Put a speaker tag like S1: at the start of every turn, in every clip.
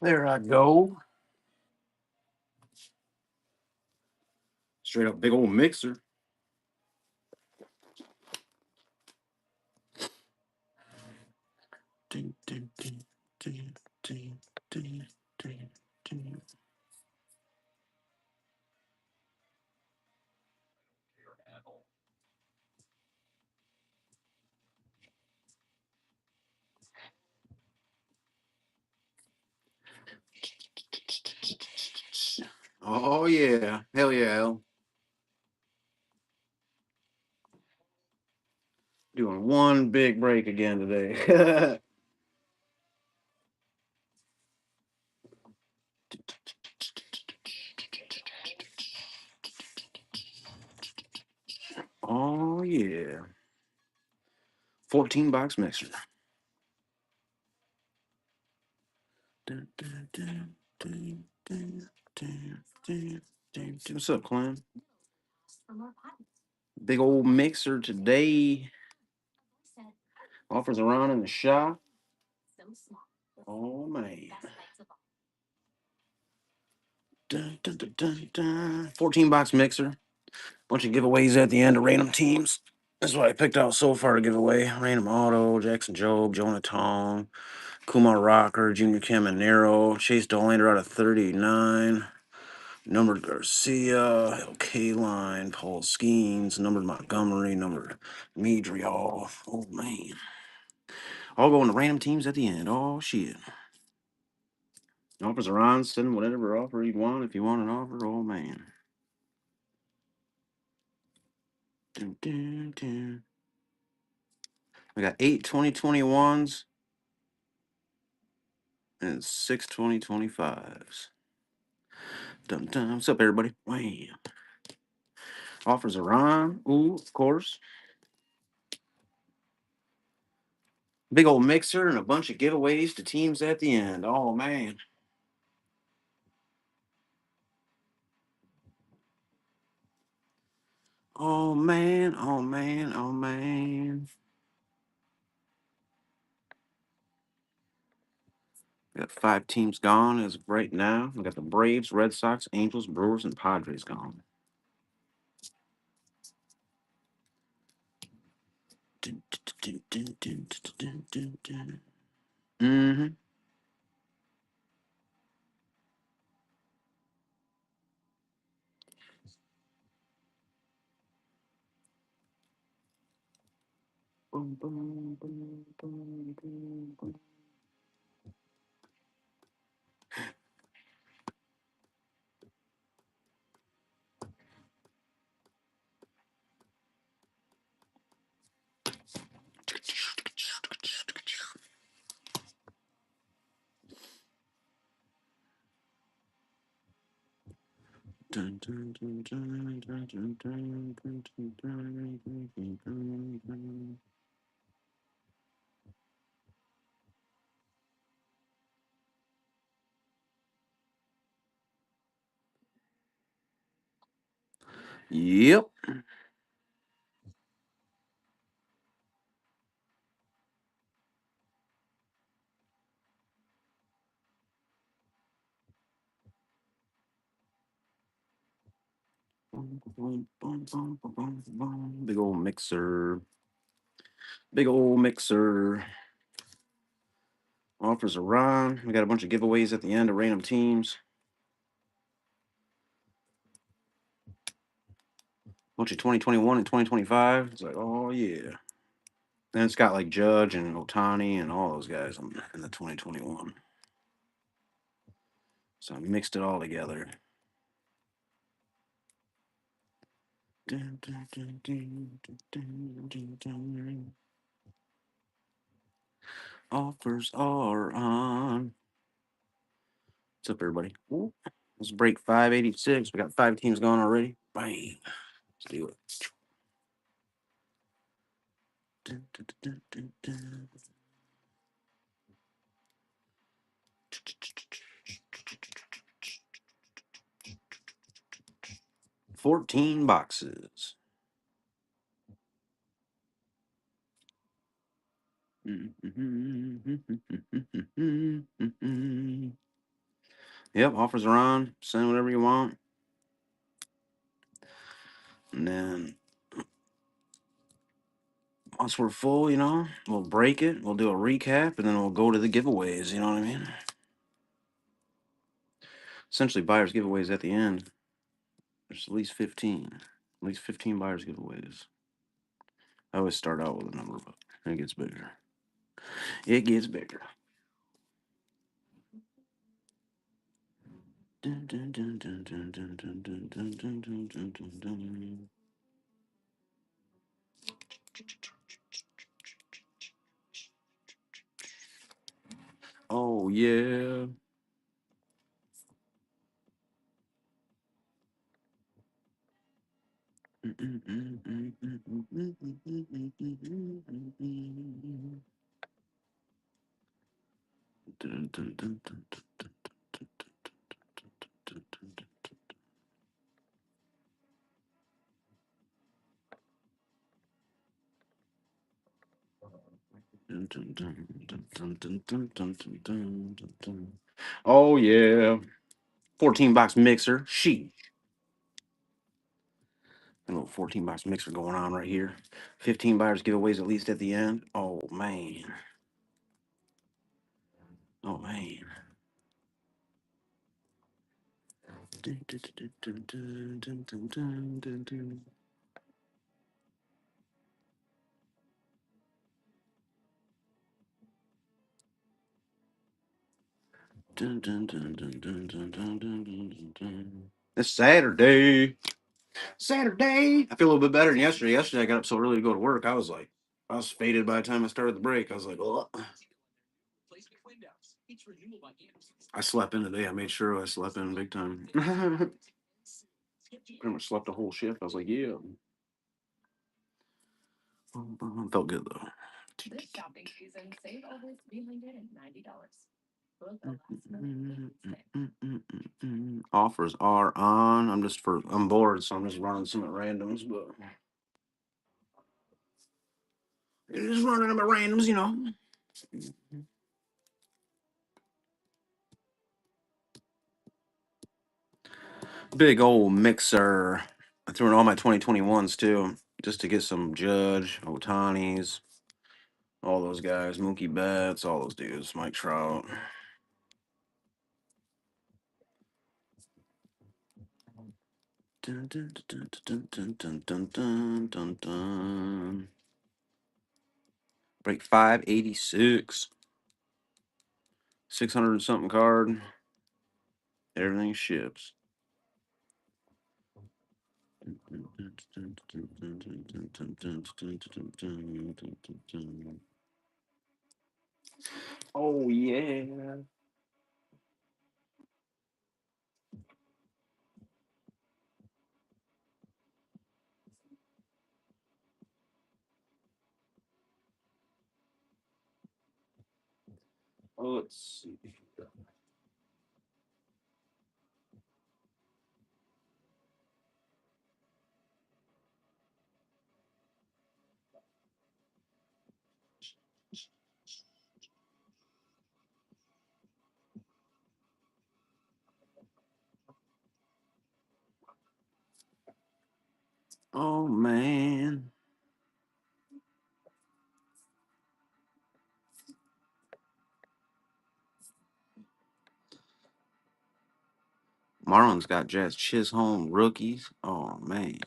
S1: There I go. Straight up big old mixer. Ding, ding, ding, ding, ding, ding, ding, ding. Oh yeah. Hell yeah, Al. Doing one big break again today. Oh yeah. 14 box mixer. Dun, dun, dun, dun, dun, dun, dun, dun. What's up, Clem? Big old mixer today. Offers around in the shop. Oh man. Dun, dun, dun, dun, dun. 14 box mixer. Bunch of giveaways at the end of random teams. That's what I picked out so far to give away. Random Auto, Jackson Jobe, Jonah Tong, Kumar Rocker, Junior Caminero, Chase Dolander out of 39, Numbered Garcia, K Line, Paul Skeens, Numbered Montgomery, Numbered Medrial. Oh man. All going to random teams at the end. Oh shit. Offers are on. Send whatever offer you want if you want an offer. Oh man. Dun, dun, dun. We got 8 2021s and 6 2025s. Dun, dun. What's up, everybody? Wham. Offers are on. Ooh, of course. Big old mixer and a bunch of giveaways to teams at the end. Oh man. Oh man. Oh man. Oh man. We got 5 teams gone as of right now. We got the Braves, Red Sox, Angels, Brewers, and Padres gone. Dun, dun, dun, dun, dun, dun, dun, dun. Mm-hmm. Boom, boom, boom, boom, boom, boom. 'Dun. Yep. Big old mixer. Big old mixer. Offers are on. We got a bunch of giveaways at the end of random teams. Bunch of 2021 and 2025. It's like, oh yeah. Then it's got like Judge and Otani and all those guys in the 2021. So I mixed it all together. Dun, dun, dun, dun, dun, dun, dun, dun. Offers are on. What's up, everybody? Ooh. Let's break 586. We got 5 teams going already. Bang. Let's do it. Dun, dun, dun, dun, dun. 14 boxes. Yep, offers are on. Send whatever you want. And then once we're full, we'll break it. We'll do a recap, and then we'll go to the giveaways. You know what I mean? Essentially, buyers giveaways at the end. There's at least 15. At least 15 buyers giveaways. I always start out with a number, but it gets bigger. It gets bigger. Dun, dun, dun, dun, dun, dun, dun, dun, dun, dun, dun, dun, dun, dun. Oh yeah. Oh yeah. 14 box mixer. Sheesh. A little 14 box mixer going on right here. 15 buyers giveaways at least at the end. Oh man. Oh man. It's Saturday. Saturday. I feel a little bit better than yesterday. Yesterday I got up so early to go to work. I was faded by the time I started the break. I was like, oh. I slept in today. I made sure I slept in big time. Pretty much slept the whole shift. I was like, yeah. Felt good though. Offers are on. I'm bored, so I'm just running some at randoms, but just running them at randoms. Big old mixer. I threw in all my 2021s too, just to get some Judge, Otani's, all those guys, Mookie Betts, all those dudes, Mike Trout. Dun, dun, dun, dun, dun, dun, dun, dun, dun, dun. Break 586. 600 and something card. Everything ships. Oh yeah. Oh, let's see. Oh man. Marlon's got Jazz Chisholm rookies. Oh man.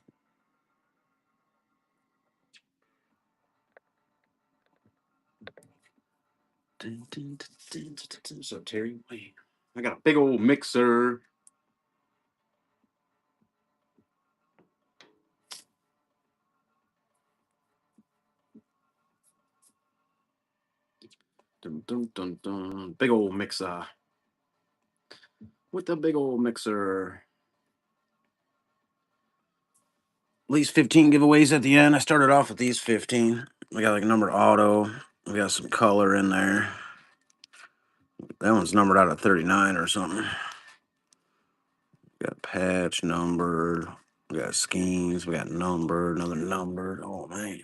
S1: So Terry Wayne. I got a big old mixer. Dun, dun, dun, dun. Big old mixer. With the big old mixer. At least 15 giveaways at the end. I started off with these 15. We got like a number auto. We got some color in there. That one's numbered out of 39 or something. We got patch numbered. We got schemes. We got numbered. Another numbered. Oh man.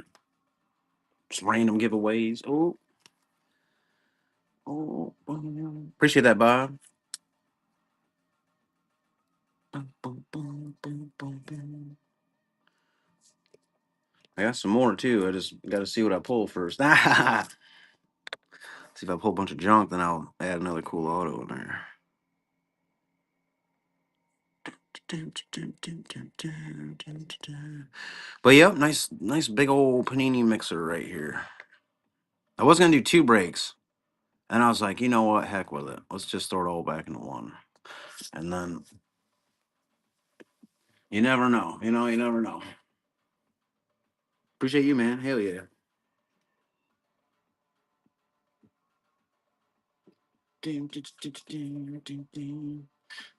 S1: Just random giveaways. Oh. Oh. Appreciate that, Bob. I got some more too. I just got to see what I pull first. See if I pull a bunch of junk, then I'll add another cool auto in there. But yep, nice big old panini mixer right here. I was gonna do two breaks, and I was like, you know what, heck with it. Let's just throw it all back into one. And then you never know. You never know. Appreciate you, man. Hell yeah.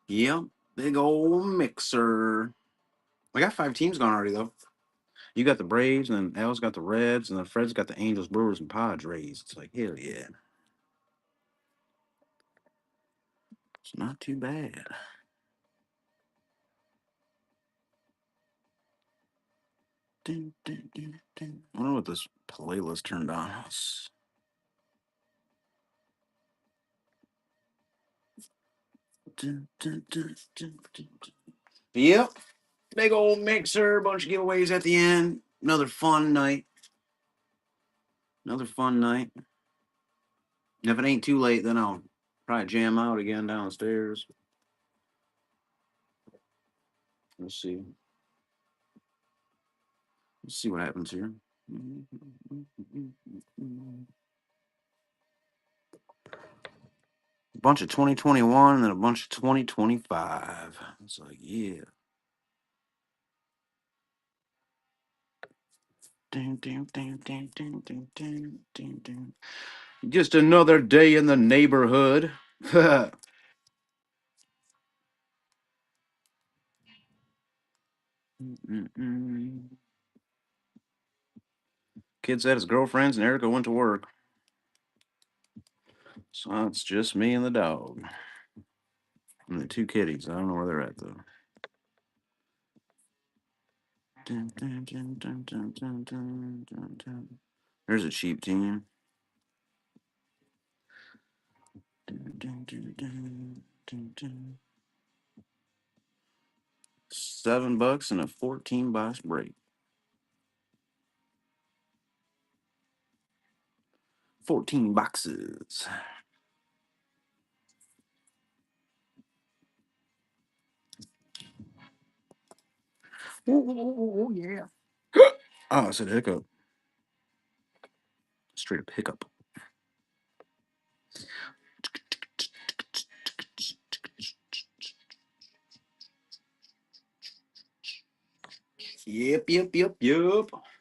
S1: Yep, big old mixer. We got 5 teams gone already though. You got the Braves, and then L's got the Reds, and then Fred's got the Angels, Brewers, and Padres. It's like hell yeah. It's not too bad. I wonder what this playlist turned on. Yep. Big old mixer, bunch of giveaways at the end. Another fun night. Another fun night. If it ain't too late, then I'll probably jam out again downstairs. Let's see. Let's see what happens here. A bunch of 2021 and then a bunch of 2025. It's like, yeah. Just another day in the neighborhood. Kid said his girlfriends and Erica went to work. So it's just me and the dog. And the 2 kitties. I don't know where they're at though. There's a cheap team. $7 and a 14 box break. 14 boxes. Oh yeah. Oh, I said hiccup. Straight up hiccup. Yep.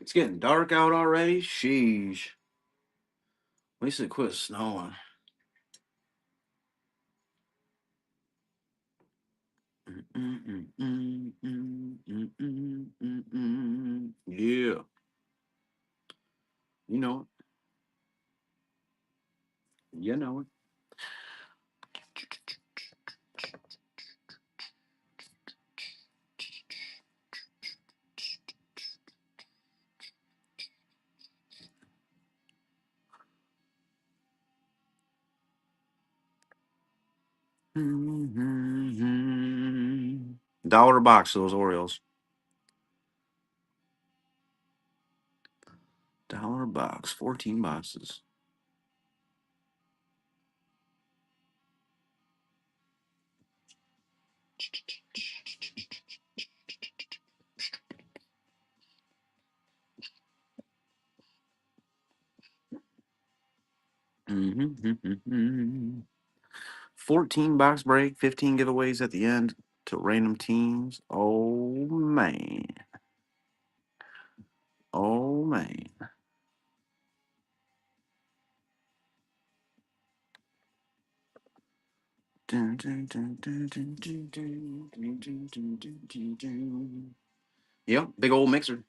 S1: It's getting dark out already. Sheesh. At least it quit snowing. Yeah. You know it. You know it. Dollar box those Orioles. Dollar box, 14 boxes. Mm-hmm. 14 box break, 15 giveaways at the end to random teams. Oh man. Oh man. Yep, big old mixer.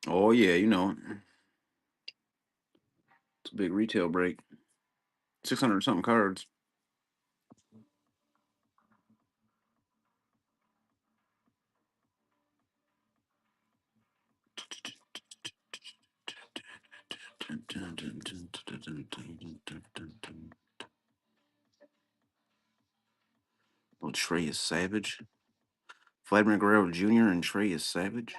S1: Oh yeah, you know it. It's a big retail break. 600 something cards. Oh, Trey is savage. Vladimir Guerrero Jr. and Trey is savage.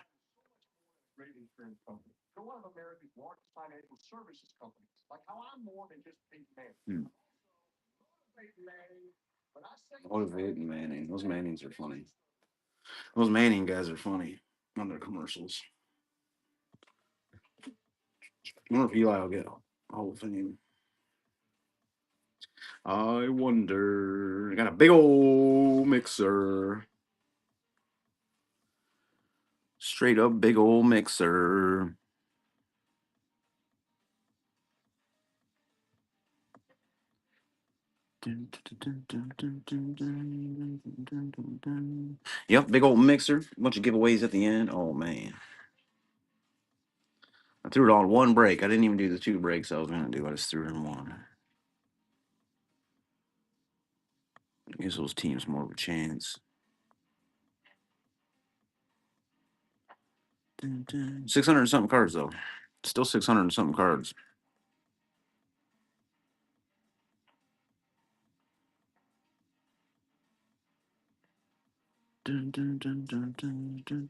S1: Hmm. Motivate and Manning. Those Mannings are funny. Those Manning guys are funny on their commercials. I wonder if Eli will get Hall of Fame. I wonder. I got a big old mixer. Straight up big old mixer. Yep, big old mixer. Bunch of giveaways at the end. Oh man. I threw it all in one break. I didn't even do the two breaks I was gonna do. I just threw it in one. Gives those teams more of a chance. 600 and something cards though. Still 600 and something cards. Dun, dun, dun, dun, dun, dun, dun,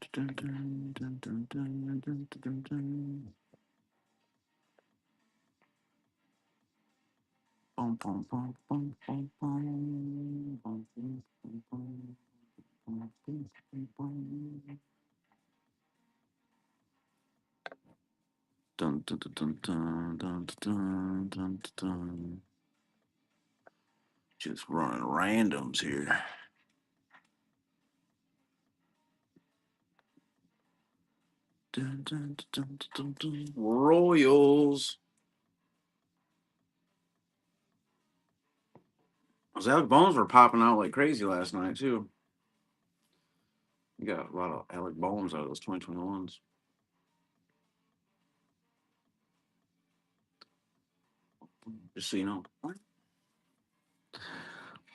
S1: dun, dun. Just running randoms here. Dun, dun, dun, dun, dun, dun. Royals. Those Alec Bones were popping out like crazy last night too. You got a lot of Alec Bones out of those 2021s. Just so you know.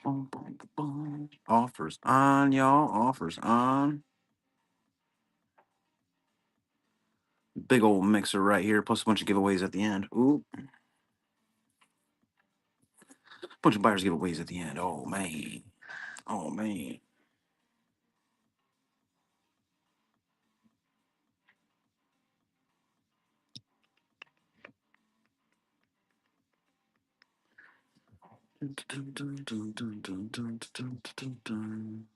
S1: Boom, boom, boom. Offers on, y'all. Offers on. Big old mixer right here, plus a bunch of giveaways at the end. Ooh. Bunch of buyers giveaways at the end. Oh, man. Oh, man. Dun, dun, dun, dun, dun, dun, dun, dun, dun.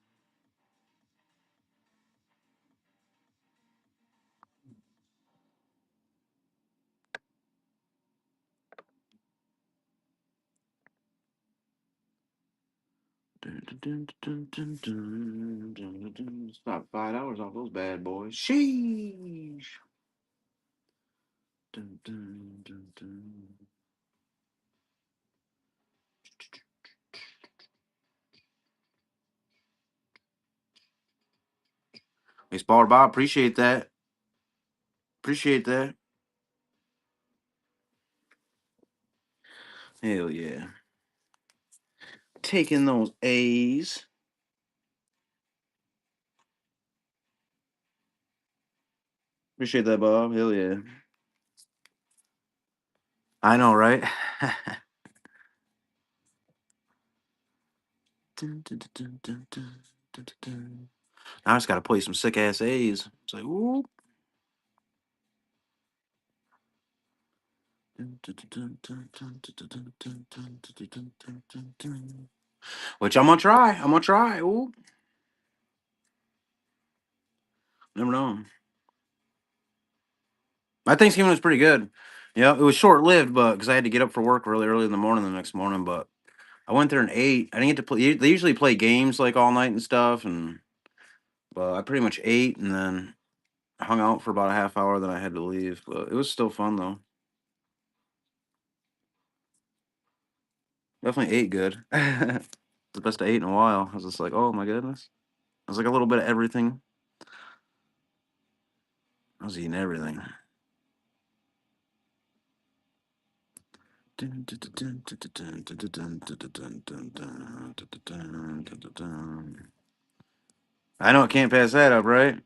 S1: It's about $5 off those bad boys. Sheesh. Dun, dun, dun, dun. Hey, Baller Bob, appreciate that. Appreciate that. Hell yeah. Taking those A's. Appreciate that, Bob. Hell yeah. I know, right? Dun, dun, dun, dun, dun, dun, dun, dun. Now I just got to play some sick ass A's. It's like, ooh. Dun, dun, dun, dun, dun, dun, dun, dun, dun, dun, dun, dun, dun, dun. Which I'm gonna try. I'm gonna try. Ooh. Never know. My Thanksgiving was pretty good. Yeah, it was short lived, but because I had to get up for work really early in the morning the next morning. But I went there and ate. I didn't get to play. They usually play games like all night and stuff, and but I pretty much ate and then hung out for about a half hour. Then I had to leave, but it was still fun though. Definitely ate good. The best I ate in a while. I was just like, oh my goodness. I was like a little bit of everything. I was eating everything. I know, can't pass that up, right?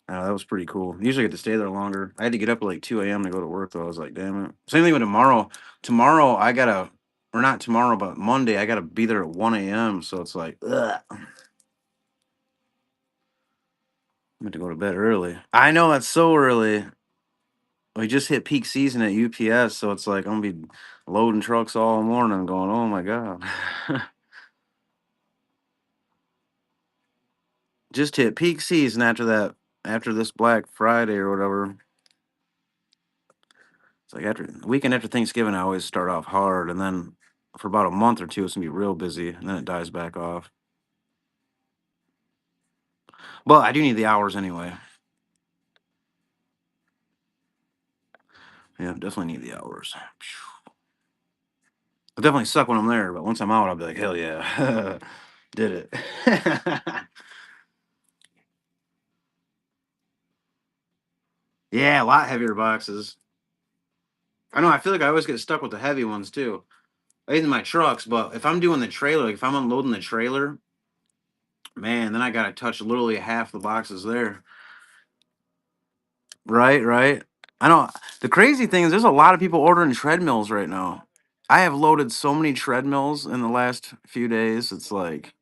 S1: That was pretty cool. Usually I get to stay there longer. I had to get up at like 2 a.m. to go to work, though. I was like, damn it. Same thing with tomorrow. Tomorrow, I gotta, or not tomorrow, but Monday, I gotta be there at 1 a.m. So it's like, ugh. I'm going to go to bed early. I know, that's so early. We just hit peak season at UPS, so it's like I'm gonna be loading trucks all morning, going, "Oh my god!" Just hit peak season after that, after this Black Friday or whatever. It's like after the weekend after Thanksgiving, I always start off hard, and then for about a month or two, it's gonna be real busy, and then it dies back off. But I do need the hours anyway. Yeah, definitely need the hours. I definitely suck when I'm there, but once I'm out, I'll be like, "Hell yeah, did it!" Yeah, a lot heavier boxes. I know. I feel like I always get stuck with the heavy ones too. In my trucks, but if I'm doing the trailer, like if I'm unloading the trailer, man, then I gotta touch literally half the boxes there. Right, right. I know. The crazy thing is, there's a lot of people ordering treadmills right now. I have loaded so many treadmills in the last few days. It's like,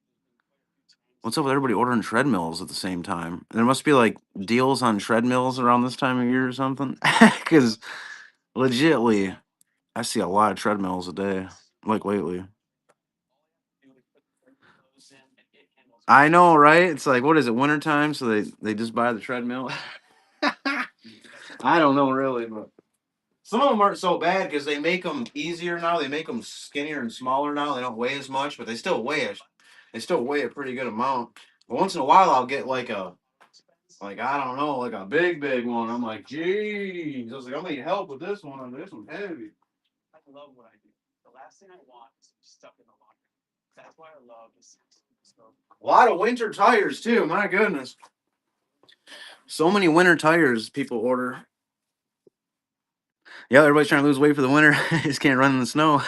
S1: what's up with everybody ordering treadmills at the same time? There must be like deals on treadmills around this time of year or something. Because legitly, I see a lot of treadmills a day, like lately. I know, right? It's like, what is it, wintertime? So they just buy the treadmill. I don't know really, but some of them aren't so bad because they make them easier now. They make them skinnier and smaller now. They don't weigh as much, but they still weigh it. They still weigh a pretty good amount. But once in a while, I'll get like a, like I don't know, like a big one. I'm like, geez, I was like, I'm gonna need help with this one. This one's heavy. A lot of winter tires too. My goodness, so many winter tires people order. Yeah, everybody's trying to lose weight for the winter. Just can't run in the snow.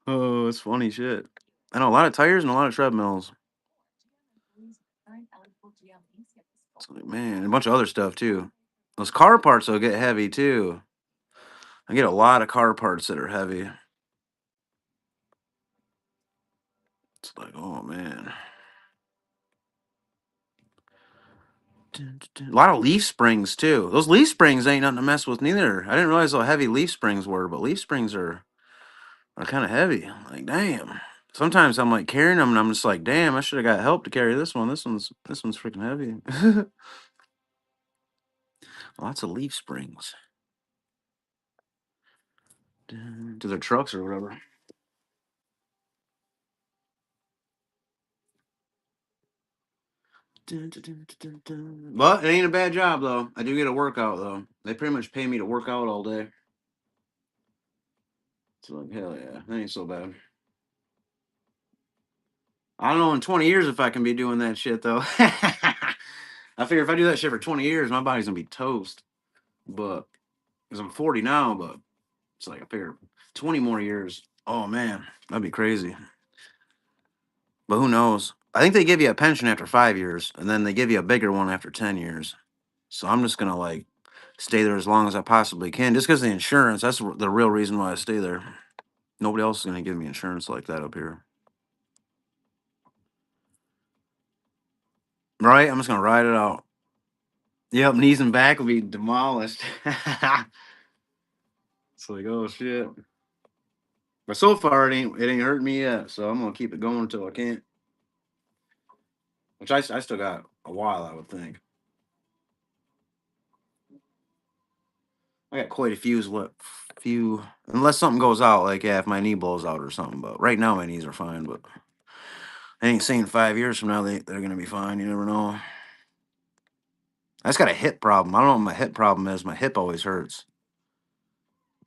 S1: Oh, it's funny shit. I know a lot of tires and a lot of treadmills. It's like, man, a bunch of other stuff too. Those car parts will get heavy too. I get a lot of car parts that are heavy. It's like, oh man. A lot of leaf springs too. Those leaf springs ain't nothing to mess with neither. I didn't realize how heavy leaf springs were, but leaf springs are kind of heavy. Like, damn. Sometimes I'm like carrying them, and I'm just like, damn, I should have got help to carry this one. This one's freaking heavy. Lots of leaf springs to their trucks or whatever. But it ain't a bad job though. I do get a workout though. They pretty much pay me to work out all day. So like, hell yeah, that ain't so bad. I don't know in 20 years if I can be doing that shit though. I figure if I do that shit for 20 years, my body's gonna be toast. But because I'm 40 now, but it's like I figure 20 more years. Oh man, that'd be crazy. But who knows? I think they give you a pension after 5 years, and then they give you a bigger one after 10 years. So I'm just gonna like stay there as long as I possibly can, just because the insurance. That's the real reason why I stay there. Nobody else is gonna give me insurance like that up here, right? I'm just gonna ride it out. Yep, knees and back will be demolished. It's like, oh shit. But so far it ain't hurt me yet, so I'm gonna keep it going until I can't. Which I still got a while, I would think. I got quite a few, unless something goes out, like yeah, if my knee blows out or something. But right now my knees are fine. But I ain't saying 5 years from now they're gonna be fine. You never know. I just got a hip problem. I don't know what my hip problem is. My hip always hurts,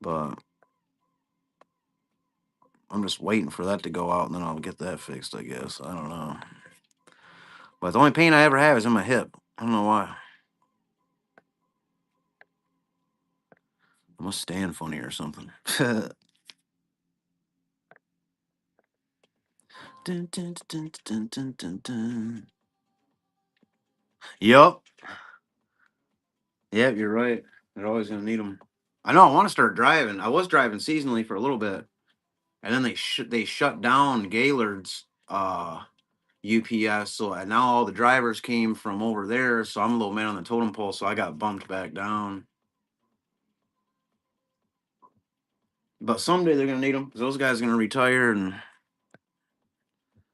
S1: but I'm just waiting for that to go out, and then I'll get that fixed, I guess. I don't know. But the only pain I ever have is in my hip. I don't know why. I must stand funny or something. Dun, dun, dun, dun, dun, dun, dun. Yup. Yep, you're right. They're always gonna need them. I know. I want to start driving. I was driving seasonally for a little bit, and then they shut down Gaylord's UPS. So and now all the drivers came from over there. So I'm a little man on the totem pole. So I got bumped back down. But someday they're gonna need them because those guys are gonna retire, and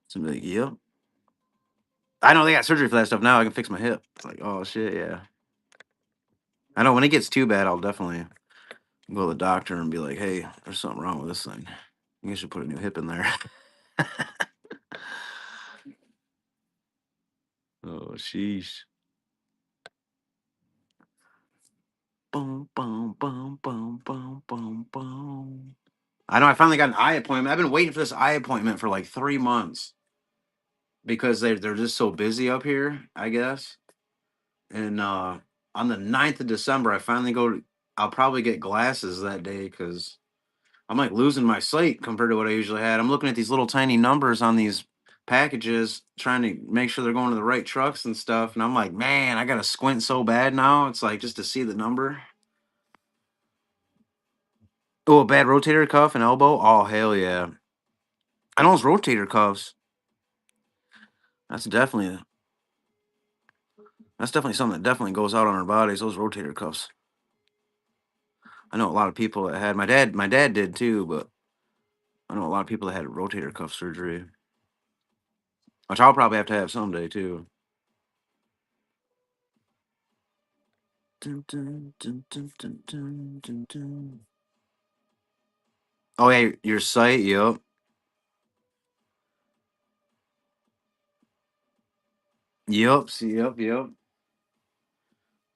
S1: somebody like, yep. I know they got surgery for that stuff now. I can fix my hip. It's like, oh shit, yeah. I know when it gets too bad, I'll definitely go to the doctor and be like, hey, there's something wrong with this thing. You should put a new hip in there. Oh, sheesh. Boom, boom, boom, boom, boom, boom, boom. I know I finally got an eye appointment. I've been waiting for this eye appointment for like 3 months because they're just so busy up here, I guess. And on the 9th of December, I finally I'll probably get glasses that day because I'm like losing my sight compared to what I usually had. I'm looking at these little tiny numbers on these packages, trying to make sure they're going to the right trucks and stuff. And I'm like, man, I got to squint so bad now. It's like just to see the number. Oh, a bad rotator cuff and elbow? Oh, hell yeah. I know those rotator cuffs. That's definitely something that definitely goes out on our bodies, those rotator cuffs. I know a lot of people that had my dad did too, but I know a lot of people that had rotator cuff surgery, which I'll probably have to have someday too. Dun, dun, dun, dun, dun, dun, dun, dun. Oh yeah, your sight, yep. Yep, see, yep.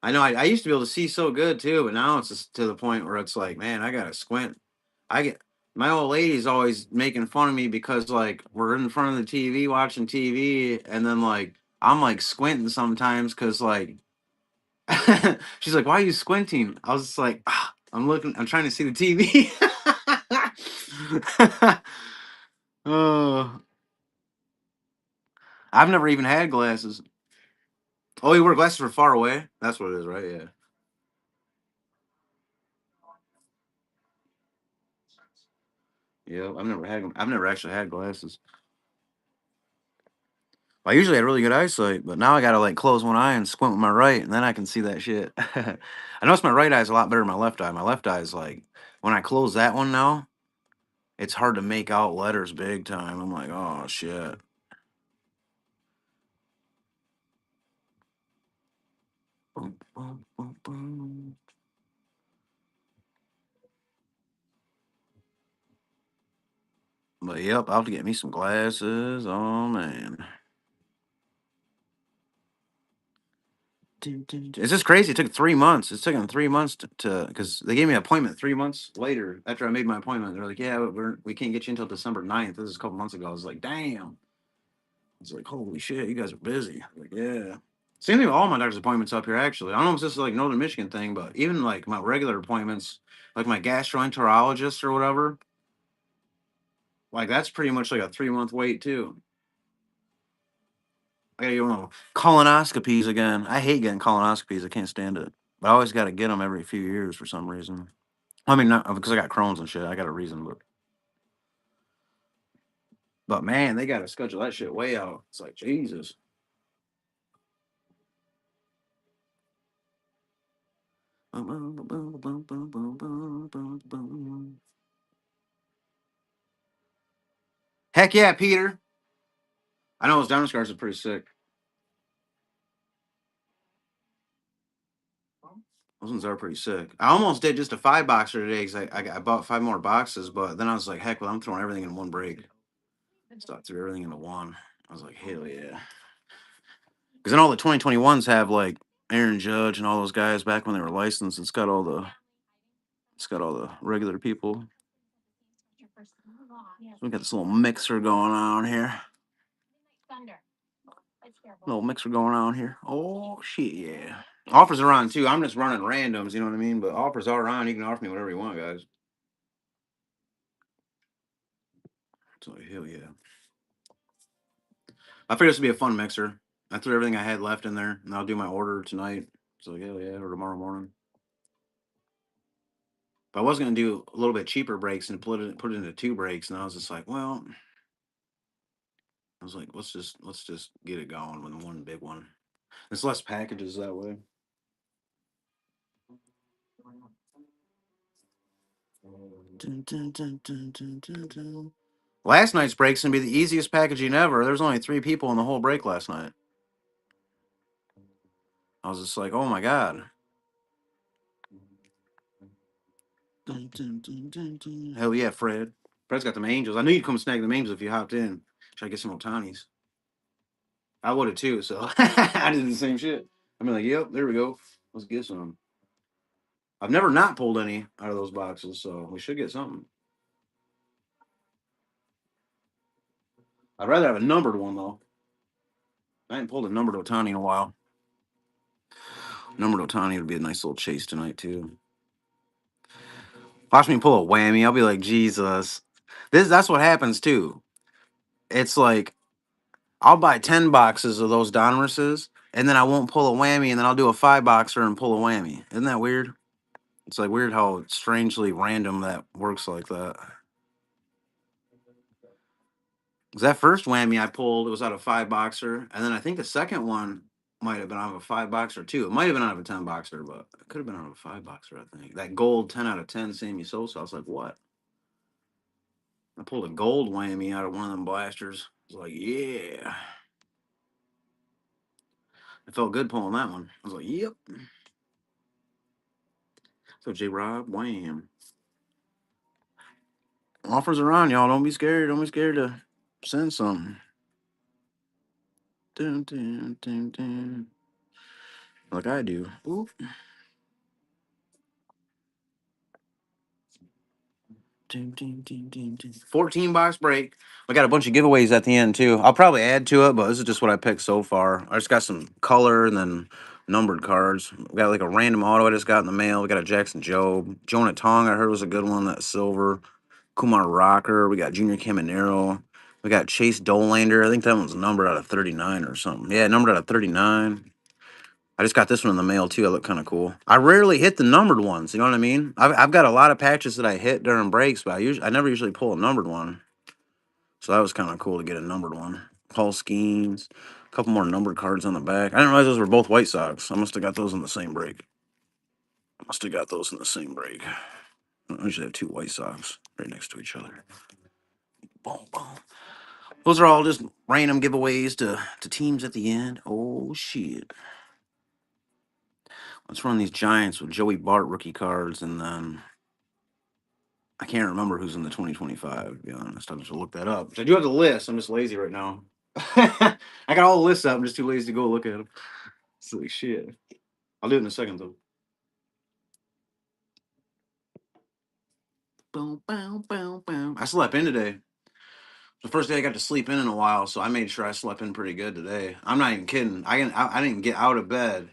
S1: I know I used to be able to see so good too, but now it's just to the point where it's like, man, I gotta squint. I get My old lady's always making fun of me because like we're in front of the TV watching TV, and then like I'm like squinting sometimes because like she's like, "Why are you squinting?" I was just like, I'm trying to see the TV." Oh, I've never even had glasses. Oh, you wear glasses for far away? That's what it is, right? Yeah. Yeah, I've never actually had glasses. I usually had really good eyesight, but now I gotta like close one eye and squint with my right, and then I can see that shit. I notice my right eye is a lot better than my left eye. My left eye is like when I close that one now, it's hard to make out letters big time. I'm like, oh shit. Boom, boom, boom, boom. But yep, I'll have to get me some glasses. Oh man. It's just crazy. It took 3 months. It's taken 3 months to because they gave me an appointment 3 months later after I made my appointment. They're like, yeah, we can't get you until December 9th. This is a couple months ago. I was like, damn. I was like, holy shit, you guys are busy. Like, yeah. Same thing with all my doctor's appointments up here, actually. I don't know if this is like Northern Michigan thing, but even like my regular appointments, like my gastroenterologist or whatever, like that's pretty much like a 3 month wait too. I gotta get one of colonoscopies again. I hate getting colonoscopies. I can't stand it. But I always got to get them every few years for some reason. I mean, not because I got Crohn's and shit. I got a reason, but man, they got to schedule that shit way out. It's like Jesus. Heck yeah, Peter. I know those Donruss cards are pretty sick. Those ones are pretty sick. I almost did just a 5 boxer today because I bought 5 more boxes, but then I was like, heck, well, I'm throwing everything in one break. So I threw everything into one. I was like, hell yeah. Because then all the 2021s have like Aaron Judge and all those guys back when they were licensed. It's got all the regular people. We got this little mixer going on here. Little mixer going on here. Oh shit, yeah. Offers are on too. I'm just running randoms, you know what I mean? But offers are on. You can offer me whatever you want, guys. So hell yeah. I figured this would be a fun mixer. I threw everything I had left in there, and I'll do my order tonight. So hell yeah, or tomorrow morning. But I was gonna do a little bit cheaper breaks and put it into two breaks, and I was just like, well, I was like, let's just get it going with one big one. It's less packages that way. Dun, dun, dun, dun, dun, dun, dun. Last night's break's gonna be the easiest packaging ever. There's only 3 people in the whole break last night. I was just like, oh my god. Dun, dun, dun, dun, dun. Hell yeah, Fred. Fred's got them angels. I knew you'd come snag them angels if you hopped in. Try to get some Otanis. I would have too, so I did the same shit. I'm like, yep, there we go. Let's get some. I've never not pulled any out of those boxes, so we should get something. I'd rather have a numbered one though. I ain't pulled a numbered Otani in a while. Numbered Otani would be a nice little chase tonight too. Watch me pull a whammy. I'll be like, Jesus. That's what happens too. It's like I'll buy 10 boxes of those Donrusses, and then I won't pull a whammy, and then I'll do a 5 boxer and pull a whammy. Isn't that weird? It's like weird how strangely random that works like that. 'Cause that first whammy I pulled, it was out of 5 boxer, and then I think the second one might have been out of a 5 boxer too. It might have been out of a 10 boxer, but it could have been out of a 5 boxer. I think that gold 10 out of 10 Sammy Sosa. I was like, what? I pulled a gold whammy out of one of them blasters. I was like, yeah. I felt good pulling that one. I was like, yep. So J Rob, wham. Offers are on, y'all. Don't be scared. Don't be scared to send something. Dun, dun, dun, dun. Like I do. Oop. 14 box break. I got a bunch of giveaways at the end too. I'll probably add to it, but this is just what I picked so far. I just got some color and then numbered cards. We got like a random auto I just got in the mail. We got a Jackson Job. Jonah Tong I heard was a good one. That's silver. Kumar Rocker. We got Junior Caminero. We got Chase Dolander. I think that one's numbered out of 39 or something. Yeah, numbered out of 39. I just got this one in the mail too. It looked kind of cool. I rarely hit the numbered ones. You know what I mean? I've got a lot of patches that I hit during breaks, but I never usually pull a numbered one. So that was kind of cool to get a numbered one. Paul Skeens, a couple more numbered cards on the back. I didn't realize those were both White Sox. I must have got those in the same break. Must have got those in the same break. I usually have 2 White Sox right next to each other. Boom, boom. Those are all just random giveaways to teams at the end. Oh shit. Let's run these Giants with Joey Bart rookie cards, and then I can't remember who's in the 2025. To be honest, I'll just look that up. I do have the list. I'm just lazy right now. I got all the lists up. I'm just too lazy to go look at them. It's like shit. I'll do it in a second though. Boom, boom, boom, boom. I slept in today. The first day I got to sleep in a while, so I made sure I slept in pretty good today. I'm not even kidding. I didn't even get out of bed.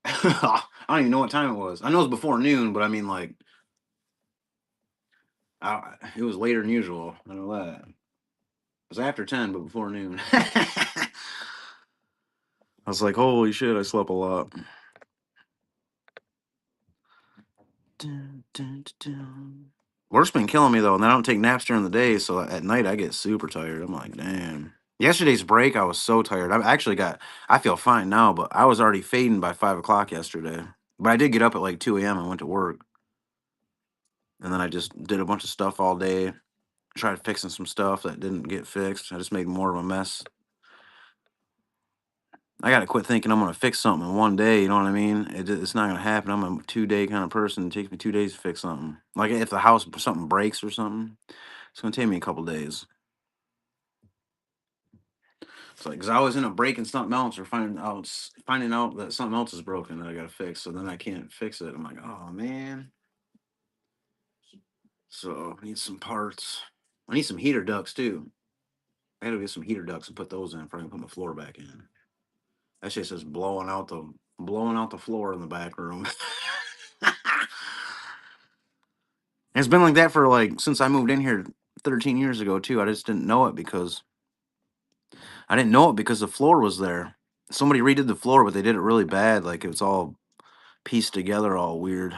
S1: I don't even know what time it was. I know it was before noon, but I mean like it was later than usual. I know that. It was after 10, but before noon. I was like, holy shit, I slept a lot. Dun, dun, dun, dun. Work's been killing me though, and I don't take naps during the day, so at night I get super tired. I'm like, damn. Yesterday's break, I was so tired. I feel fine now, but I was already fading by 5 o'clock yesterday. But I did get up at like 2 a.m. and went to work. And then I just did a bunch of stuff all day, tried fixing some stuff that didn't get fixed. I just made more of a mess. I got to quit thinking I'm going to fix something in one day. You know what I mean? It's not going to happen. I'm a 2 day kind of person. It takes me 2 days to fix something. Like if the house, something breaks or something, it's going to take me a couple days. It's like, cause I always end up breaking something else or finding out that something else is broken that I got to fix. So then I can't fix it. I'm like, oh man. So I need some parts. I need some heater ducts too. I gotta get some heater ducts and put those in before I can put my floor back in. That shit's just blowing out the floor in the back room. It's been like that for like since I moved in here 13 years ago too. I just didn't know it because the floor was there. Somebody redid the floor, but they did it really bad. Like it was all pieced together, all weird.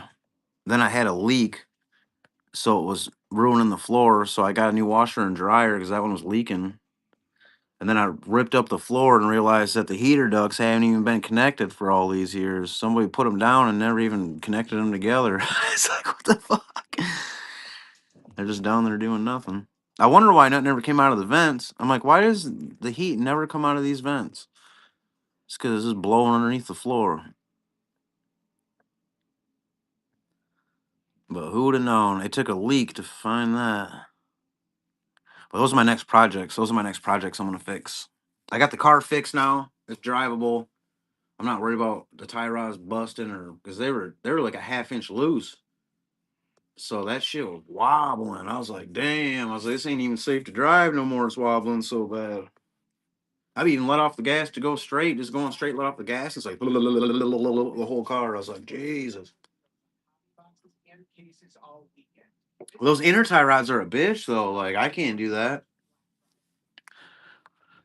S1: Then I had a leak, so it was ruining the floor. So I got a new washer and dryer because that one was leaking. And then I ripped up the floor and realized that the heater ducts haven't even been connected for all these years. Somebody put them down and never even connected them together. It's like, what the fuck? They're just down there doing nothing. I wonder why nothing ever came out of the vents. I'm like, why does the heat never come out of these vents? It's because it's just blowing underneath the floor. But who would have known? It took a leak to find that. But those are my next projects. Those are my next projects I'm gonna fix. I got the car fixed now. It's drivable. I'm not worried about the tie rods busting or because they were like a half-inch loose. So that shit was wobbling. I was like, damn. I was like, this ain't even safe to drive no more. It's wobbling so bad. I've even let off the gas to go straight, just going straight, let off the gas. It's like the whole car. I was like, Jesus. Those inner tie rods are a bitch though. Like I can't do that.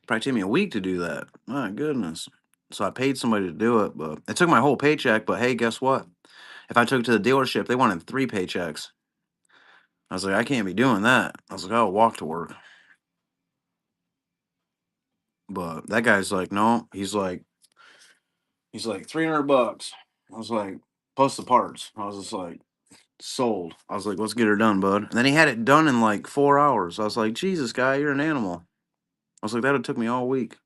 S1: Probably take me a week to do that. My goodness. So I paid somebody to do it, but it took my whole paycheck. But hey, guess what? If I took it to the dealership, they wanted 3 paychecks. I was like, I can't be doing that. I was like, I'll walk to work. But that guy's like, no. He's like $300. I was like, plus the parts. I was just like, sold. I was like, let's get her done, bud. And then he had it done in like 4 hours. I was like, Jesus, guy, you're an animal. I was like, that would took me all week.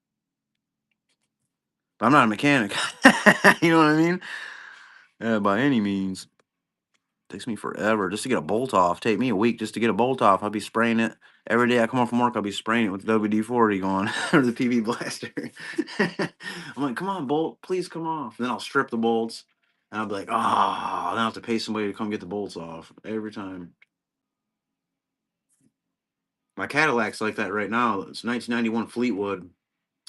S1: But I'm not a mechanic. You know what I mean? Yeah, by any means. Takes me forever just to get a bolt off. Take me a week just to get a bolt off. I'll be spraying it every day. I come home from work. I'll be spraying it with WD-40 going or the PV blaster. I'm like, come on, bolt, please come off. And then I'll strip the bolts, and I'll be like, ah. Then I will have to pay somebody to come get the bolts off every time. My Cadillac's like that right now. It's 1991 Fleetwood, and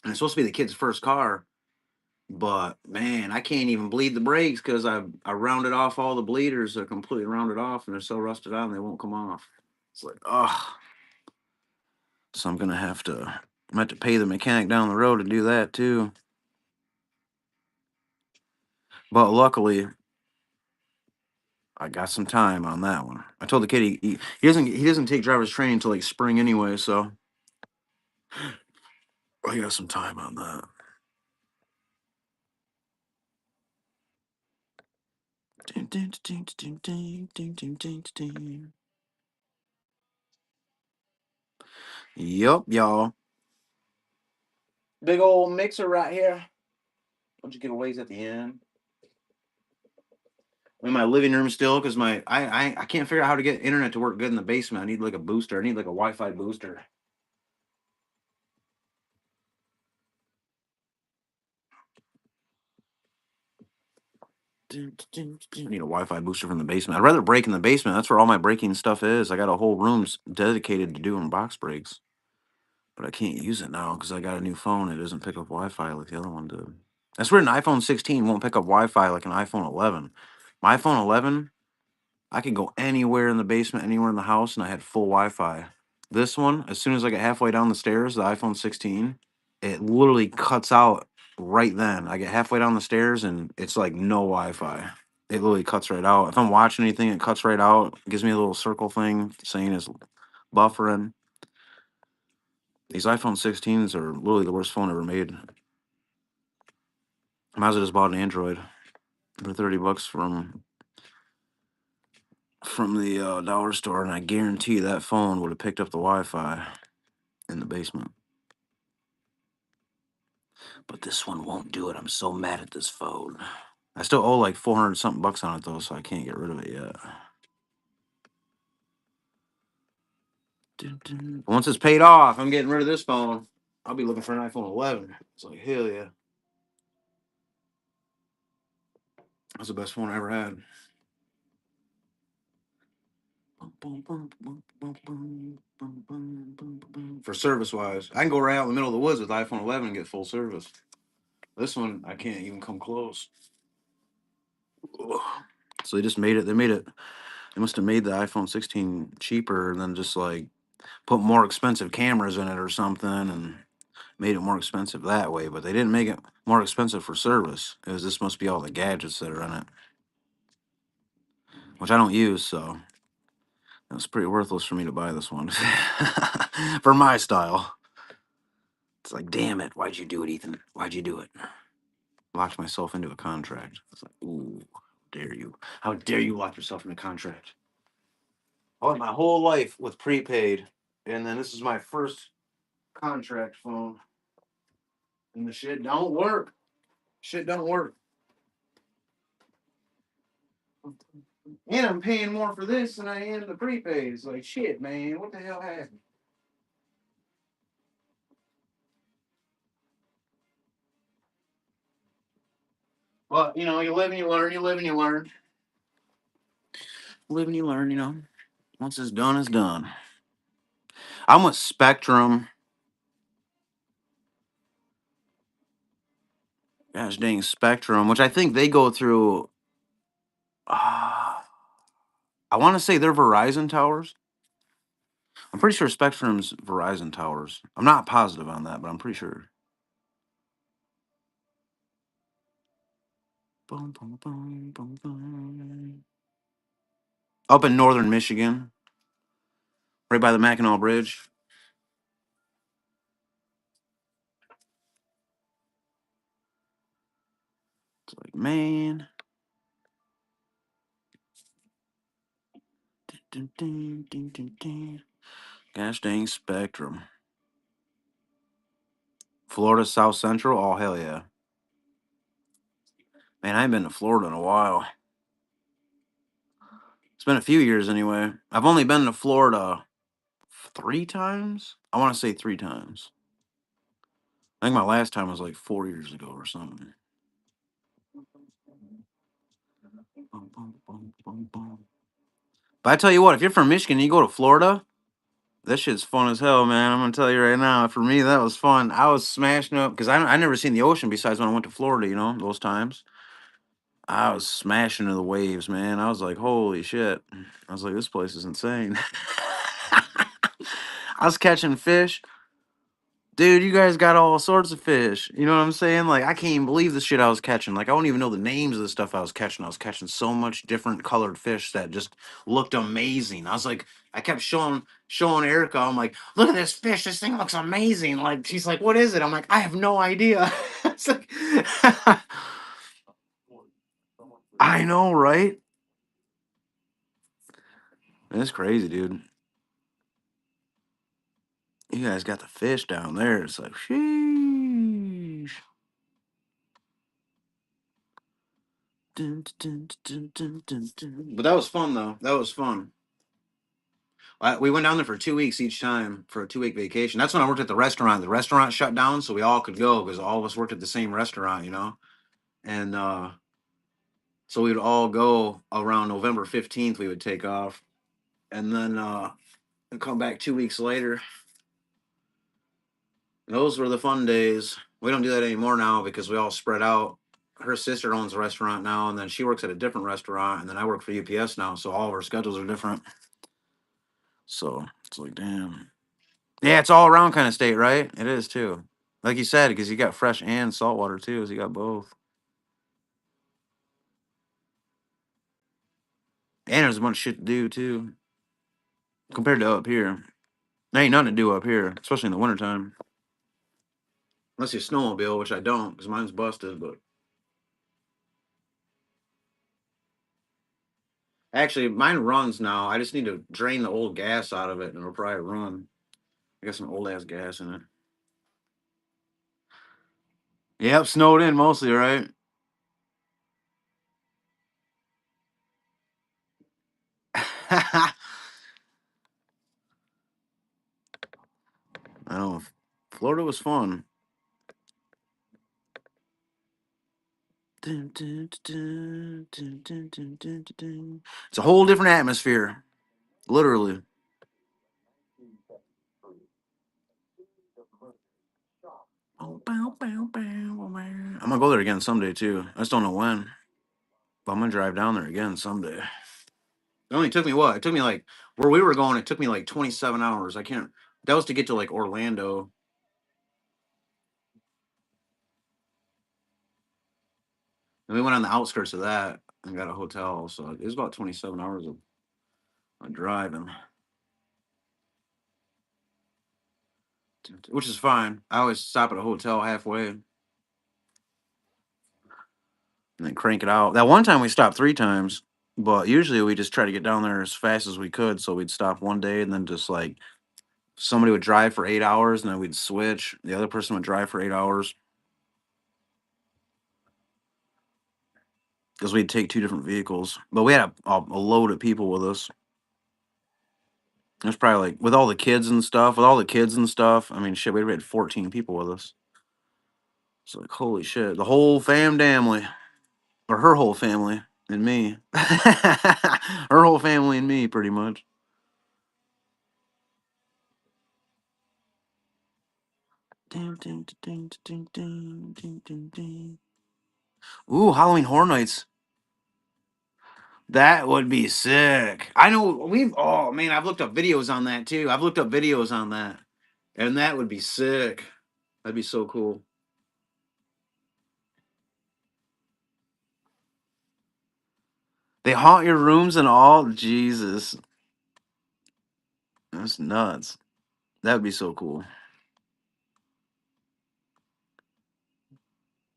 S1: it's supposed to be the kid's first car. But man, I can't even bleed the brakes because I rounded off all the bleeders. They're completely rounded off, and they're so rusted out, and they won't come off. It's like, oh. So I'm gonna have to pay the mechanic down the road to do that too. But luckily, I got some time on that one. I told the kid he doesn't take driver's training until like spring anyway, so I got some time on that. Yup, y'all. Big old mixer right here. Bunch of giveaways at the end. I'm in my living room still because I can't figure out how to get internet to work good in the basement. I need like a booster. I need like a Wi-Fi booster. I need a Wi-Fi booster from the basement. I'd rather break in the basement. That's where all my breaking stuff is. I got a whole room dedicated to doing box breaks, but I can't use it now because I got a new phone. It doesn't pick up Wi-Fi like the other one did. That's weird. An iPhone 16 won't pick up Wi-Fi like an iPhone 11. My iPhone 11, I could go anywhere in the basement, anywhere in the house, and I had full Wi-Fi. This one, as soon as I get halfway down the stairs, the iPhone 16, it literally cuts out right then. I get halfway down the stairs and it's like no Wi-Fi. It literally cuts right out. If I'm watching anything, it cuts right out. Gives me a little circle thing saying it's buffering. These iPhone 16s are literally the worst phone ever made. Might as well just bought an Android for $30 from the dollar store, and I guarantee that phone would have picked up the Wi-Fi in the basement. But this one won't do it. I'm so mad at this phone. I still owe like 400 something bucks on it though, so I can't get rid of it yet. Once it's paid off, I'm getting rid of this phone. I'll be looking for an iPhone 11. It's like, hell yeah. That's the best phone I ever had. For service wise, I can go right out in the middle of the woods with iPhone 11 and get full service. This one, I can't even come close. Ugh. So they just made it. They made it. They must have made the iPhone 16 cheaper and then just like put more expensive cameras in it or something and made it more expensive that way. But they didn't make it more expensive for service. Because this must be all the gadgets that are in it, which I don't use. So it's pretty worthless for me to buy this one for my style. It's like, damn it, why'd you do it, Ethan? Why'd you do it? Locked myself into a contract. It's like, ooh, how dare you? How dare you lock yourself in a contract? I went my whole life with prepaid, and then this is my first contract phone, and the shit don't work. Shit don't work. And I'm paying more for this than I am the prepaid. It's like, shit, man, what the hell happened? But, you know, you live and you learn, you live and you learn. Live and you learn, you know. Once it's done, it's done. I'm with Spectrum. Gosh dang, Spectrum, which I think they go through. Uh, I want to say they're Verizon towers. I'm pretty sure Spectrum's Verizon towers. I'm not positive on that, but I'm pretty sure. Boom, boom, boom, boom, boom. Up in northern Michigan, right by the Mackinac Bridge. It's like, man. Dun, dun, dun, dun, dun. Gosh dang Spectrum. Florida South Central? Oh, hell yeah. Man, I ain't been to Florida in a while. It's been a few years anyway. I've only been to Florida 3 times. I want to say 3 times. I think my last time was like 4 years ago or something. Boom, boom, boom, boom, boom. But I tell you what, if you're from Michigan and you go to Florida, that shit's fun as hell, man. I'm gonna tell you right now. For me, that was fun. I was smashing up because I never seen the ocean besides when I went to Florida. You know, those times I was smashing into the waves, man. I was like, holy shit. I was like, this place is insane. I was catching fish. Dude, you guys got all sorts of fish. You know what I'm saying? Like, I can't even believe the shit I was catching. Like, I don't even know the names of the stuff I was catching. I was catching so much different colored fish that just looked amazing. I was like, I kept showing Erica. I'm like, look at this fish. This thing looks amazing. Like, she's like, what is it? I'm like, I have no idea. It's like, I know, right? It's crazy, dude. You guys got the fish down there. It's like, sheesh. Dun, dun, dun, dun, dun, dun. But that was fun, though. That was fun. We went down there for 2 weeks each time for a 2 week vacation. That's when I worked at the restaurant. The restaurant shut down, so we all could go because all of us worked at the same restaurant, you know. And so we'd all go around November 15th. We would take off, and then come back 2 weeks later. Those were the fun days. We don't do that anymore now because we all spread out. Her sister owns a restaurant now, and then she works at a different restaurant, and then I work for UPS now, so all of our schedules are different. So it's like, damn. Yeah, it's all around kind of state, right? It is too. Like you said, because you got fresh and saltwater too, so you got both. And there's a bunch of shit to do too, compared to up here. There ain't nothing to do up here, especially in the wintertime. Unless you snowmobile, which I don't, because mine's busted. But actually, mine runs now. I just need to drain the old gas out of it, and it'll probably run. I got some old ass gas in it. Yep, snowed in mostly, right? I know. Florida was fun. Dun, dun, dun, dun, dun, dun, dun, dun, dun. It's a whole different atmosphere. Literally. I'm gonna go there again someday too. I just don't know when. But I'm gonna drive down there again someday. It only took me what? It took me like where we were going. It took me like 27 hours. I can't. That was to get to like Orlando. And we went on the outskirts of that and got a hotel. So it was about 27 hours of driving, which is fine. I always stop at a hotel halfway and then crank it out. That one time we stopped 3 times, but usually we just try to get down there as fast as we could. So we'd stop one day and then just like somebody would drive for 8 hours and then we'd switch. The other person would drive for 8 hours because we'd take 2 different vehicles. But we had a load of people with us. There's probably like with all the kids and stuff, with all the kids and stuff. I mean, shit, we had 14 people with us. So like, holy shit, the whole family, or her whole family and me, her whole family and me, pretty much. Ding, ding, ding, ding, ding, ding, ding, ding. Ooh, Halloween Horror Nights. That would be sick. I know we've. Oh man, I've looked up videos on that too. I've looked up videos on that, and that would be sick. That'd be so cool. They haunt your rooms and all. Jesus, that's nuts. That would be so cool.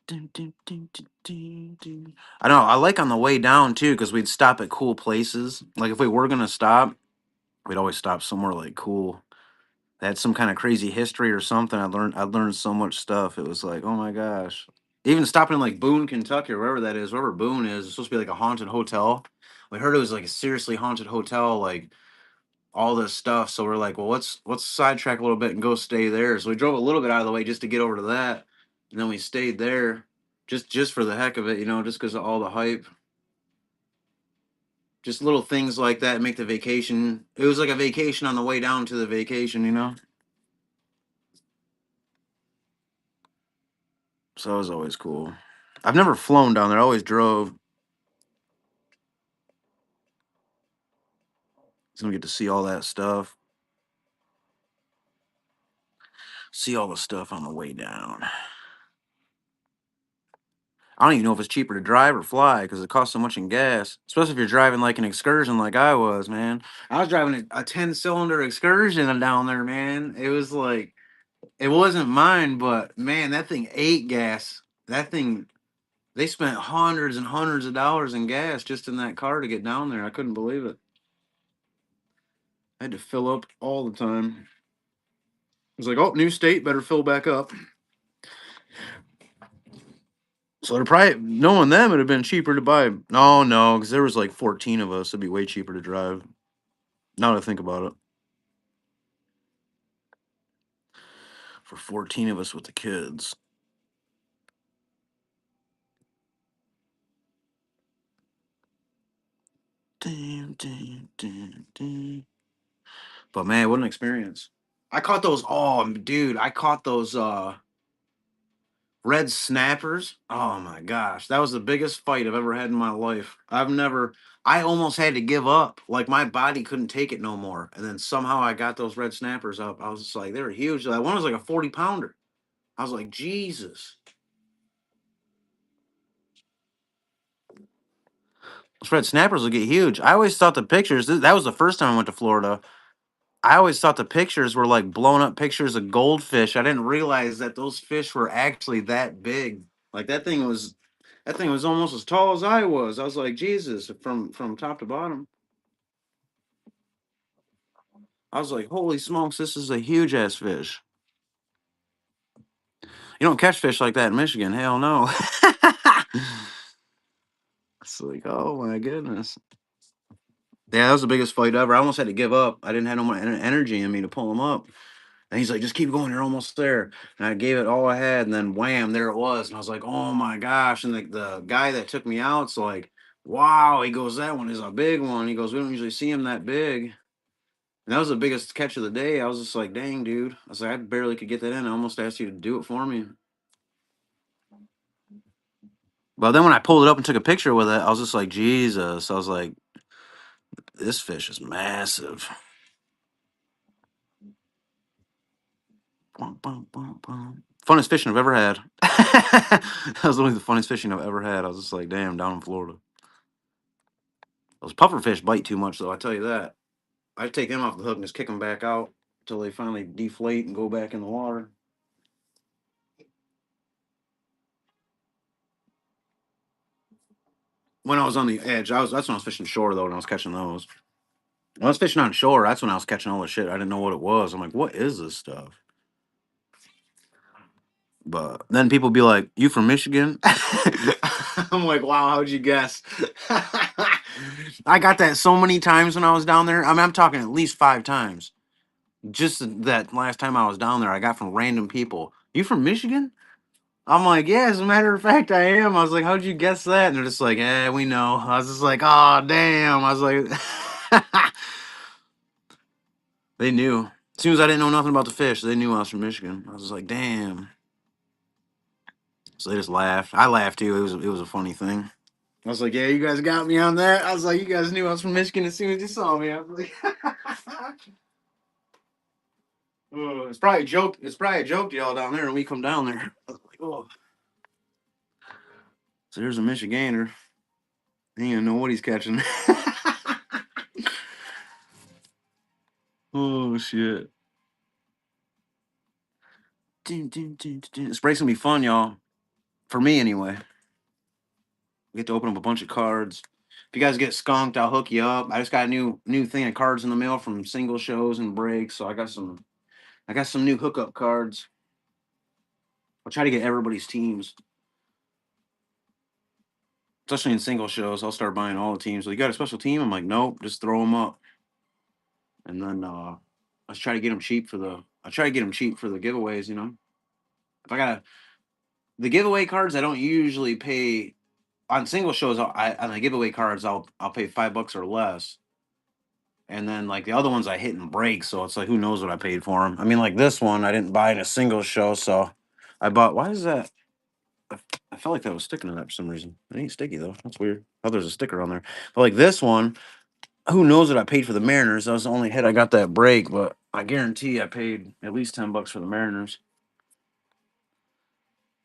S1: Dun, dun, dun, dun, dun, dun. I know. I like on the way down too because we'd stop at cool places. Like if we were gonna stop, we'd always stop somewhere like cool. That had some kind of crazy history or something. I learned so much stuff. It was like, oh my gosh. Even stopping in like Boone, Kentucky, or wherever that is, wherever Boone is, it's supposed to be like a haunted hotel. We heard it was like a seriously haunted hotel, like all this stuff. So we're like, well, let's sidetrack a little bit and go stay there. So we drove a little bit out of the way just to get over to that, and then we stayed there just for the heck of it, just because of all the hype. Just little things like that make the vacation. It was like a vacation on the way down to the vacation. So it was always cool. I've never flown down there. I always drove. So we get to see all that stuff. See all the stuff on the way down. I don't even know if it's cheaper to drive or fly because it costs so much in gas. Especially if you're driving like an excursion like I was, man. I was driving a 10-cylinder excursion down there, man. It was like it wasn't mine, but man, that thing ate gas. That thing they spent hundreds and hundreds of dollars in gas just in that car to get down there. I couldn't believe it. I had to fill up all the time. It was like, oh, new state, better fill back up. So they're probably knowing them, it'd have been cheaper to buy. No, no, because there was like 14 of us. It'd be way cheaper to drive. Now that I think about it, for 14 of us with the kids. Damn, damn, damn, damn. But man, what an experience! I caught those. Oh, dude, I caught those red snappers. Oh my gosh, that was the biggest fight I've ever had in my life. I almost had to give up. Like my body couldn't take it no more. And then somehow I got those red snappers up. I was just like, they were huge. That one was like a 40-pounder. I was like, Jesus. Those red snappers will get huge. I always thought the pictures, that was the first time I went to Florida. I always thought the pictures were like blown up pictures of goldfish. I didn't realize that those fish were actually that big. Like that thing was almost as tall as I was. I was like, Jesus, from top to bottom. I was like, holy smokes, this is a huge ass fish. You don't catch fish like that in Michigan. Hell no. It's like, oh my goodness. Yeah, that was the biggest fight ever. I almost had to give up. I didn't have no more energy in me to pull him up. And he's like, just keep going. You're almost there. And I gave it all I had. And then wham, there it was. And I was like, oh my gosh. And the guy that took me out's like, wow. He goes, that one is a big one. He goes, we don't usually see him that big. And that was the biggest catch of the day. I was just like, dang, dude. I was like, I barely could get that in. I almost asked you to do it for me. But then when I pulled it up and took a picture with it, I was just like, Jesus. I was like, this fish is massive. Bum, bum, bum, bum. Funnest fishing I've ever had. That was only the funnest fishing I've ever had. I was just like, damn, down in Florida. Those pufferfish bite too much, though. I tell you that. I take them off the hook and just kick them back out until they finally deflate and go back in the water. When I was on the edge, that's when I was fishing shore though, and I was catching those. When I was fishing on shore, that's when I was catching all the shit. I didn't know what it was. I'm like, what is this stuff? But then people be like, "You from Michigan?" I'm like, "Wow, how'd you guess?" I got that so many times when I was down there. I mean, I'm talking at least 5 times. Just that last time I was down there, I got from random people. You from Michigan? I'm like, yeah, as a matter of fact, I am. I was like, how'd you guess that? And they're just like, eh, we know. I was just like, oh, damn. I was like, they knew. As soon as I didn't know nothing about the fish, they knew I was from Michigan. I was just like, damn. So they just laughed. I laughed too. It was a funny thing. I was like, yeah, you guys got me on that. I was like, you guys knew I was from Michigan as soon as you saw me. I was like, oh, it's probably a joke. It's probably a joke to y'all down there when we come down there. I was like, oh. So there's a Michigander. He didn't know what he's catching. Oh shit. This break's gonna be fun, y'all. For me, anyway. We get to open up a bunch of cards. If you guys get skunked, I'll hook you up. I just got a new thing of cards in the mail from single shows and breaks, so I got some new hookup cards. I'll try to get everybody's teams, especially in single shows. I'll start buying all the teams. So you got a special team? I'm like, nope, just throw them up, and then I try to get them cheap for the. I try to get them cheap for the giveaways. If I got the giveaway cards, I don't usually pay on single shows. On the giveaway cards, I'll pay $5 or less, and then like the other ones I hit and break. So it's like who knows what I paid for them. I mean, like this one I didn't buy in a single show, so I bought. Why is that? I felt like that was sticking to that for some reason. It ain't sticky though. That's weird. Oh, there's a sticker on there. But like this one, who knows what I paid for the Mariners? That was the only hit I got that break, but I guarantee I paid at least $10 for the Mariners.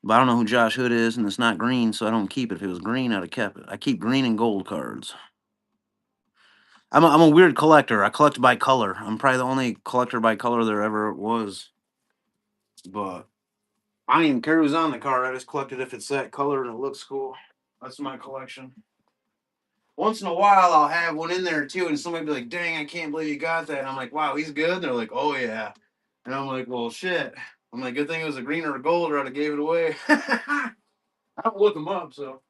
S1: But I don't know who Josh Hood is, and it's not green, so I don't keep it. If it was green, I'd have kept it. I keep green and gold cards. I'm a weird collector. I collect by color. I'm probably the only collector by color there ever was. But I don't even care who's on the card. I just collect it if it's that color and it looks cool. That's my collection. Once in a while, I'll have one in there too, and somebody be like, "Dang, I can't believe you got that." And I'm like, "Wow, he's good." And they're like, "Oh yeah," and I'm like, "Well, shit." I'm like, "Good thing it was a green or a gold, or I'd have gave it away." I don't look them up, so.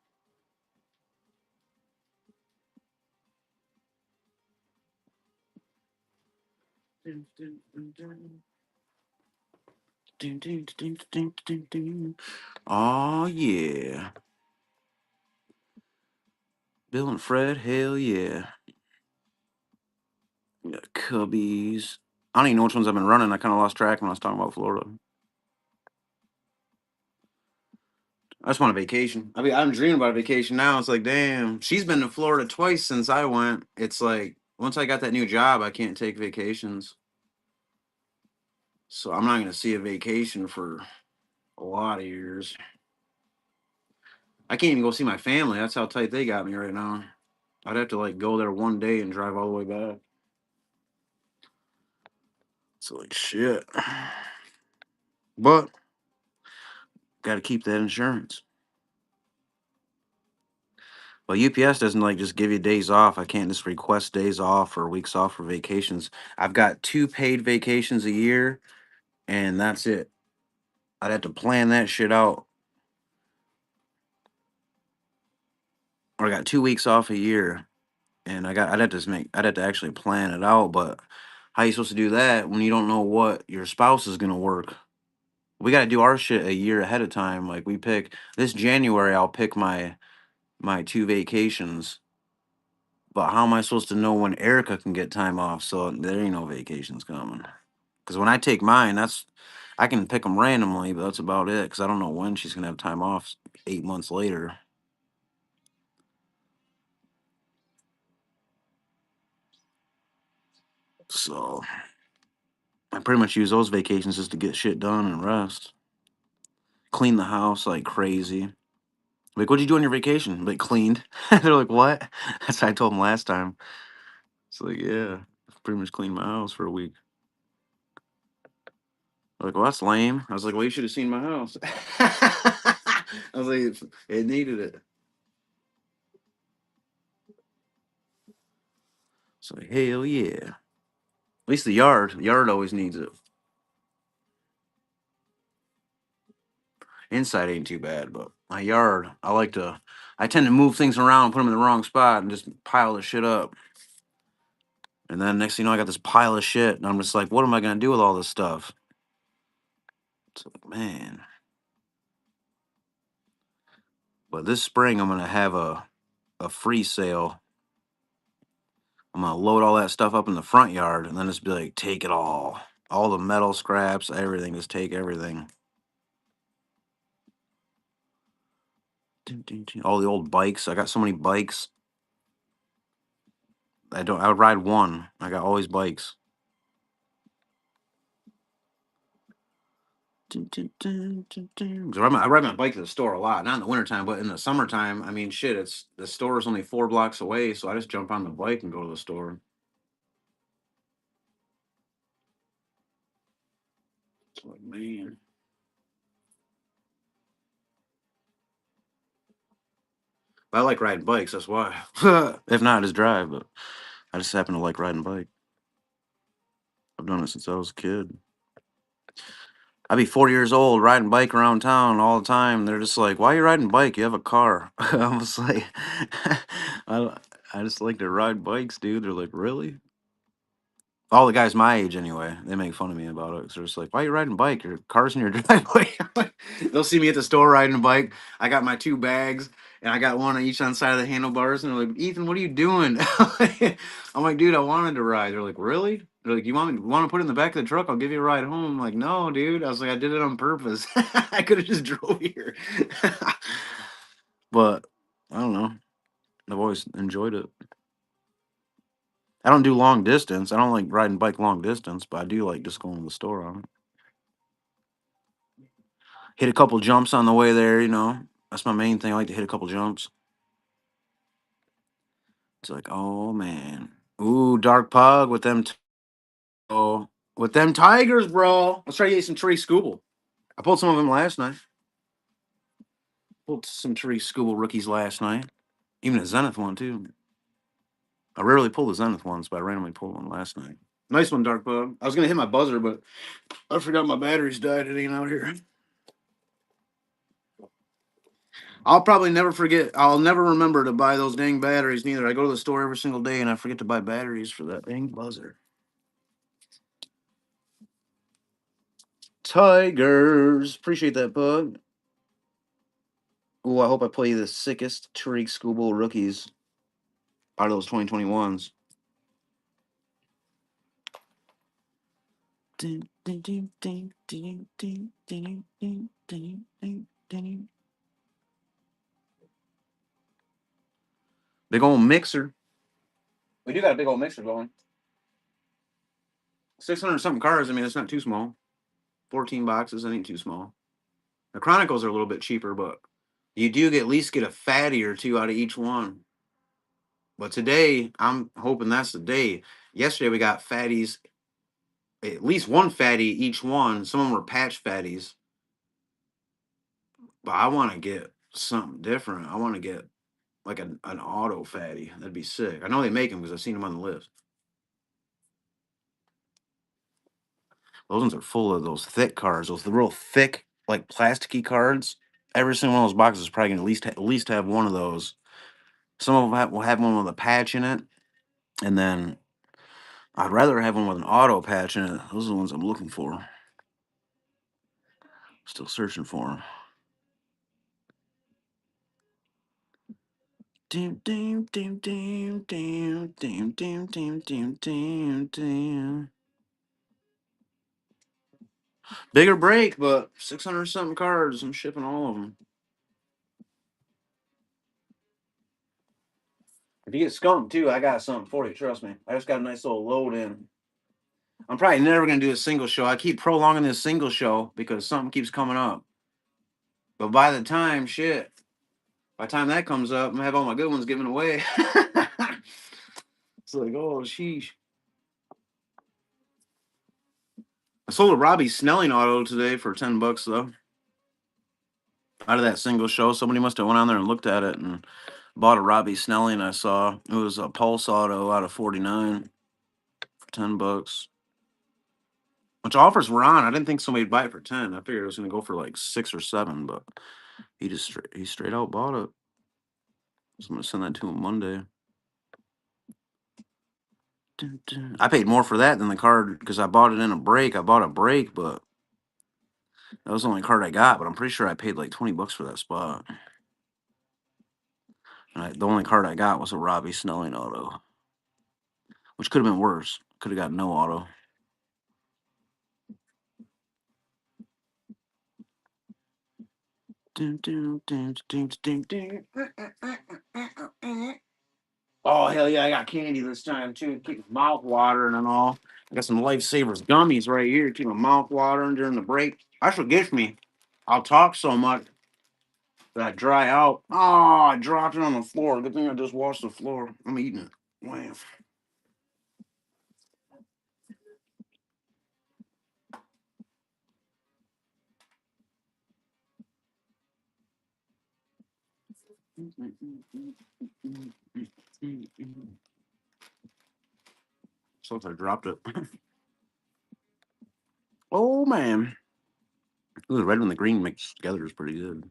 S1: Oh yeah, Bill and Fred, hell yeah. We got Cubbies. I don't even know which ones I've been running. I kind of lost track when I was talking about Florida. I just want a vacation. I mean, I'm dreaming about a vacation now. It's like, damn, she's been to Florida twice since I went. It's like, once I got that new job, I can't take vacations. So I'm not going to see a vacation for a lot of years. I can't even go see my family. That's how tight they got me right now. I'd have to like go there one day and drive all the way back. So like shit. But got to keep that insurance. Well, UPS doesn't like just give you days off. I can't just request days off or weeks off for vacations. I've got 2 paid vacations a year, and that's it. I'd have to plan that shit out. Or I got 2 weeks off a year, and I'd have to actually plan it out. But how you supposed to do that when you don't know what your spouse is gonna work? We got to do our shit a year ahead of time. Like we pick this January, I'll pick my 2 vacations. But how am I supposed to know when Erica can get time off? So there ain't no vacations coming. Because when I take mine, I can pick them randomly, but that's about it. Because I don't know when she's gonna have time off 8 months later. So I pretty much use those vacations just to get shit done and rest. Clean the house like crazy. Like, what'd you do on your vacation? Like, cleaned. They're like, what? That's what I told them last time. It's like, yeah, pretty much cleaned my house for a week. Like, well, that's lame. I was like, well, you should have seen my house. I was like, it needed it. So hell yeah. At least the yard. The yard always needs it. Inside ain't too bad, but my yard, I tend to move things around, put them in the wrong spot, and just pile the shit up. And then next thing you know, I got this pile of shit, and I'm just like, what am I gonna do with all this stuff? It's like, man. But this spring, I'm gonna have a free sale. I'm gonna load all that stuff up in the front yard, and then just be like, take it all the metal scraps, everything. Just take everything. All the old bikes. I got so many bikes. I would ride one. I got all these bikes. 'Cause I ride my bike to the store a lot, not in the wintertime, but in the summertime. I mean, shit, it's the store is only 4 blocks away, so I just jump on the bike and go to the store. It's like, man, I like riding bikes. That's why. If not, I just drive. But I just happen to like riding bike. I've done it since I was a kid. I'd be 40 years old riding bike around town all the time. They're just like, "Why are you riding bike? You have a car." I was like, I, I just like to ride bikes, dude. They're like, "Really?" All the guys my age, anyway, they make fun of me about it. 'Cause they're just like, "Why are you riding a bike? Your car's in your driveway." They'll see me at the store riding a bike. I got my two bags, and I got one on each on side of the handlebars. And they're like, "Ethan, what are you doing?" I'm like, "Dude, I wanted to ride." They're like, "Really?" They're like, "You want to put it in the back of the truck? I'll give you a ride home." I'm like, "No, dude." I was like, "I did it on purpose. I could have just drove here." But I don't know. I've always enjoyed it. I don't do long distance. I don't like riding bike long distance, but I do like just going to the store on it. Hit a couple jumps on the way there, you know. That's my main thing. I like to hit a couple jumps. It's like, oh man. Ooh, dark pug with oh, with them tigers, bro. Let's try to get some tree scooble. I pulled some of them last night. Pulled some tree scooble rookies last night. Even a Zenith one too. I rarely pull the Zenith ones, but I randomly pulled one last night. Nice one, dark pug. I was gonna hit my buzzer, but I forgot my batteries died. It ain't out here. I'll probably never forget. I'll never remember to buy those dang batteries neither. I go to the store every single day and I forget to buy batteries for that dang buzzer. Tigers. Appreciate that, bug. Ooh, I hope I play the sickest Tariq Skubal rookies out of those 2021s. Big old mixer. We do got a big old mixer going. 600 something cards. I mean, it's not too small. 14 boxes. That ain't too small. The Chronicles are a little bit cheaper, but you do get at least get a fatty or two out of each one. But today, I'm hoping that's the day. Yesterday, we got fatties, at least one fatty each one. Some of them were patch fatties. But I want to get something different. I want to get like an auto fatty. That'd be sick. I know they make them because I've seen them on the list. Those ones are full of those thick cards, those the real thick, like plasticky cards. Every single one of those boxes is probably gonna at least have one of those. Some of them will have one with a patch in it, and then I'd rather have one with an auto patch in it. Those are the ones I'm looking for. Still searching for them. Dim, dim, dim, dim, dim, dim, dim, dim, dim, dim, dim. Bigger break, but 600 something cards. I'm shipping all of them. If you get skunked too, I got something for you. Trust me. I just got a nice little load in. I'm probably never gonna do a single show. I keep prolonging this single show because something keeps coming up. But by the time, shit, by the time that comes up, I'm gonna have all my good ones given away. It's like, oh, sheesh. I sold a Robbie Snelling auto today for $10 though. Out of that single show, somebody must have went on there and looked at it and bought a Robbie Snelling. I saw it was a Pulse auto out of 49 for $10. Which offers were on. I didn't think somebody'd buy it for 10. I figured it was gonna go for like 6 or 7, but he straight out bought it. So I'm gonna send that to him Monday. Dun, dun. I paid more for that than the card because I bought it in a break. I bought a break, but that was the only card I got. But I'm pretty sure I paid like $20 for that spot. And the only card I got was a Robbie Snelling auto, which could have been worse. Could have got no auto. Dun, dun, dun, dun, dun, dun. Oh hell yeah! I got candy this time too. Keep my mouth watering and all. I got some Lifesavers gummies right here. Keep my mouth watering during the break. That's what gets me. I'll talk so much that I dry out. Oh, I dropped it on the floor. Good thing I just washed the floor. I'm eating it. Wow. So I dropped it. Oh man. Ooh, the red and the green mixed together is pretty good.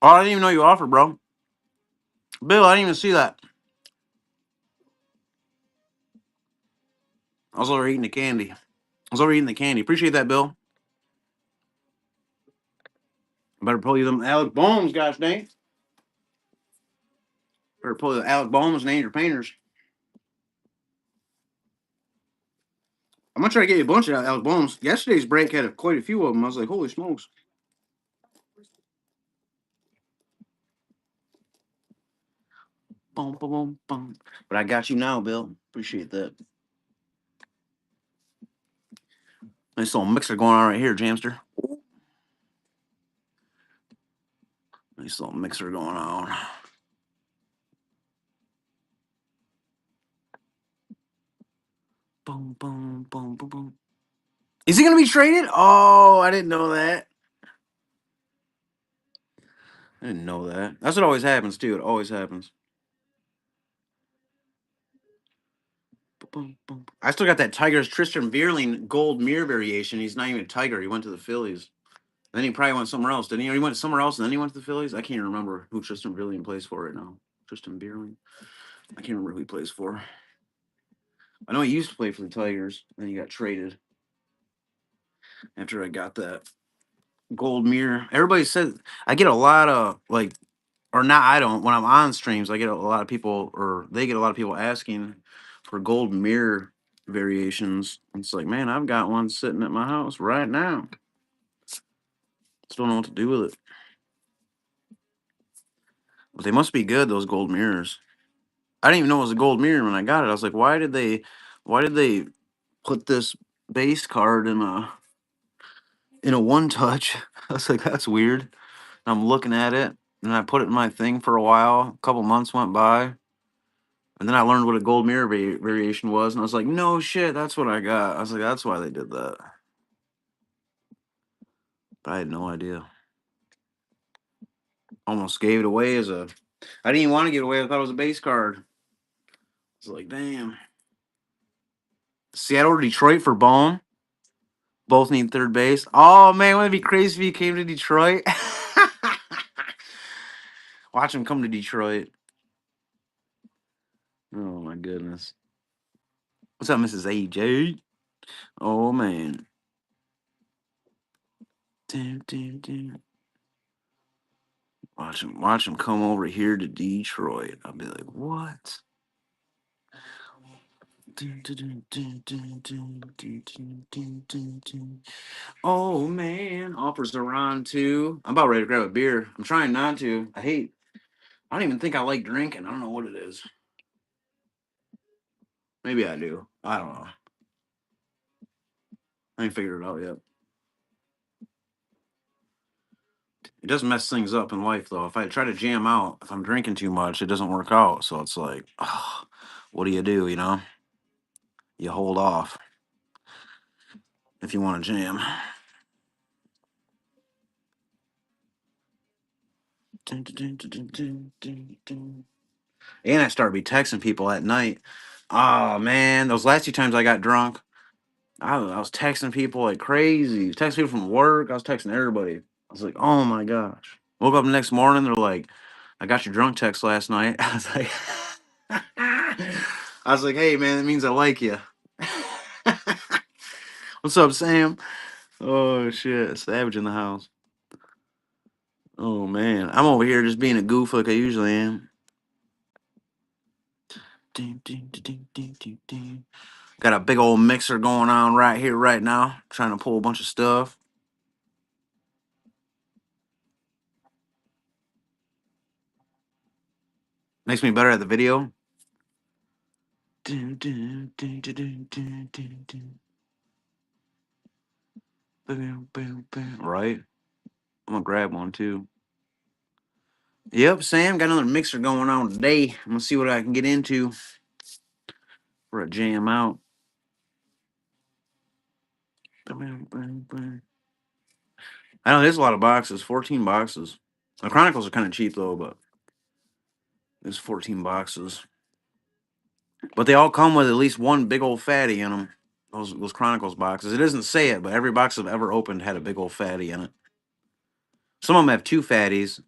S1: Oh, I didn't even know you offered, bro. Bill, I didn't even see that. I was over eating the candy. I was over eating the candy. Appreciate that, Bill. I better pull you them Alec Bohms, gosh dang. Better pull the Alec Bohms and Andrew Painters. I'm gonna try to get you a bunch of Alec Bohms. Yesterday's break had quite a few of them. I was like, holy smokes. Boom, boom, boom, boom. But I got you now, Bill. Appreciate that. Nice little mixer going on right here, Jamster. Nice little mixer going on. Boom, boom, boom, boom, boom. Is he gonna be traded? Oh, I didn't know that. I didn't know that. That's what always happens too. It always happens. Boom, boom. I still got that Tigers Tristan Vierling gold mirror variation. He's not even a Tiger. He went to the Phillies. Then he probably went somewhere else, didn't he? Or he went somewhere else and then he went to the Phillies. I can't remember who Tristan Vierling plays for right now. Tristan Vierling. I can't remember who he plays for. I know he used to play for the Tigers. Then he got traded after I got that gold mirror. Everybody said I get a lot of like, or not. I don't. When I'm on streams, I get a lot of people, or they get a lot of people asking for gold mirror variations. It's like, man, I've got one sitting at my house right now. Just don't know what to do with it. But they must be good. Those gold mirrors. I didn't even know it was a gold mirror when I got it. I was like, why did they put this base card in a one touch? I was like, that's weird. And I'm looking at it, and I put it in my thing for a while. A couple months went by, and then I learned what a gold mirror variation was, and I was like, no shit, that's what I got. I was like, that's why they did that. But I had no idea. Almost gave it away as a. I didn't even want to give it away. I thought it was a base card. I was like, damn. Seattle or Detroit for Bone. Both need third base. Oh man, wouldn't it be crazy if he came to Detroit? Watch him come to Detroit. Oh my goodness. What's up, Mrs. AJ? Oh man. Damn, damn, damn. Watch him come over here to Detroit. I'll be like, what? Oh man, offers are on too. I'm about ready to grab a beer. I'm trying not to. I don't even think I like drinking. I don't know what it is. Maybe I do. I don't know. I ain't figured it out yet. It does mess things up in life though. If I try to jam out, if I'm drinking too much, it doesn't work out. So it's like, what do? You know? You hold off if you want to jam. And I started be texting people at night. Oh man, those last two times I got drunk, I was texting people like crazy. Texting people from work. I was texting everybody. I was like, oh my gosh. Woke up the next morning. They're like, I got your drunk text last night. I was like, hey man, that means I like you. What's up, Sam? Oh shit, Savage in the house. Oh man, I'm over here just being a goof like I usually am. Got a big old mixer going on right here, right now. Trying to pull a bunch of stuff. Makes me better at the video. Right? I'm gonna grab one too. Yep, Sam, got another mixer going on today. I'm gonna see what I can get into for a jam out. I know there's a lot of boxes, 14 boxes. The Chronicles are kind of cheap though, but there's 14 boxes. But they all come with at least one big old fatty in them. Those Chronicles boxes. It doesn't say it, but every box I've ever opened had a big old fatty in it. Some of them have two fatties,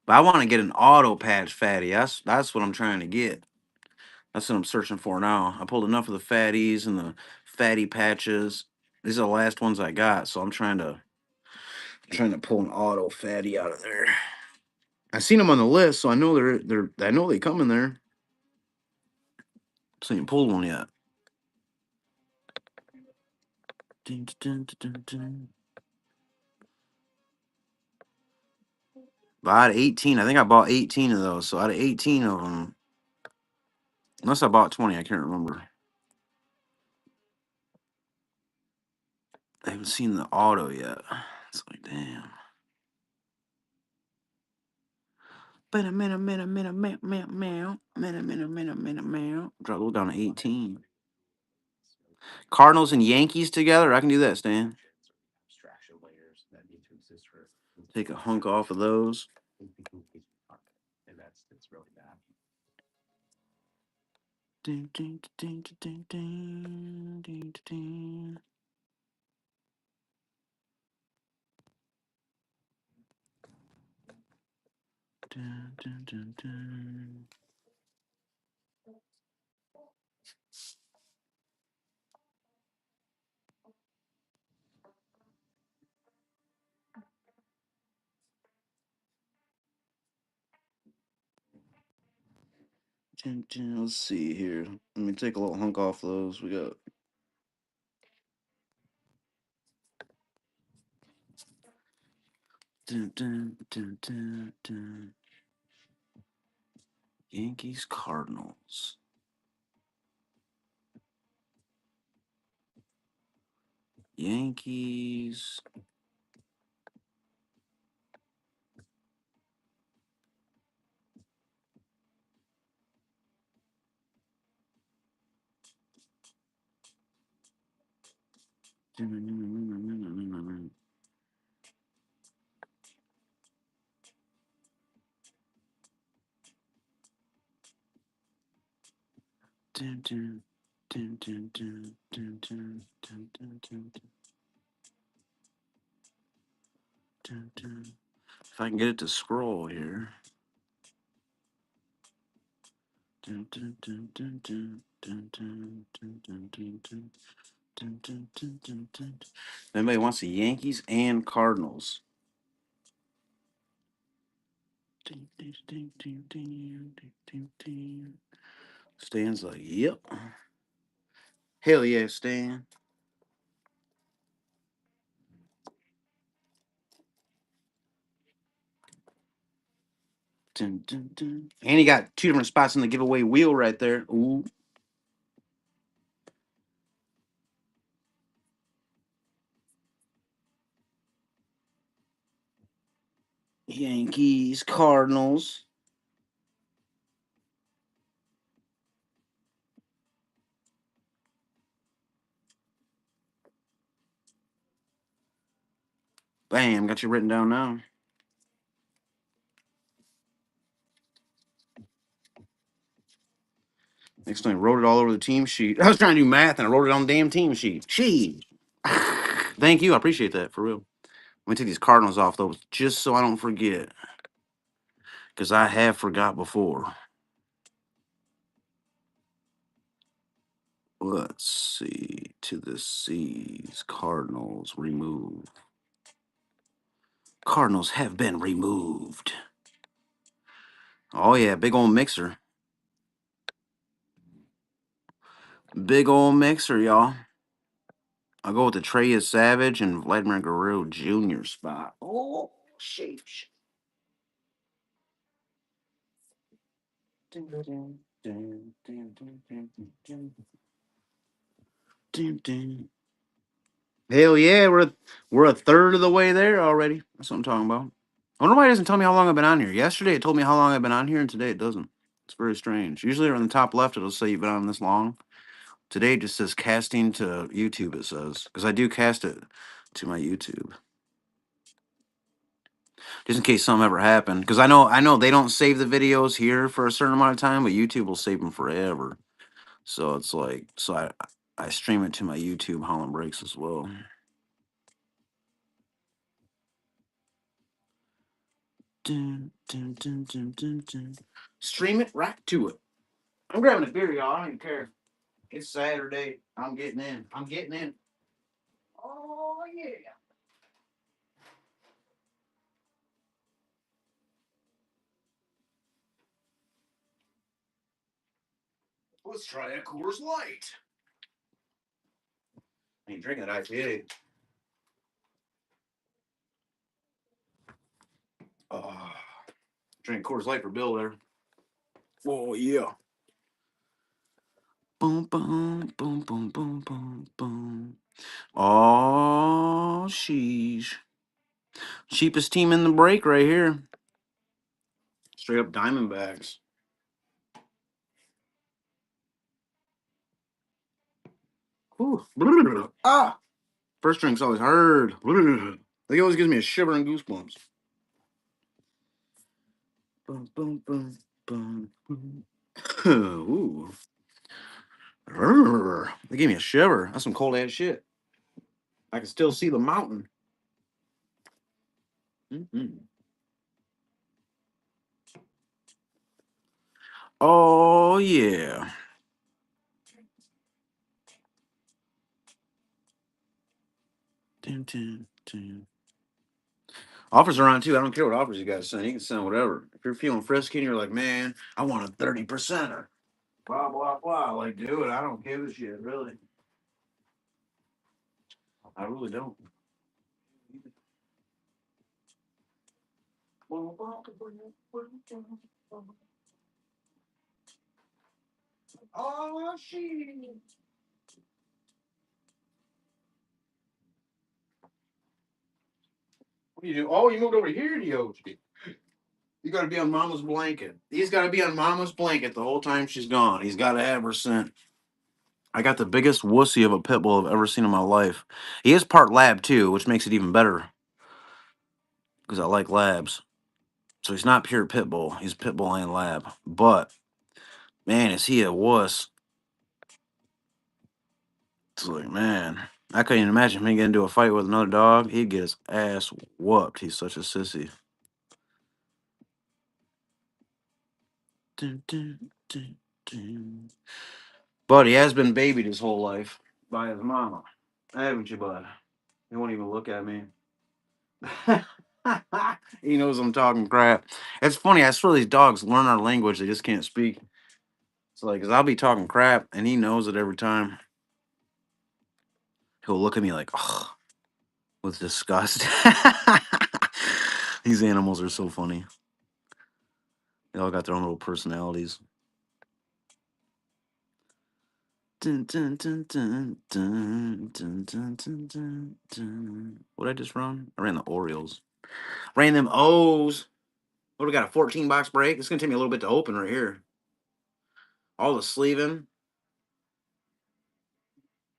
S1: but I want to get an auto patch fatty. That's what I'm trying to get. That's what I'm searching for now. I pulled enough of the fatties and the fatty patches. These are the last ones I got, so I'm trying to pull an auto fatty out of there. I seen them on the list, so I know I know they come in there. So you pulled one yet? Dun, dun, dun, dun, dun. But out of 18, I think I bought 18 of those. So out of 18 of them, unless I bought 20, I can't remember. I haven't seen the auto yet. It's like, damn. Drop down to 18. Cardinals and Yankees together. I can do that, Stan. Take a hunk off of those. Ding, ding, ding, ding, ding, ding, ding. Dun, dun, dun, dun. Dun, dun. Let's see here. Let me take a little hunk off those. We got dun, dun, dun, dun, dun. Yankees, Cardinals. Yankees. Dun, dun, dun, dun, dun, dun, dun, dun, dun, dun, dun, dun. If I can get it to scroll here. Dun, dun, dun, dun, dun, dun, dun, dun, dun, dun, dun. Dun, dun, dun, dun, dun. Anybody wants the Yankees and Cardinals? Ding, ding, ding, ding, ding, ding, ding, ding. Stan's like, yep. Hell yeah, Stan. Dun, dun, dun. And he got two different spots in the giveaway wheel right there. Ooh. Yankees, Cardinals. Bam, got you written down now. Next thing, wrote it all over the team sheet. I was trying to do math and I wrote it on the damn team sheet. Sheet. Thank you. I appreciate that for real. Let me take these Cardinals off though, just so I don't forget. Because I have forgot before. Let's see. To the C's. Cardinals remove. Cardinals have been removed. Oh yeah, big old mixer. Big old mixer, y'all. I'll go with the Trey Savage and Vladimir Guerrero Jr. spot. Oh, sheesh. Dun, dun, dun, dun, dun, dun, dun, dun, dun. Hell yeah, we're a third of the way there already. That's what I'm talking about. I wonder why it doesn't tell me how long I've been on here. Yesterday it told me how long I've been on here, and today it doesn't. It's very strange. Usually on the top left it'll say you've been on this long. Today it just says casting to YouTube. It says because I do cast it to my YouTube, just in case something ever happened. Because I know they don't save the videos here for a certain amount of time, but YouTube will save them forever. So it's like I stream it to my YouTube Holland Breaks as well. Dun, dun, dun, dun, dun, dun. Stream it right to it. I'm grabbing a beer, y'all. I don't even care. It's Saturday. I'm getting in. I'm getting in. Oh yeah. Let's try a Coors Light. I ain't drinking that IPA. Oh, drink Coors Light for Bill there. Oh yeah. Boom boom boom boom boom boom boom. Oh sheesh. Cheapest team in the break right here. Straight up Diamondbacks. Ooh. Ah. First drink's always hard. It always gives me a shiver and goosebumps. Boom, boom, boom, boom, boom. Ooh. They gave me a shiver. That's some cold ass shit. I can still see the mountain. Mm-hmm. Oh yeah. Dun, dun, dun. Offers are on too. I don't care what offers you guys send. You can send whatever. If you're feeling frisky and you're like, man, I want a 30%er. Blah blah blah. Like, do it. I don't give a shit, really. I really don't. Oh shit. What do you do? Oh, you moved over here to Yoshi. You got to be on Mama's blanket. He's got to be on Mama's blanket the whole time she's gone. He's got to have her scent. I got the biggest wussy of a pit bull I've ever seen in my life. He is part lab too, which makes it even better because I like labs. So he's not pure pit bull. He's pit bull and lab. But man, is he a wuss? It's like, man, I couldn't even imagine him getting into a fight with another dog. He'd get his ass whooped. He's such a sissy. Dun, dun, dun, dun. But he has been babied his whole life. by his mama. Haven't you, bud? He won't even look at me. He knows I'm talking crap. It's funny. I swear these dogs learn our language. They just can't speak. It's like, 'cause I'll be talking crap, and he knows it every time. He'll look at me like, ugh, with disgust. These animals are so funny. They all got their own little personalities. Dun, dun, dun, dun, dun, dun, dun, dun, dun, dun. What did I just run? I ran the Orioles. Ran them O's. What, we got a 14 box break? It's going to take me a little bit to open right here. All the sleeving.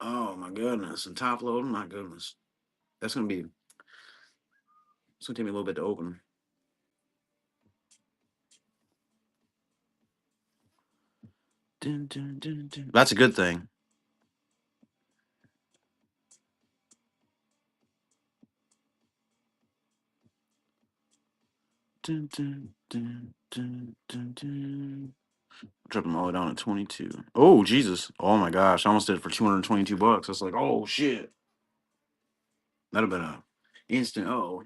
S1: Oh, my goodness. And top loading. My goodness. That's going to be, it's going to take me a little bit to open. Dun, dun, dun, dun. That's a good thing. Dun, dun, dun, dun, dun, dun. Drop them all the way down to 22. Oh, Jesus. Oh, my gosh. I almost did it for 222 bucks. I was like, oh, shit. That'd have been a instant. Oh,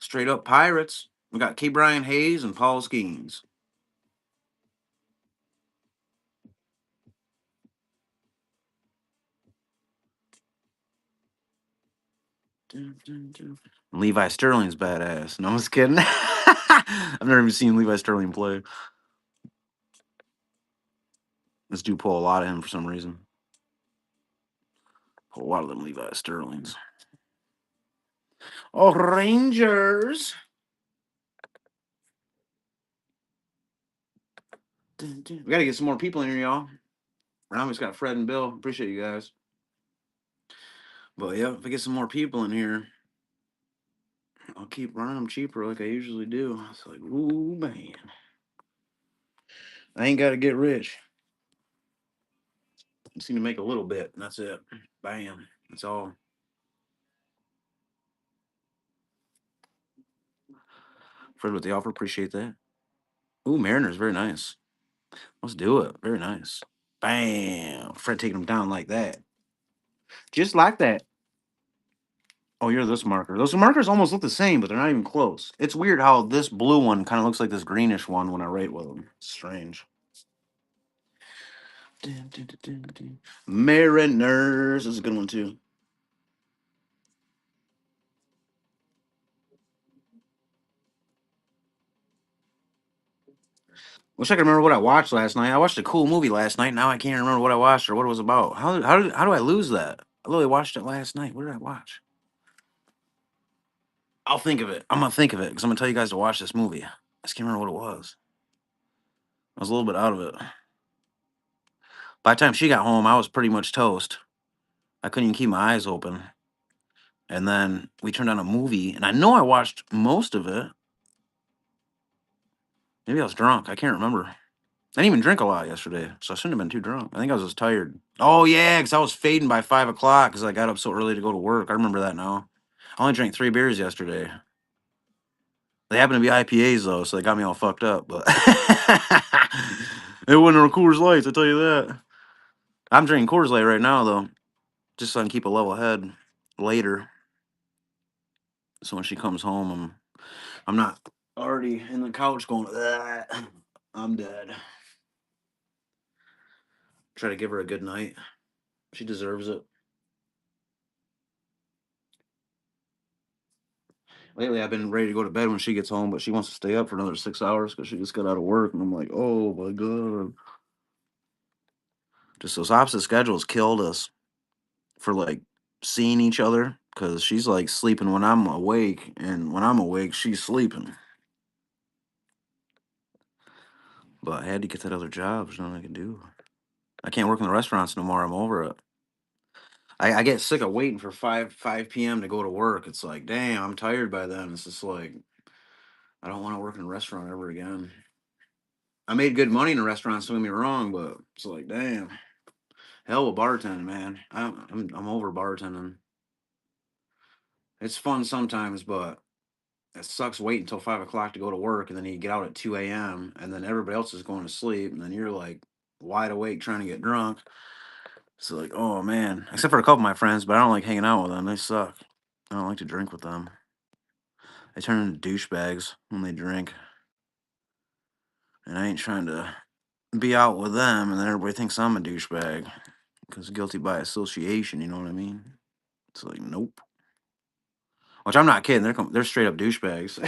S1: straight up Pirates. We got K. Brian Hayes and Paul Skeens. Dun, dun, dun. Levi Sterling's badass. No, I'm just kidding. I've never even seen Levi Sterling play. This dude pull a lot of him for some reason. Pull a lot of them Levi Sterlings. Oh, Rangers. Dun, dun. We got to get some more people in here, y'all. Now we've got Fred and Bill. Appreciate you guys. But yeah, if I get some more people in here, I'll keep running them cheaper like I usually do. It's like, ooh, man. I ain't got to get rich. I just need to make a little bit, and that's it. Bam. That's all. Fred with the offer. Appreciate that. Ooh, Mariners. Very nice. Let's do it. Very nice. Bam. Fred taking them down like that. Just like that. Oh, you're this marker. Those markers almost look the same, but they're not even close. It's weird how this blue one kind of looks like this greenish one when I write with them. It's strange. Dun, dun, dun, dun, dun. Mariners. This is a good one, too. Wish I could remember what I watched last night. I watched a cool movie last night. Now I can't remember what I watched or what it was about. How do I lose that? I literally watched it last night. What did I watch? I'll think of it. I'm gonna think of it because I'm gonna tell you guys to watch this movie. I just can't remember what it was. I was a little bit out of it. By the time she got home, I was pretty much toast. I couldn't even keep my eyes open. And then we turned on a movie, and I know I watched most of it. Maybe I was drunk. I can't remember. I didn't even drink a lot yesterday, so I shouldn't have been too drunk. I think I was just tired. Oh yeah, because I was fading by 5 o'clock because I got up so early to go to work. I remember that now. I only drank 3 beers yesterday. They happen to be IPAs though, so they got me all fucked up. But it wasn't a Coors Lights, I tell you that. I'm drinking Coors Light right now though, just so I can keep a level head later. So when she comes home, I'm not already in the couch going, "Ugh, I'm dead." Try to give her a good night. She deserves it. Lately, I've been ready to go to bed when she gets home, but she wants to stay up for another 6 hours because she just got out of work. And I'm like, oh my God. Just those opposite schedules killed us for like seeing each other because she's like sleeping when I'm awake. And when I'm awake, she's sleeping. But I had to get that other job. There's nothing I can do. I can't work in the restaurants no more. I'm over it. I get sick of waiting for 5 p.m. to go to work. It's like, damn, I'm tired by then. It's just like, I don't want to work in a restaurant ever again. I made good money in a restaurant, don't get me wrong, but it's like, damn, hell with bartending, man. I'm over bartending. It's fun sometimes, but it sucks waiting until 5 o'clock to go to work, and then you get out at 2 a.m. and then everybody else is going to sleep, and then you're like wide awake trying to get drunk. It's like, oh man. Except for a couple of my friends, but I don't like hanging out with them. They suck. I don't like to drink with them. They turn into douchebags when they drink. And I ain't trying to be out with them and then everybody thinks I'm a douchebag. Because guilty by association, you know what I mean? It's like, nope. Which I'm not kidding. They're straight up douchebags.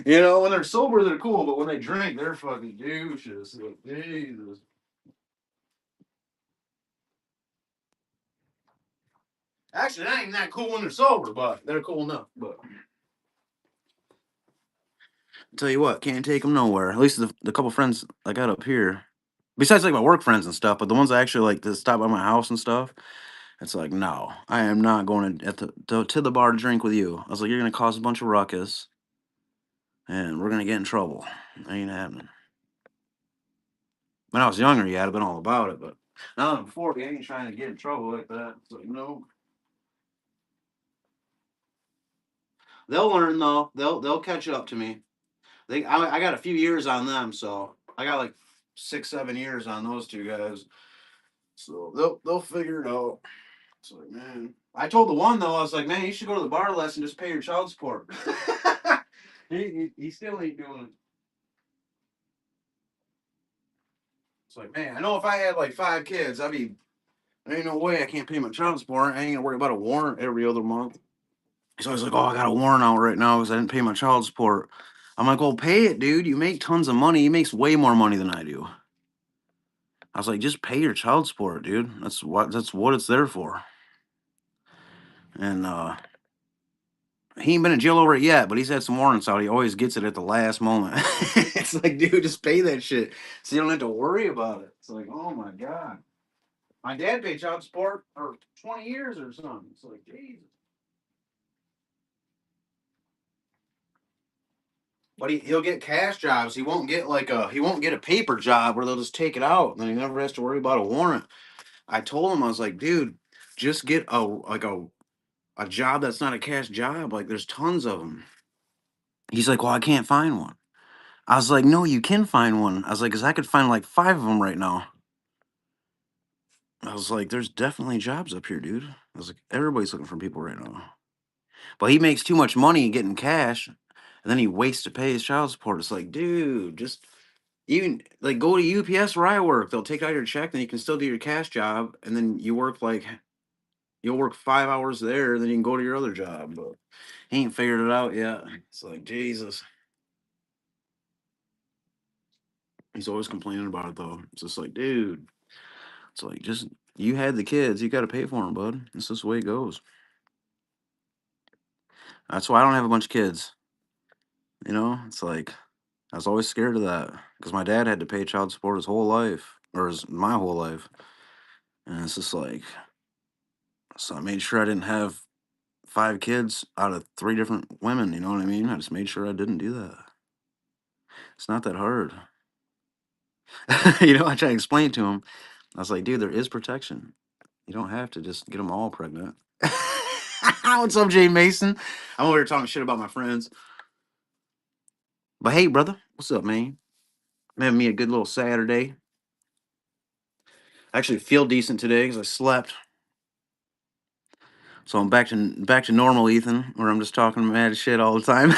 S1: When they're sober, they're cool, but when they drink, they're fucking douches. Like, Jesus. Actually, that ain't that cool when they're sober, but they're cool enough. But tell you what, can't take them nowhere. At least the couple friends I got up here, besides like my work friends and stuff, but the ones I actually like to stop by my house and stuff, it's like, no, I am not going to the bar to drink with you. I was like, you're gonna cause a bunch of ruckus, and we're gonna get in trouble. Ain't happening. When I was younger, yeah, I'd have been all about it, but now that I'm 40, I ain't trying to get in trouble like that. It's like, no. They'll learn though. They'll catch up to me. I got a few years on them, so I got like 6, 7 years on those two guys. So they'll figure it out. It's like, man. I told the one though, I was like, man, you should go to the bar less and just pay your child support. he still ain't doing it. It's like, man, I know if I had like 5 kids, there ain't no way I can't pay my child support. I ain't gonna worry about a warrant every other month. He's always like, oh, I got a warrant out right now because I didn't pay my child support. I'm like, well, pay it, dude. You make tons of money. He makes way more money than I do. I was like, just pay your child support, dude. That's what it's there for. And he ain't been in jail over it yet, but he's had some warrants out. He always gets it at the last moment. It's like, dude, just pay that shit so you don't have to worry about it. It's like, oh my god. My dad paid child support for 20 years or something. It's like, Jesus. But he'll get cash jobs. He won't get a paper job where they'll just take it out and then he never has to worry about a warrant. I told him, I was like, dude, just get a job that's not a cash job. Like there's tons of them. He's like, well, I can't find one. I was like, no, you can find one. I was like, because I could find like 5 of them right now. I was like, there's definitely jobs up here, dude. I was like, everybody's looking for people right now. But he makes too much money getting cash, and then he waits to pay his child support. It's like, dude, just even like go to UPS where I work. They'll take out your check, then you can still do your cash job, and then you'll work 5 hours there, then you can go to your other job. But he ain't figured it out yet. It's like Jesus. He's always complaining about it though. It's just like, dude. It's like just you had the kids, you got to pay for them, bud. It's just the way it goes. That's why I don't have a bunch of kids. It's like I was always scared of that because my dad had to pay child support his whole life, or my whole life, and it's just like so. I made sure I didn't have 5 kids out of 3 different women. You know what I mean? I just made sure I didn't do that. It's not that hard. I try to explain to him. I was like, dude, there is protection. You don't have to just get them all pregnant. What's up, Jay Mason? I'm over here talking shit about my friends. But hey, brother, what's up, man? I'm having me a good little Saturday. I actually feel decent today because I slept. So I'm back to normal, Ethan, where I'm just talking mad shit all the time.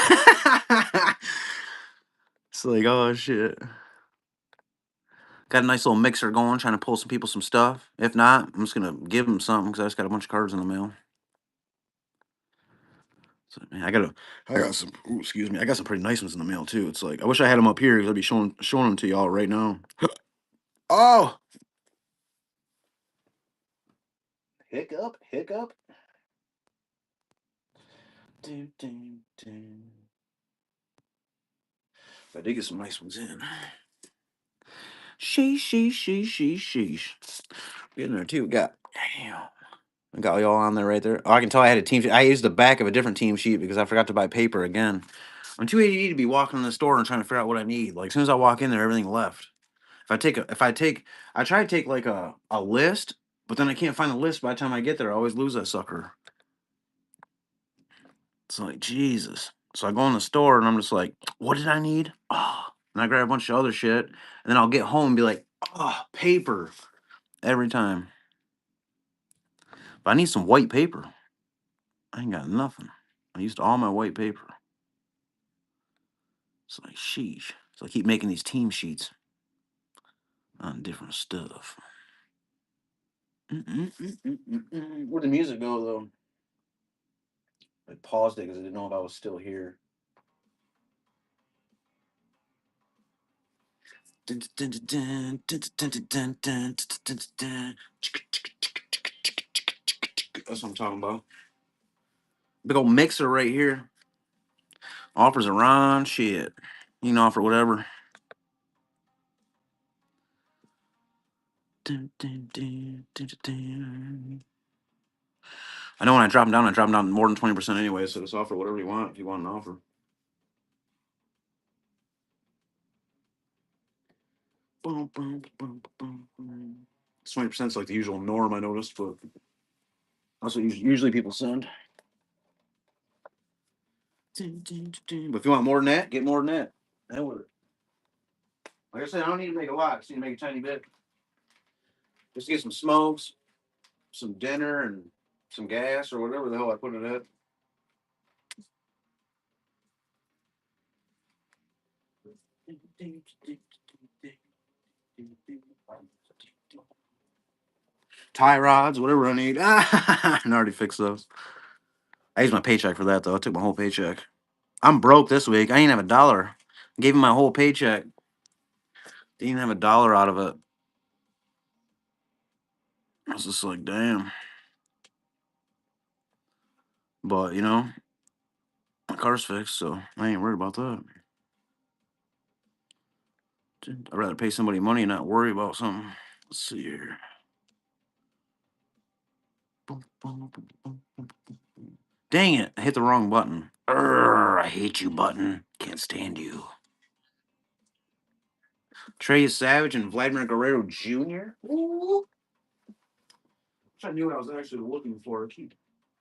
S1: It's like, oh shit. Got a nice little mixer going, trying to pull some people some stuff. If not, I'm just gonna give them something because I just got a bunch of cards in the mail. So, man, I got some. Ooh, excuse me. I got some pretty nice ones in the mail too. It's like I wish I had them up here because I'd be showing them to y'all right now. Oh, hiccup, hiccup. Dun, dun, dun. I did get some nice ones in. Sheesh. Getting there too. Damn. I got y'all on there right there. Oh, I can tell I had a team sheet. I used the back of a different team sheet because I forgot to buy paper again. I'm too ADD to be walking in the store and trying to figure out what I need. Like as soon as I walk in there, everything left. I try to take like a list, but then I can't find the list by the time I get there. I always lose that sucker. It's like Jesus. So I go in the store and I'm just like, what did I need? Oh, and I grab a bunch of other shit, and then I'll get home and be like, oh, paper. every time. But I need some white paper. I ain't got nothing. I used all my white paper. It's like, sheesh. So I keep making these team sheets on different stuff. Where'd the music go, though? I paused it because I didn't know if I was still here. That's what I'm talking about. Big old mixer right here. Offers a Ron shit. You can offer whatever. I know when I drop them down more than 20% anyway, so just offer whatever you want if you want an offer. Boom, boom, boom, boom, boom. 20% is like the usual norm, I noticed, but that's what usually people send. But if you want more than that, get more than that. That would. Like I said, I don't need to make a lot. I just need to make a tiny bit. Just to get some smokes, some dinner, and some gas or whatever the hell I put it at. Tie rods, whatever I need. I already fixed those. I used my paycheck for that though. I took my whole paycheck. I'm broke this week. I ain't have a dollar. I gave him my whole paycheck. Didn't have a dollar out of it. I was just like, damn. But you know, my car's fixed, so I ain't worried about that. I'd rather pay somebody money and not worry about something. Let's see here. Dang it, I hit the wrong button. I hate you, button. Can't stand you. Trey Savage and Vladimir Guerrero Jr. Ooh. I knew what I was actually looking for.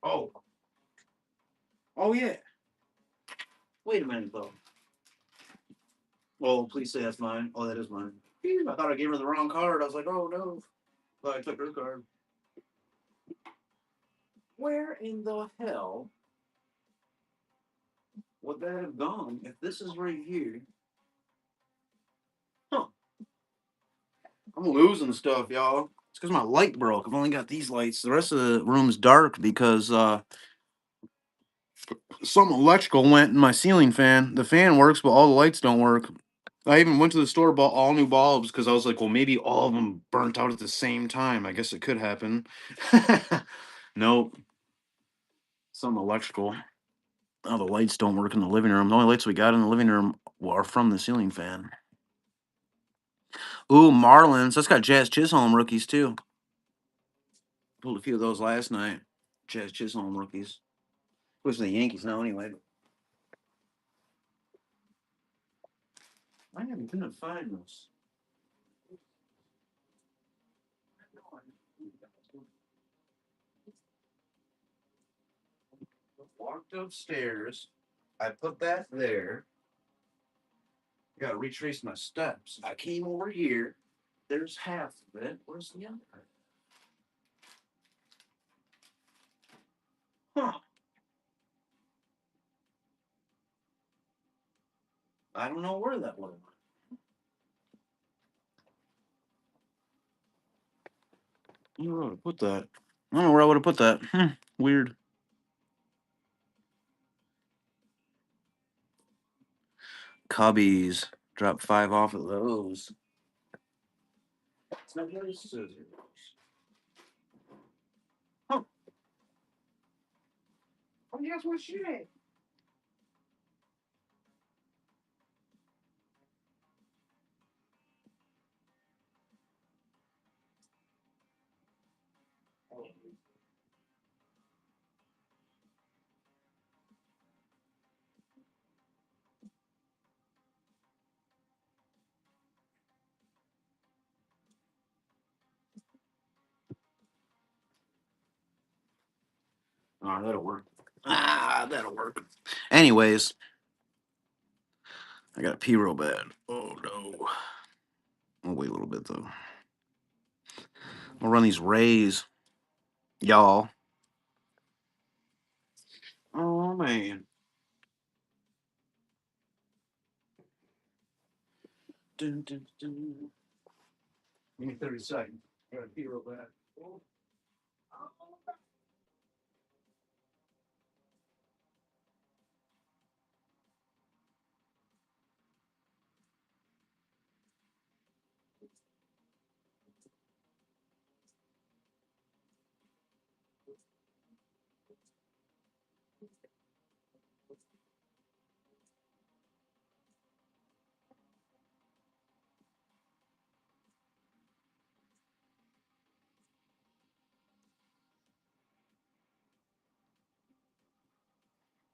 S1: Oh. Oh, yeah. Wait a minute, though. Oh, please say that's mine. Oh, that is mine. I thought I gave her the wrong card. I was like, oh, no. Thought I took her card. Where in the hell would that have gone if this is right here? Huh. I'm losing stuff, y'all. It's because my light broke. I've only got these lights. The rest of the room's dark because some electrical went in my ceiling fan. The fan works, but all the lights don't work. I even went to the store, bought all new bulbs because I was like, well, maybe all of them burnt out at the same time. I guess it could happen. Nope. Some electrical. Oh, the lights don't work in the living room. The only lights we got in the living room are from the ceiling fan. Ooh, Marlins. That's got Jazz Chisholm rookies, too. Pulled a few of those last night. Jazz Chisholm rookies. Who's the Yankees now, anyway? I couldn't find those. Walked upstairs. I put that there. Got to retrace my steps. I came over here. There's half of it. Where's the other? Huh. I don't know where that went. I don't know where I would have put that. I don't know where I would have put that. Weird. Cubbies. Dropped 5 off of those. It's not really scissors. Huh. Oh, yes, what shit? Oh, that'll work. That'll work. Anyways, I got to pee real bad. Oh, no. I'll wait a little bit, though. I'll run these rays, y'all. Oh man. Dun, dun, dun. Give me 30 seconds. I gotta pee real bad.